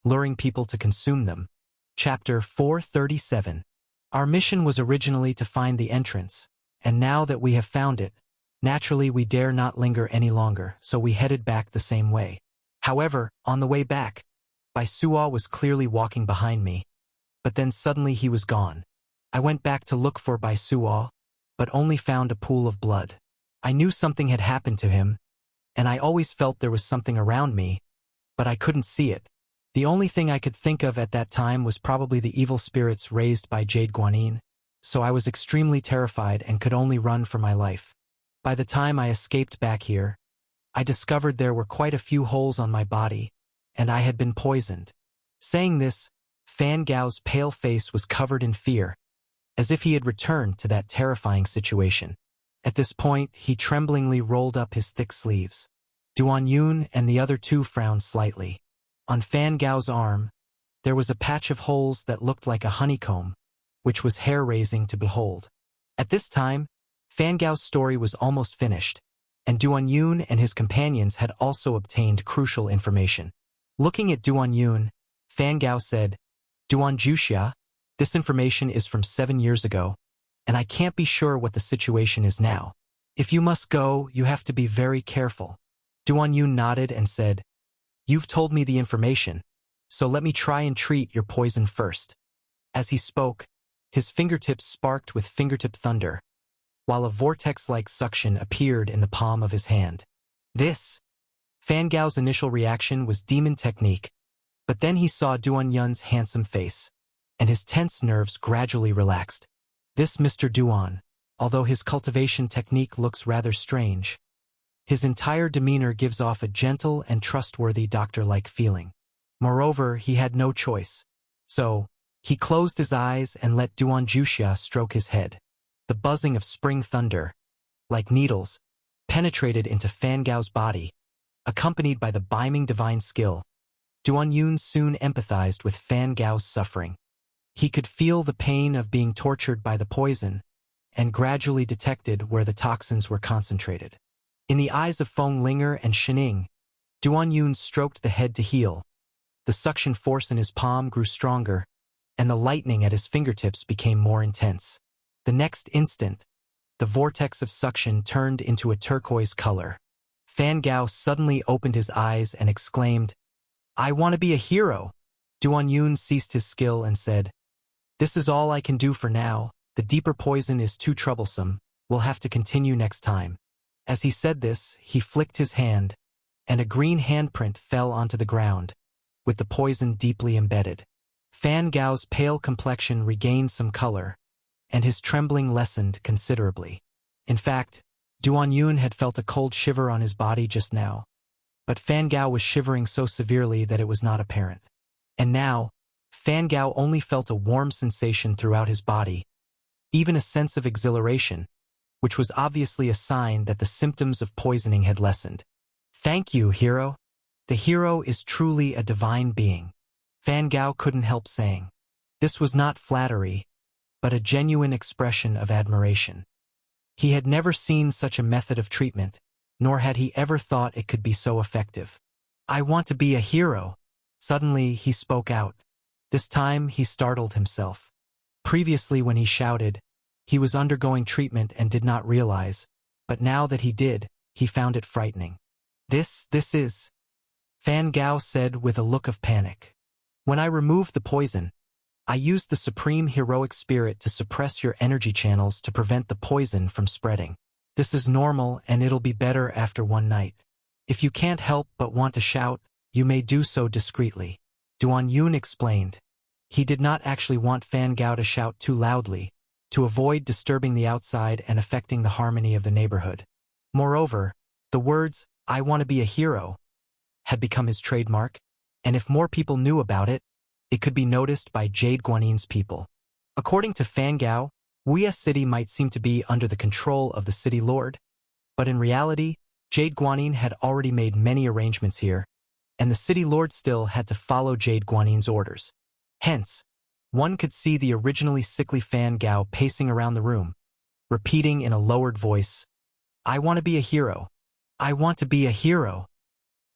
luring people to consume them. Chapter 437. Our mission was originally to find the entrance, and now that we have found it, naturally we dare not linger any longer, so we headed back the same way. However, on the way back, Bai Suo was clearly walking behind me, but then suddenly he was gone. I went back to look for Bai Suo, but only found a pool of blood. I knew something had happened to him, and I always felt there was something around me, but I couldn't see it. The only thing I could think of at that time was probably the evil spirits raised by Jade Guanyin, so I was extremely terrified and could only run for my life. By the time I escaped back here, I discovered there were quite a few holes on my body, and I had been poisoned. Saying this, Fan Gao's pale face was covered in fear, as if he had returned to that terrifying situation. At this point, he tremblingly rolled up his thick sleeves. Duan Yun and the other two frowned slightly. On Fan Gao's arm, there was a patch of holes that looked like a honeycomb, which was hair-raising to behold. At this time, Fan Gao's story was almost finished, and Duan Yun and his companions had also obtained crucial information. Looking at Duan Yun, Fan Gao said, "Duan Juxia, this information is from 7 years ago, and I can't be sure what the situation is now. If you must go, you have to be very careful." Duan Yun nodded and said, "You've told me the information, so let me try and treat your poison first." As he spoke, his fingertips sparked with fingertip thunder, while a vortex-like suction appeared in the palm of his hand. Fan Gao's initial reaction was demon technique, but then he saw Duan Yun's handsome face, and his tense nerves gradually relaxed. This Mr. Duan, although his cultivation technique looks rather strange, his entire demeanor gives off a gentle and trustworthy doctor-like feeling. Moreover, he had no choice, so he closed his eyes and let Duan Juxia stroke his head. The buzzing of spring thunder, like needles, penetrated into Fan Gao's body, accompanied by the beaming divine skill. Duan Yun soon empathized with Fan Gao's suffering. He could feel the pain of being tortured by the poison, and gradually detected where the toxins were concentrated. In the eyes of Feng Linger and Shining, Duan Yun stroked the head to heal. The suction force in his palm grew stronger, and the lightning at his fingertips became more intense. The next instant, the vortex of suction turned into a turquoise color. Fan Gao suddenly opened his eyes and exclaimed, "I want to be a hero!" Duan Yun ceased his skill and said, "This is all I can do for now. The deeper poison is too troublesome. We'll have to continue next time." As he said this, he flicked his hand, and a green handprint fell onto the ground, with the poison deeply embedded. Fan Gao's pale complexion regained some color, and his trembling lessened considerably. In fact, Duan Yun had felt a cold shiver on his body just now, but Fan Gao was shivering so severely that it was not apparent. And now, Fan Gao only felt a warm sensation throughout his body, even a sense of exhilaration, which was obviously a sign that the symptoms of poisoning had lessened. "Thank you, hero. The hero is truly a divine being," Fan Gao couldn't help saying. This was not flattery, but a genuine expression of admiration. He had never seen such a method of treatment, nor had he ever thought it could be so effective. "I want to be a hero." Suddenly, he spoke out. This time, he startled himself. Previously, when he shouted, He was undergoing treatment and did not realize, but now that he did, he found it frightening. This is, Fan Gao said with a look of panic. When I removed the poison, I used the supreme heroic spirit to suppress your energy channels to prevent the poison from spreading. This is normal and it'll be better after one night. If you can't help but want to shout, you may do so discreetly. Duan Yun explained. He did not actually want Fan Gao to shout too loudly, to avoid disturbing the outside and affecting the harmony of the neighborhood. Moreover, the words, "I want to be a hero," had become his trademark, and if more people knew about it, it could be noticed by Jade Guanin's people. According to Fan Gao, Wuya City might seem to be under the control of the city lord, but in reality, Jade Guanin had already made many arrangements here, and the city lord still had to follow Jade Guanin's orders. Hence, one could see the originally sickly Fan Gao pacing around the room, repeating in a lowered voice, "I want to be a hero. I want to be a hero."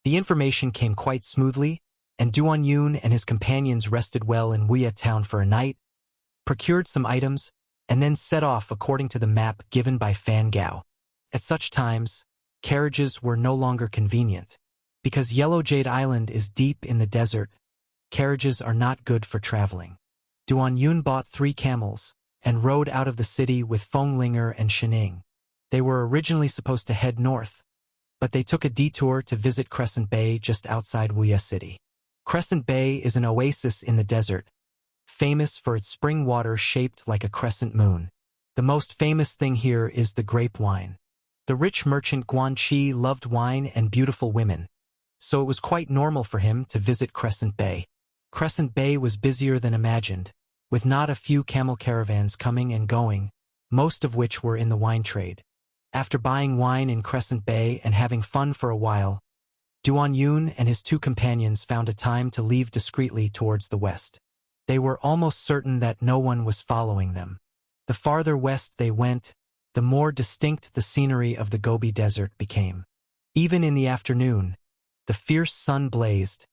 The information came quite smoothly, and Duan Yun and his companions rested well in Wuya town for a night, procured some items, and then set off according to the map given by Fan Gao. At such times, carriages were no longer convenient. Because Yellow Jade Island is deep in the desert, carriages are not good for traveling. Duan Yun bought 3 camels and rode out of the city with Feng Linger and Shining. They were originally supposed to head north, but they took a detour to visit Crescent Bay just outside Wuya City. Crescent Bay is an oasis in the desert, famous for its spring water shaped like a crescent moon. The most famous thing here is the grape wine. The rich merchant Guan Qi loved wine and beautiful women, so it was quite normal for him to visit Crescent Bay. Crescent Bay was busier than imagined, with not a few camel caravans coming and going, most of which were in the wine trade. After buying wine in Crescent Bay and having fun for a while, Duan Yun and his 2 companions found a time to leave discreetly towards the west. They were almost certain that no one was following them. The farther west they went, the more distinct the scenery of the Gobi Desert became. Even in the afternoon, the fierce sun blazed,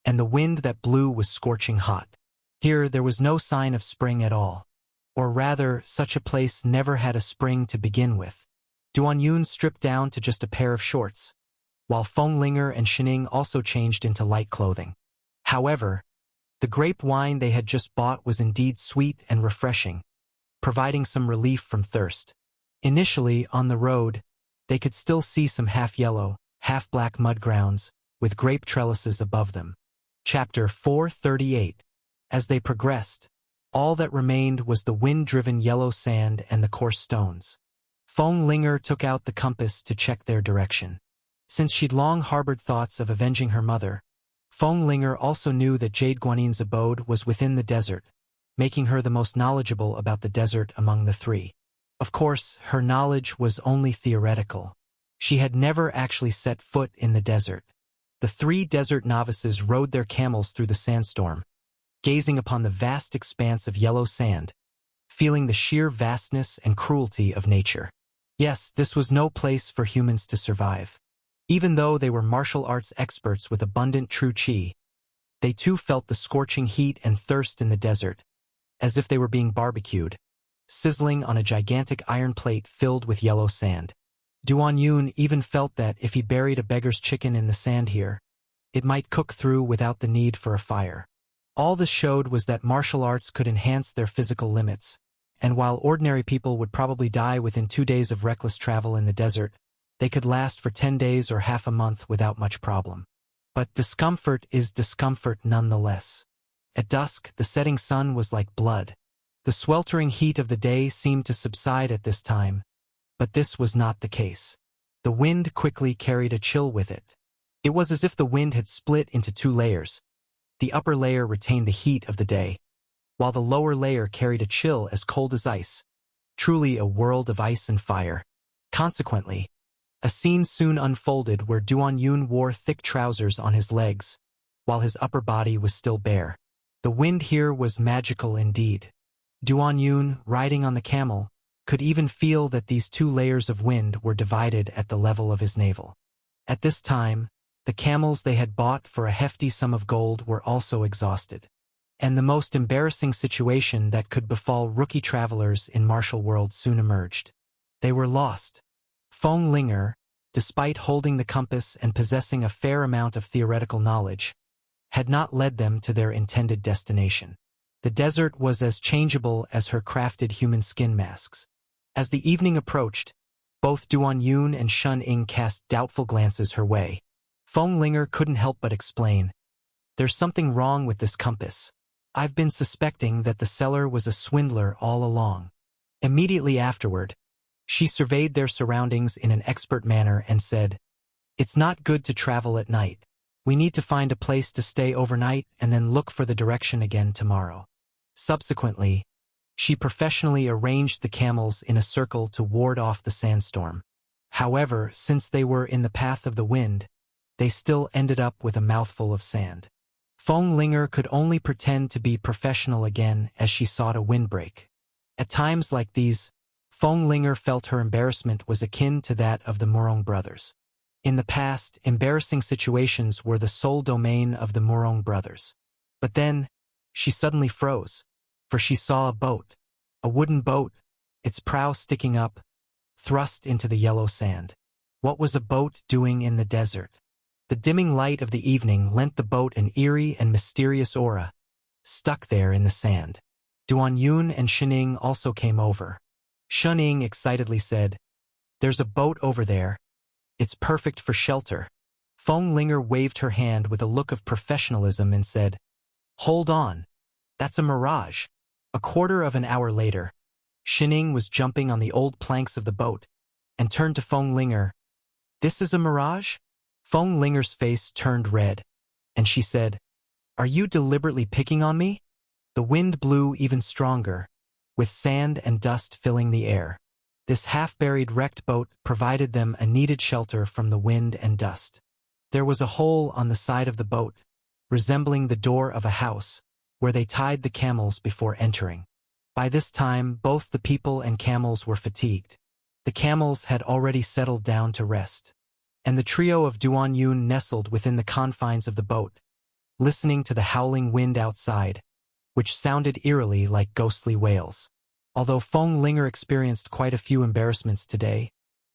and the wind that blew was scorching hot. Here there was no sign of spring at all. Or rather, such a place never had a spring to begin with. Duan Yun stripped down to just a pair of shorts, while Feng Linger and Shining also changed into light clothing. However, the grape wine they had just bought was indeed sweet and refreshing, providing some relief from thirst. Initially, on the road, they could still see some half-yellow, half-black mud grounds, with grape trellises above them. Chapter 438. As they progressed, all that remained was the wind-driven yellow sand and the coarse stones. Feng Linger took out the compass to check their direction. Since she'd long harbored thoughts of avenging her mother, Feng Linger also knew that Jade Guanin's abode was within the desert, making her the most knowledgeable about the desert among the 3. Of course, her knowledge was only theoretical. She had never actually set foot in the desert. The 3 desert novices rode their camels through the sandstorm, gazing upon the vast expanse of yellow sand, feeling the sheer vastness and cruelty of nature. Yes, this was no place for humans to survive. Even though they were martial arts experts with abundant true qi, they too felt the scorching heat and thirst in the desert, as if they were being barbecued, sizzling on a gigantic iron plate filled with yellow sand. Duan Yun even felt that if he buried a beggar's chicken in the sand here, it might cook through without the need for a fire. All this showed was that martial arts could enhance their physical limits, and while ordinary people would probably die within 2 days of reckless travel in the desert, they could last for 10 days or half a month without much problem. But discomfort is discomfort nonetheless. At dusk, the setting sun was like blood. The sweltering heat of the day seemed to subside at this time, but this was not the case. The wind quickly carried a chill with it. It was as if the wind had split into 2 layers. The upper layer retained the heat of the day, while the lower layer carried a chill as cold as ice. Truly a world of ice and fire. Consequently, a scene soon unfolded where Duan Yun wore thick trousers on his legs, while his upper body was still bare. The wind here was magical indeed. Duan Yun, riding on the camel, could even feel that these 2 layers of wind were divided at the level of his navel. At this time, the camels they had bought for a hefty sum of gold were also exhausted. And the most embarrassing situation that could befall rookie travelers in martial world soon emerged. They were lost. Feng Linger, despite holding the compass and possessing a fair amount of theoretical knowledge, had not led them to their intended destination. The desert was as changeable as her crafted human skin masks. As the evening approached, both Duan Yun and Shun Ying cast doubtful glances her way. Feng Linger couldn't help but explain, "There's something wrong with this compass. I've been suspecting that the seller was a swindler all along." Immediately afterward, she surveyed their surroundings in an expert manner and said, "It's not good to travel at night. We need to find a place to stay overnight and then look for the direction again tomorrow." Subsequently, she professionally arranged the camels in a circle to ward off the sandstorm. However, since they were in the path of the wind, they still ended up with a mouthful of sand. Feng Linger could only pretend to be professional again as she sought a windbreak. At times like these, Feng Linger felt her embarrassment was akin to that of the Murong brothers. In the past, embarrassing situations were the sole domain of the Murong brothers. But then, she suddenly froze, for she saw a boat, a wooden boat, its prow sticking up, thrust into the yellow sand. What was a boat doing in the desert? The dimming light of the evening lent the boat an eerie and mysterious aura, stuck there in the sand. Duan Yun and Shining also came over. Shining excitedly said, "There's a boat over there. It's perfect for shelter." Feng Linger waved her hand with a look of professionalism and said, "Hold on. That's a mirage." A quarter of an hour later, Shining was jumping on the old planks of the boat and turned to Feng Linger. "This is a mirage?" Feng Linger's face turned red, and she said, "Are you deliberately picking on me?" The wind blew even stronger, with sand and dust filling the air. This half-buried wrecked boat provided them a needed shelter from the wind and dust. There was a hole on the side of the boat, resembling the door of a house, where they tied the camels before entering. By this time, both the people and camels were fatigued. The camels had already settled down to rest, and the trio of Duan Yun nestled within the confines of the boat, listening to the howling wind outside, which sounded eerily like ghostly wails. Although Feng Linger experienced quite a few embarrassments today,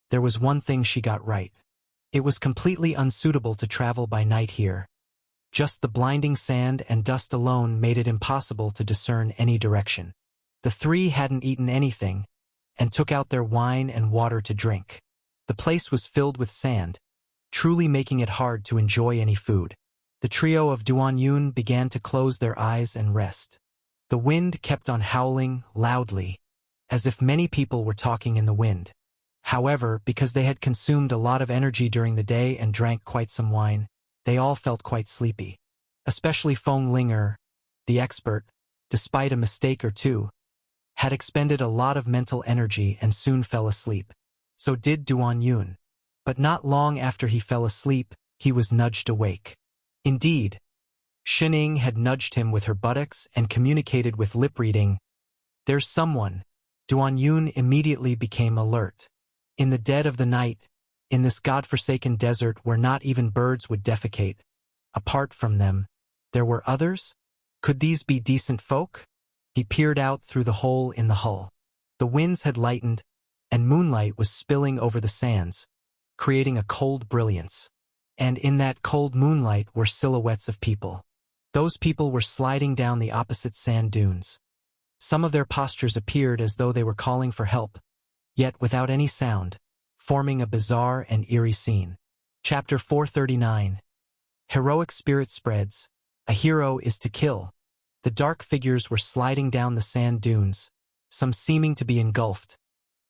there was one thing she got right. It was completely unsuitable to travel by night here. Just the blinding sand and dust alone made it impossible to discern any direction. The three hadn't eaten anything, and took out their wine and water to drink. The place was filled with sand, truly making it hard to enjoy any food. The trio of Duan Yun began to close their eyes and rest. The wind kept on howling loudly, as if many people were talking in the wind. However, because they had consumed a lot of energy during the day and drank quite some wine, they all felt quite sleepy. Especially Feng Linger, the expert, despite a mistake or two, had expended a lot of mental energy and soon fell asleep. So did Duan Yun. But not long after he fell asleep, he was nudged awake. Indeed, Shining had nudged him with her buttocks and communicated with lip-reading, "There's someone." Duan Yun immediately became alert. In the dead of the night, in this godforsaken desert where not even birds would defecate, apart from them, there were others? Could these be decent folk? He peered out through the hole in the hull. The winds had lightened, and moonlight was spilling over the sands, creating a cold brilliance. And in that cold moonlight were silhouettes of people. Those people were sliding down the opposite sand dunes. Some of their postures appeared as though they were calling for help, yet without any sound, forming a bizarre and eerie scene. Chapter 439. Heroic spirit spreads. A hero is to kill. The dark figures were sliding down the sand dunes, some seeming to be engulfed,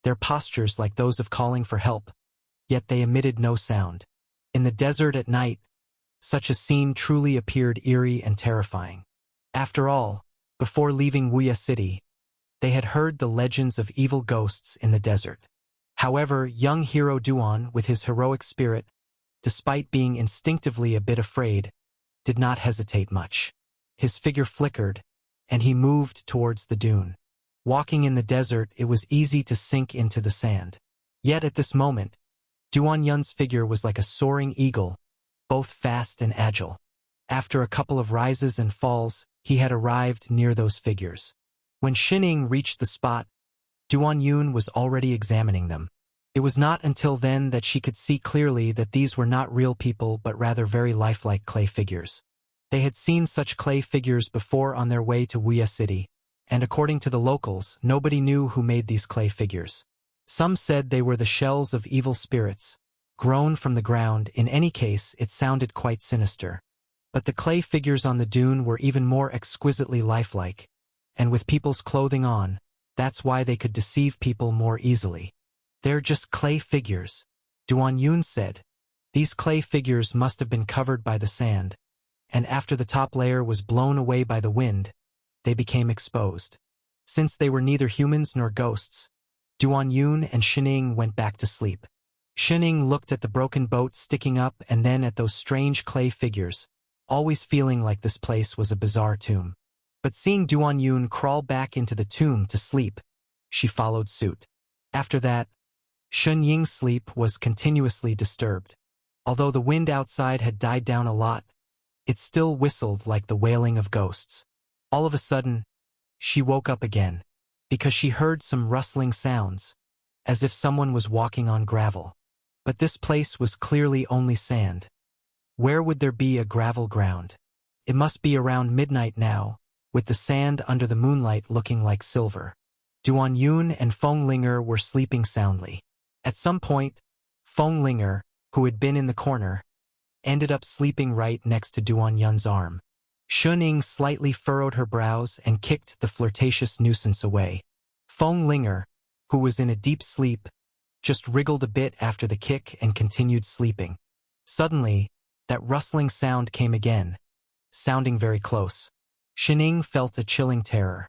their postures like those of calling for help, yet they emitted no sound. In the desert at night, such a scene truly appeared eerie and terrifying. After all, before leaving Wuya City, they had heard the legends of evil ghosts in the desert. However, young hero Duan, with his heroic spirit, despite being instinctively a bit afraid, did not hesitate much. His figure flickered, and he moved towards the dune. Walking in the desert, it was easy to sink into the sand. Yet at this moment, Duan Yun's figure was like a soaring eagle, both fast and agile. After a couple of rises and falls, he had arrived near those figures. When Shining reached the spot, Duan Yun was already examining them. It was not until then that she could see clearly that these were not real people but rather very lifelike clay figures. They had seen such clay figures before on their way to Wuya City, and according to the locals, nobody knew who made these clay figures. Some said they were the shells of evil spirits, grown from the ground. In any case, it sounded quite sinister. But the clay figures on the dune were even more exquisitely lifelike, and with people's clothing on, that's why they could deceive people more easily. They're just clay figures, Duan Yun said. These clay figures must have been covered by the sand, and after the top layer was blown away by the wind, they became exposed. Since they were neither humans nor ghosts, Duan Yun and Shining went back to sleep. Shining looked at the broken boat sticking up and then at those strange clay figures, always feeling like this place was a bizarre tomb. But seeing Duan Yun crawl back into the tomb to sleep, she followed suit. After that, Shun Ying's sleep was continuously disturbed. Although the wind outside had died down a lot, it still whistled like the wailing of ghosts. All of a sudden, she woke up again, because she heard some rustling sounds, as if someone was walking on gravel. But this place was clearly only sand. Where would there be a gravel ground? It must be around midnight now, with the sand under the moonlight looking like silver. Duan Yun and Feng Linger were sleeping soundly. At some point, Feng Linger, who had been in the corner, ended up sleeping right next to Duan Yun's arm. Shun Ying slightly furrowed her brows and kicked the flirtatious nuisance away. Feng Linger, who was in a deep sleep, just wriggled a bit after the kick and continued sleeping. Suddenly, that rustling sound came again, sounding very close. Shining felt a chilling terror.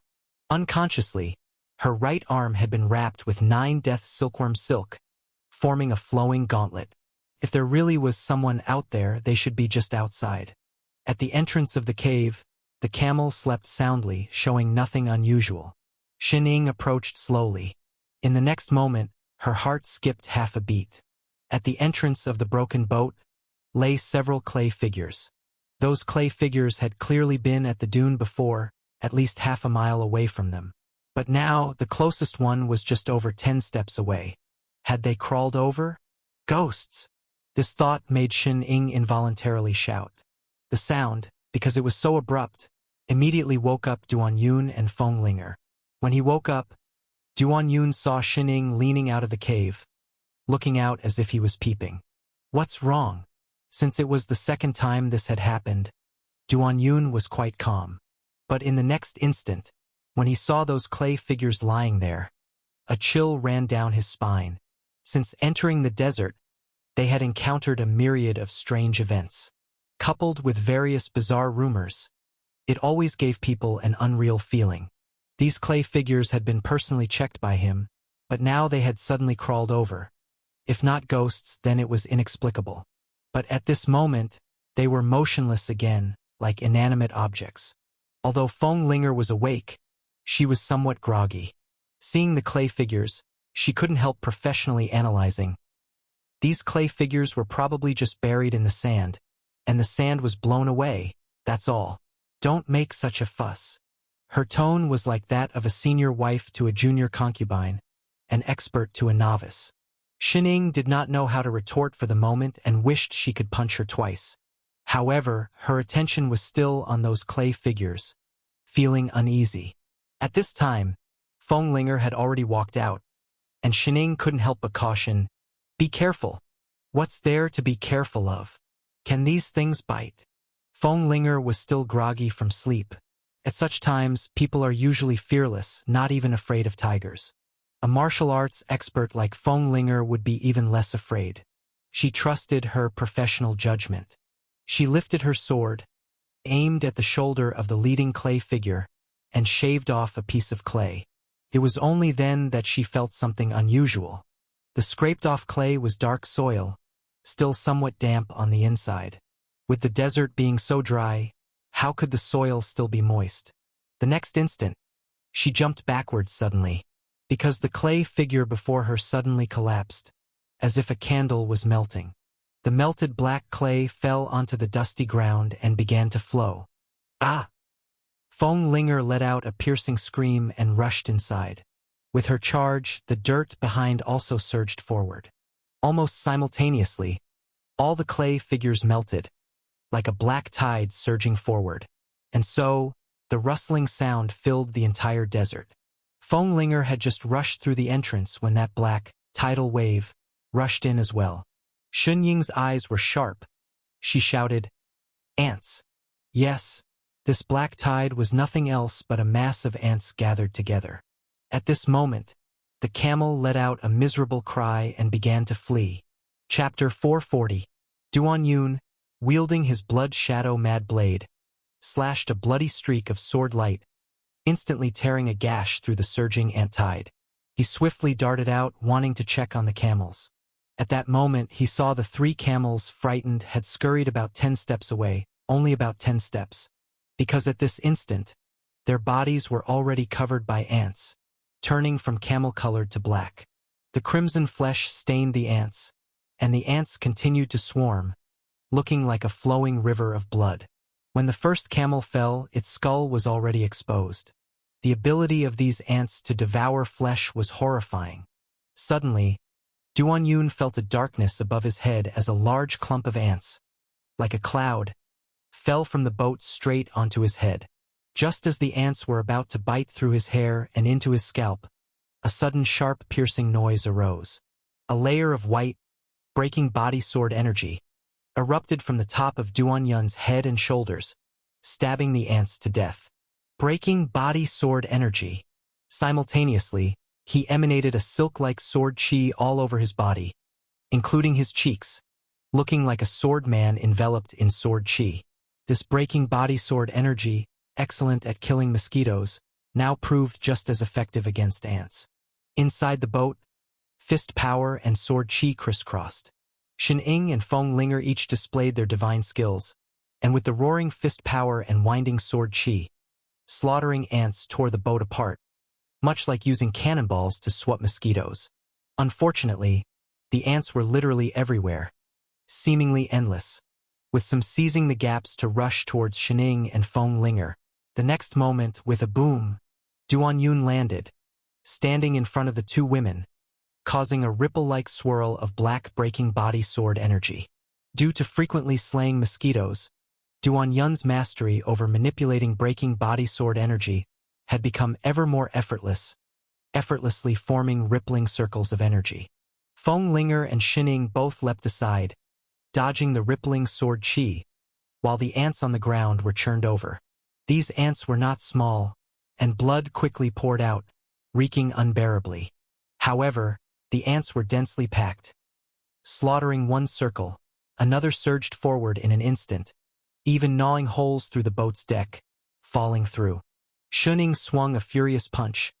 Unconsciously, her right arm had been wrapped with 9 death silkworm silk, forming a flowing gauntlet. If there really was someone out there, they should be just outside. At the entrance of the cave, the camel slept soundly, showing nothing unusual. Shining approached slowly. In the next moment, her heart skipped half a beat. At the entrance of the broken boat lay several clay figures. Those clay figures had clearly been at the dune before, at least half a mile away from them. But now, the closest one was just over 10 steps away. Had they crawled over? Ghosts! This thought made Shin Ying involuntarily shout. The sound, because it was so abrupt, immediately woke up Duan Yun and Feng Linger. When he woke up, Duan Yun saw Shin Ying leaning out of the cave, looking out as if he was peeping. What's wrong? Since it was the second time this had happened, Duan Yun was quite calm. But in the next instant, when he saw those clay figures lying there, a chill ran down his spine. Since entering the desert, they had encountered a myriad of strange events. Coupled with various bizarre rumors, it always gave people an unreal feeling. These clay figures had been personally checked by him, but now they had suddenly crawled over. If not ghosts, then it was inexplicable. But at this moment, they were motionless again, like inanimate objects. Although Feng Linger was awake, she was somewhat groggy. Seeing the clay figures, she couldn't help professionally analyzing. These clay figures were probably just buried in the sand, and the sand was blown away, that's all. Don't make such a fuss. Her tone was like that of a senior wife to a junior concubine, an expert to a novice. Shining did not know how to retort for the moment and wished she could punch her twice. However, her attention was still on those clay figures, feeling uneasy. At this time, Feng Linger had already walked out, and Shining couldn't help but caution, "Be careful. What's there to be careful of? Can these things bite?" Feng Linger was still groggy from sleep. At such times, people are usually fearless, not even afraid of tigers. A martial arts expert like Feng Linger would be even less afraid. She trusted her professional judgment. She lifted her sword, aimed at the shoulder of the leading clay figure, and shaved off a piece of clay. It was only then that she felt something unusual. The scraped-off clay was dark soil, still somewhat damp on the inside. With the desert being so dry, how could the soil still be moist? The next instant, she jumped backwards suddenly, because the clay figure before her suddenly collapsed, as if a candle was melting. The melted black clay fell onto the dusty ground and began to flow. Ah! Feng Linger let out a piercing scream and rushed inside. With her charge, the dirt behind also surged forward. Almost simultaneously, all the clay figures melted, like a black tide surging forward. And so, the rustling sound filled the entire desert. Feng Linger had just rushed through the entrance when that black, tidal wave rushed in as well. Shun Ying's eyes were sharp. She shouted, "Ants!" Yes, this black tide was nothing else but a mass of ants gathered together. At this moment, the camel let out a miserable cry and began to flee. Chapter 440. Duan Yun, wielding his blood shadow mad blade, slashed a bloody streak of sword light, instantly tearing a gash through the surging ant tide. He swiftly darted out, wanting to check on the camels. At that moment, he saw the 3 camels, frightened, had scurried about 10 steps away, only about 10 steps. Because at this instant, their bodies were already covered by ants, turning from camel-colored to black. The crimson flesh stained the ants, and the ants continued to swarm, looking like a flowing river of blood. When the first camel fell, its skull was already exposed. The ability of these ants to devour flesh was horrifying. Suddenly, Duan Yun felt a darkness above his head as a large clump of ants, like a cloud, fell from the boat straight onto his head. Just as the ants were about to bite through his hair and into his scalp, a sudden sharp piercing noise arose. A layer of white, breaking body sword energy erupted from the top of Duan Yun's head and shoulders, stabbing the ants to death. Breaking body sword energy. Simultaneously, he emanated a silk-like sword chi all over his body, including his cheeks, looking like a sword man enveloped in sword chi. This breaking body sword energy, excellent at killing mosquitoes, now proved just as effective against ants. Inside the boat, fist power and sword chi crisscrossed. Shin Ying and Feng Linger each displayed their divine skills, and with the roaring fist power and winding sword chi, slaughtering ants tore the boat apart, much like using cannonballs to swat mosquitoes. Unfortunately, the ants were literally everywhere, seemingly endless, with some seizing the gaps to rush towards Shin Ying and Feng Linger. The next moment, with a boom, Duan Yun landed, standing in front of the 2 women, causing a ripple-like swirl of black breaking body sword energy. Due to frequently slaying mosquitoes, Duan Yun's mastery over manipulating breaking body sword energy had become ever more effortlessly forming rippling circles of energy. Feng Linger and Shin Ying both leapt aside, dodging the rippling sword chi, while the ants on the ground were churned over. These ants were not small, and blood quickly poured out, reeking unbearably. However, the ants were densely packed. Slaughtering one circle, another surged forward in an instant, even gnawing holes through the boat's deck, falling through. Shun Ying swung a furious punch,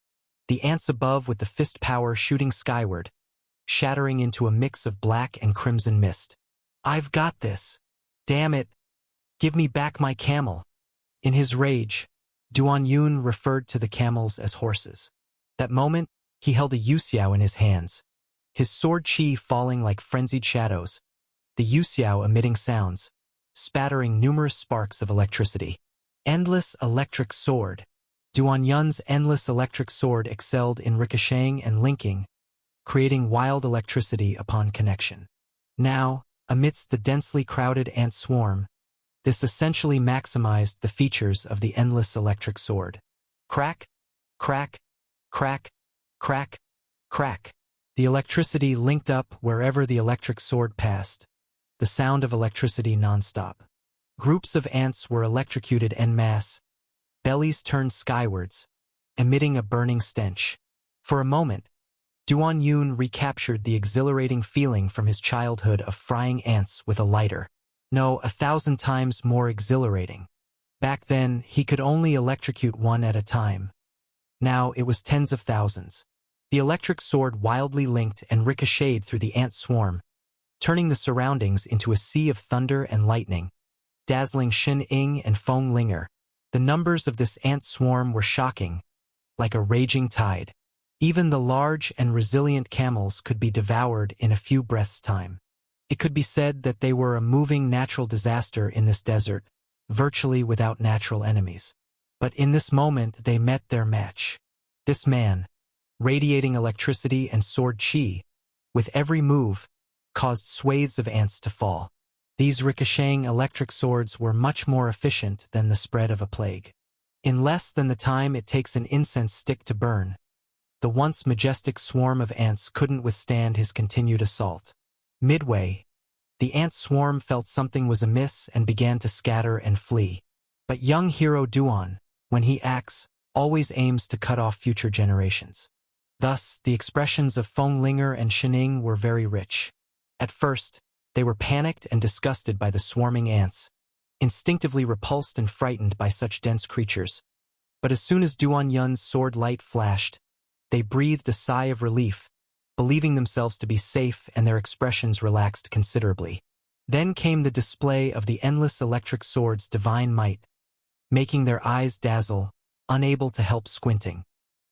the ants above with the fist power shooting skyward, shattering into a mix of black and crimson mist. "I've got this! Damn it! Give me back my camel!" In his rage, Duan Yun referred to the camels as horses. That moment, he held a yuxiao in his hands, his sword chi falling like frenzied shadows, the yuxiao emitting sounds, spattering numerous sparks of electricity. Endless electric sword. Duan Yun's endless electric sword excelled in ricocheting and linking, creating wild electricity upon connection. Now, amidst the densely crowded ant swarm, this essentially maximized the features of the endless electric sword. Crack, crack, crack, crack, crack. The electricity linked up wherever the electric sword passed, the sound of electricity nonstop. Groups of ants were electrocuted en masse, bellies turned skywards, emitting a burning stench. For a moment, Duan Yun recaptured the exhilarating feeling from his childhood of frying ants with a lighter. No, 1,000 times more exhilarating. Back then, he could only electrocute one at a time. Now it was tens of thousands. The electric sword wildly linked and ricocheted through the ant swarm, turning the surroundings into a sea of thunder and lightning, dazzling Shin Ying and Feng Linger. The numbers of this ant swarm were shocking, like a raging tide. Even the large and resilient camels could be devoured in a few breaths' time. It could be said that they were a moving natural disaster in this desert, virtually without natural enemies. But in this moment they met their match. This man, radiating electricity and sword chi, with every move, caused swathes of ants to fall. These ricocheting electric swords were much more efficient than the spread of a plague. In less than the time it takes an incense stick to burn, the once majestic swarm of ants couldn't withstand his continued assault. Midway, the ant swarm felt something was amiss and began to scatter and flee. But young hero Duan, when he acts, always aims to cut off future generations. Thus, the expressions of Fenglinger and Shining were very rich. At first, they were panicked and disgusted by the swarming ants, instinctively repulsed and frightened by such dense creatures. But as soon as Duan Yun's sword light flashed, they breathed a sigh of relief, believing themselves to be safe, and their expressions relaxed considerably. Then came the display of the endless electric sword's divine might, making their eyes dazzle, unable to help squinting.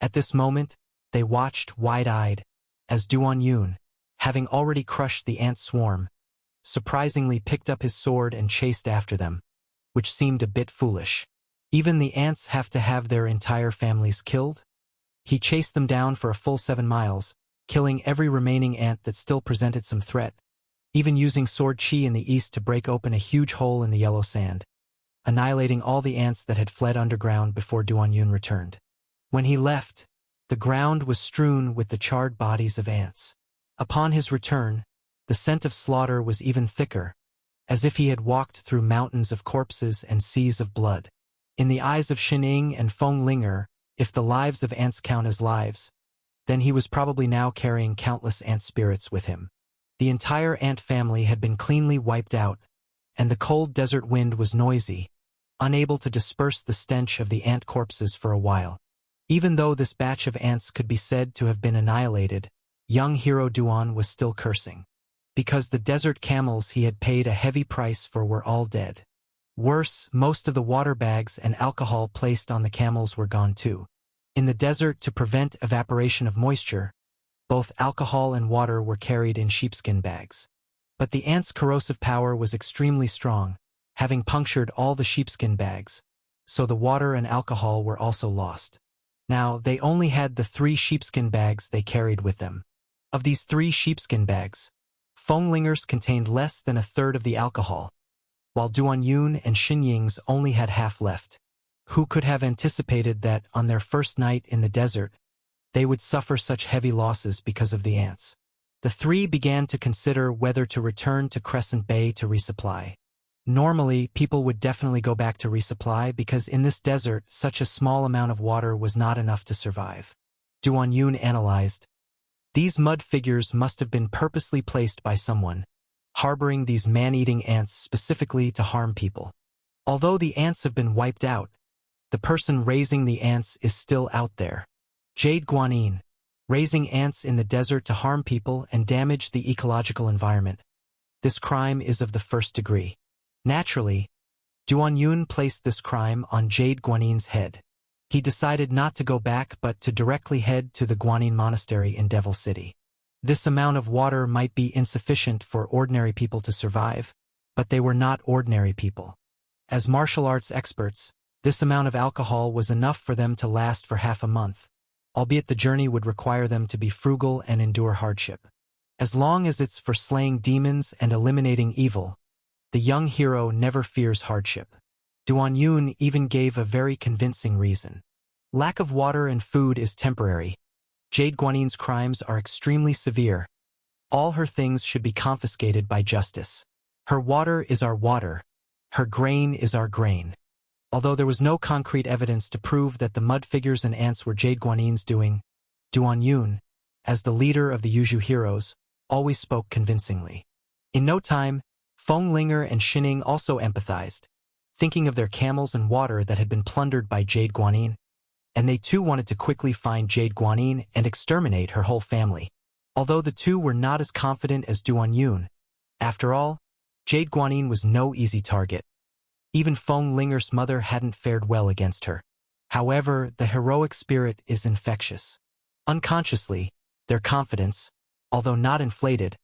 At this moment, they watched wide-eyed, as Duan Yun, having already crushed the ant swarm, surprisingly picked up his sword and chased after them, which seemed a bit foolish. Even the ants have to have their entire families killed? He chased them down for a full 7 miles, killing every remaining ant that still presented some threat, even using sword chi in the east to break open a huge hole in the yellow sand, annihilating all the ants that had fled underground before Duan Yun returned. When he left, the ground was strewn with the charred bodies of ants. Upon his return, the scent of slaughter was even thicker, as if he had walked through mountains of corpses and seas of blood. In the eyes of Shining and Fenglinger, if the lives of ants count as lives, then he was probably now carrying countless ant spirits with him. The entire ant family had been cleanly wiped out, and the cold desert wind was noisy, unable to disperse the stench of the ant corpses for a while. Even though this batch of ants could be said to have been annihilated, young hero Duan was still cursing. Because the desert camels he had paid a heavy price for were all dead. Worse, most of the water bags and alcohol placed on the camels were gone too. In the desert, to prevent evaporation of moisture, both alcohol and water were carried in sheepskin bags. But the ants' corrosive power was extremely strong, having punctured all the sheepskin bags, so the water and alcohol were also lost. Now, they only had the 3 sheepskin bags they carried with them. Of these 3 sheepskin bags, Fenglingers contained less than a third of the alcohol, while Duan Yun and Xinying's only had half left. Who could have anticipated that, on their first night in the desert, they would suffer such heavy losses because of the ants? The 3 began to consider whether to return to Crescent Bay to resupply. Normally, people would definitely go back to resupply because in this desert, such a small amount of water was not enough to survive. Duan Yun analyzed. These mud figures must have been purposely placed by someone, harboring these man-eating ants specifically to harm people. Although the ants have been wiped out, the person raising the ants is still out there. Jade Guanyin, raising ants in the desert to harm people and damage the ecological environment. This crime is of the first degree. Naturally, Duan Yun placed this crime on Jade Guanyin's head. He decided not to go back but to directly head to the Guanyin Monastery in Devil City. This amount of water might be insufficient for ordinary people to survive, but they were not ordinary people. As martial arts experts, this amount of alcohol was enough for them to last for half a month, albeit the journey would require them to be frugal and endure hardship. As long as it's for slaying demons and eliminating evil, the young hero never fears hardship. Duan Yun even gave a very convincing reason. Lack of water and food is temporary. Jade Guanyin's crimes are extremely severe. All her things should be confiscated by justice. Her water is our water. Her grain is our grain. Although there was no concrete evidence to prove that the mud figures and ants were Jade Guanyin's doing, Duan Yun, as the leader of the Yuzhu heroes, always spoke convincingly. In no time, Fenglinger and Shining also empathized, thinking of their camels and water that had been plundered by Jade Guanyin, and they too wanted to quickly find Jade Guanyin and exterminate her whole family. Although the two were not as confident as Duan Yun, after all, Jade Guanyin was no easy target. Even Fenglinger's mother hadn't fared well against her. However, the heroic spirit is infectious. Unconsciously, their confidence, although not inflated,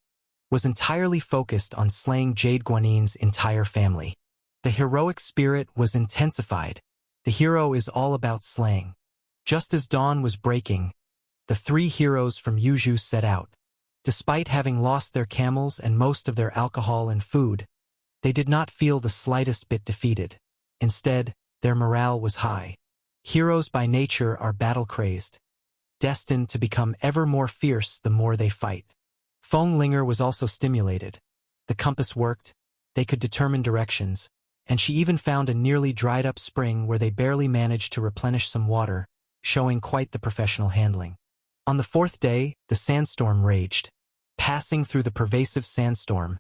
was entirely focused on slaying Jade Guanyin's entire family. The heroic spirit was intensified, The hero is all about slaying. Just as dawn was breaking, the three heroes from Yuju set out. Despite having lost their camels and most of their alcohol and food, they did not feel the slightest bit defeated. Instead, their morale was high. Heroes by nature are battle-crazed, destined to become ever more fierce the more they fight. Feng Linger was also stimulated. The compass worked, they could determine directions, and she even found a nearly dried-up spring where they barely managed to replenish some water, showing quite the professional handling. On the fourth day, the sandstorm raged. Passing through the pervasive sandstorm,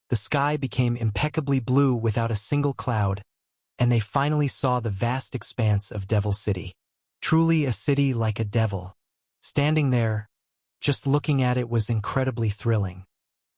the sky became impeccably blue without a single cloud, and they finally saw the vast expanse of Devil City. Truly a city like a devil. Standing there, just looking at it was incredibly thrilling.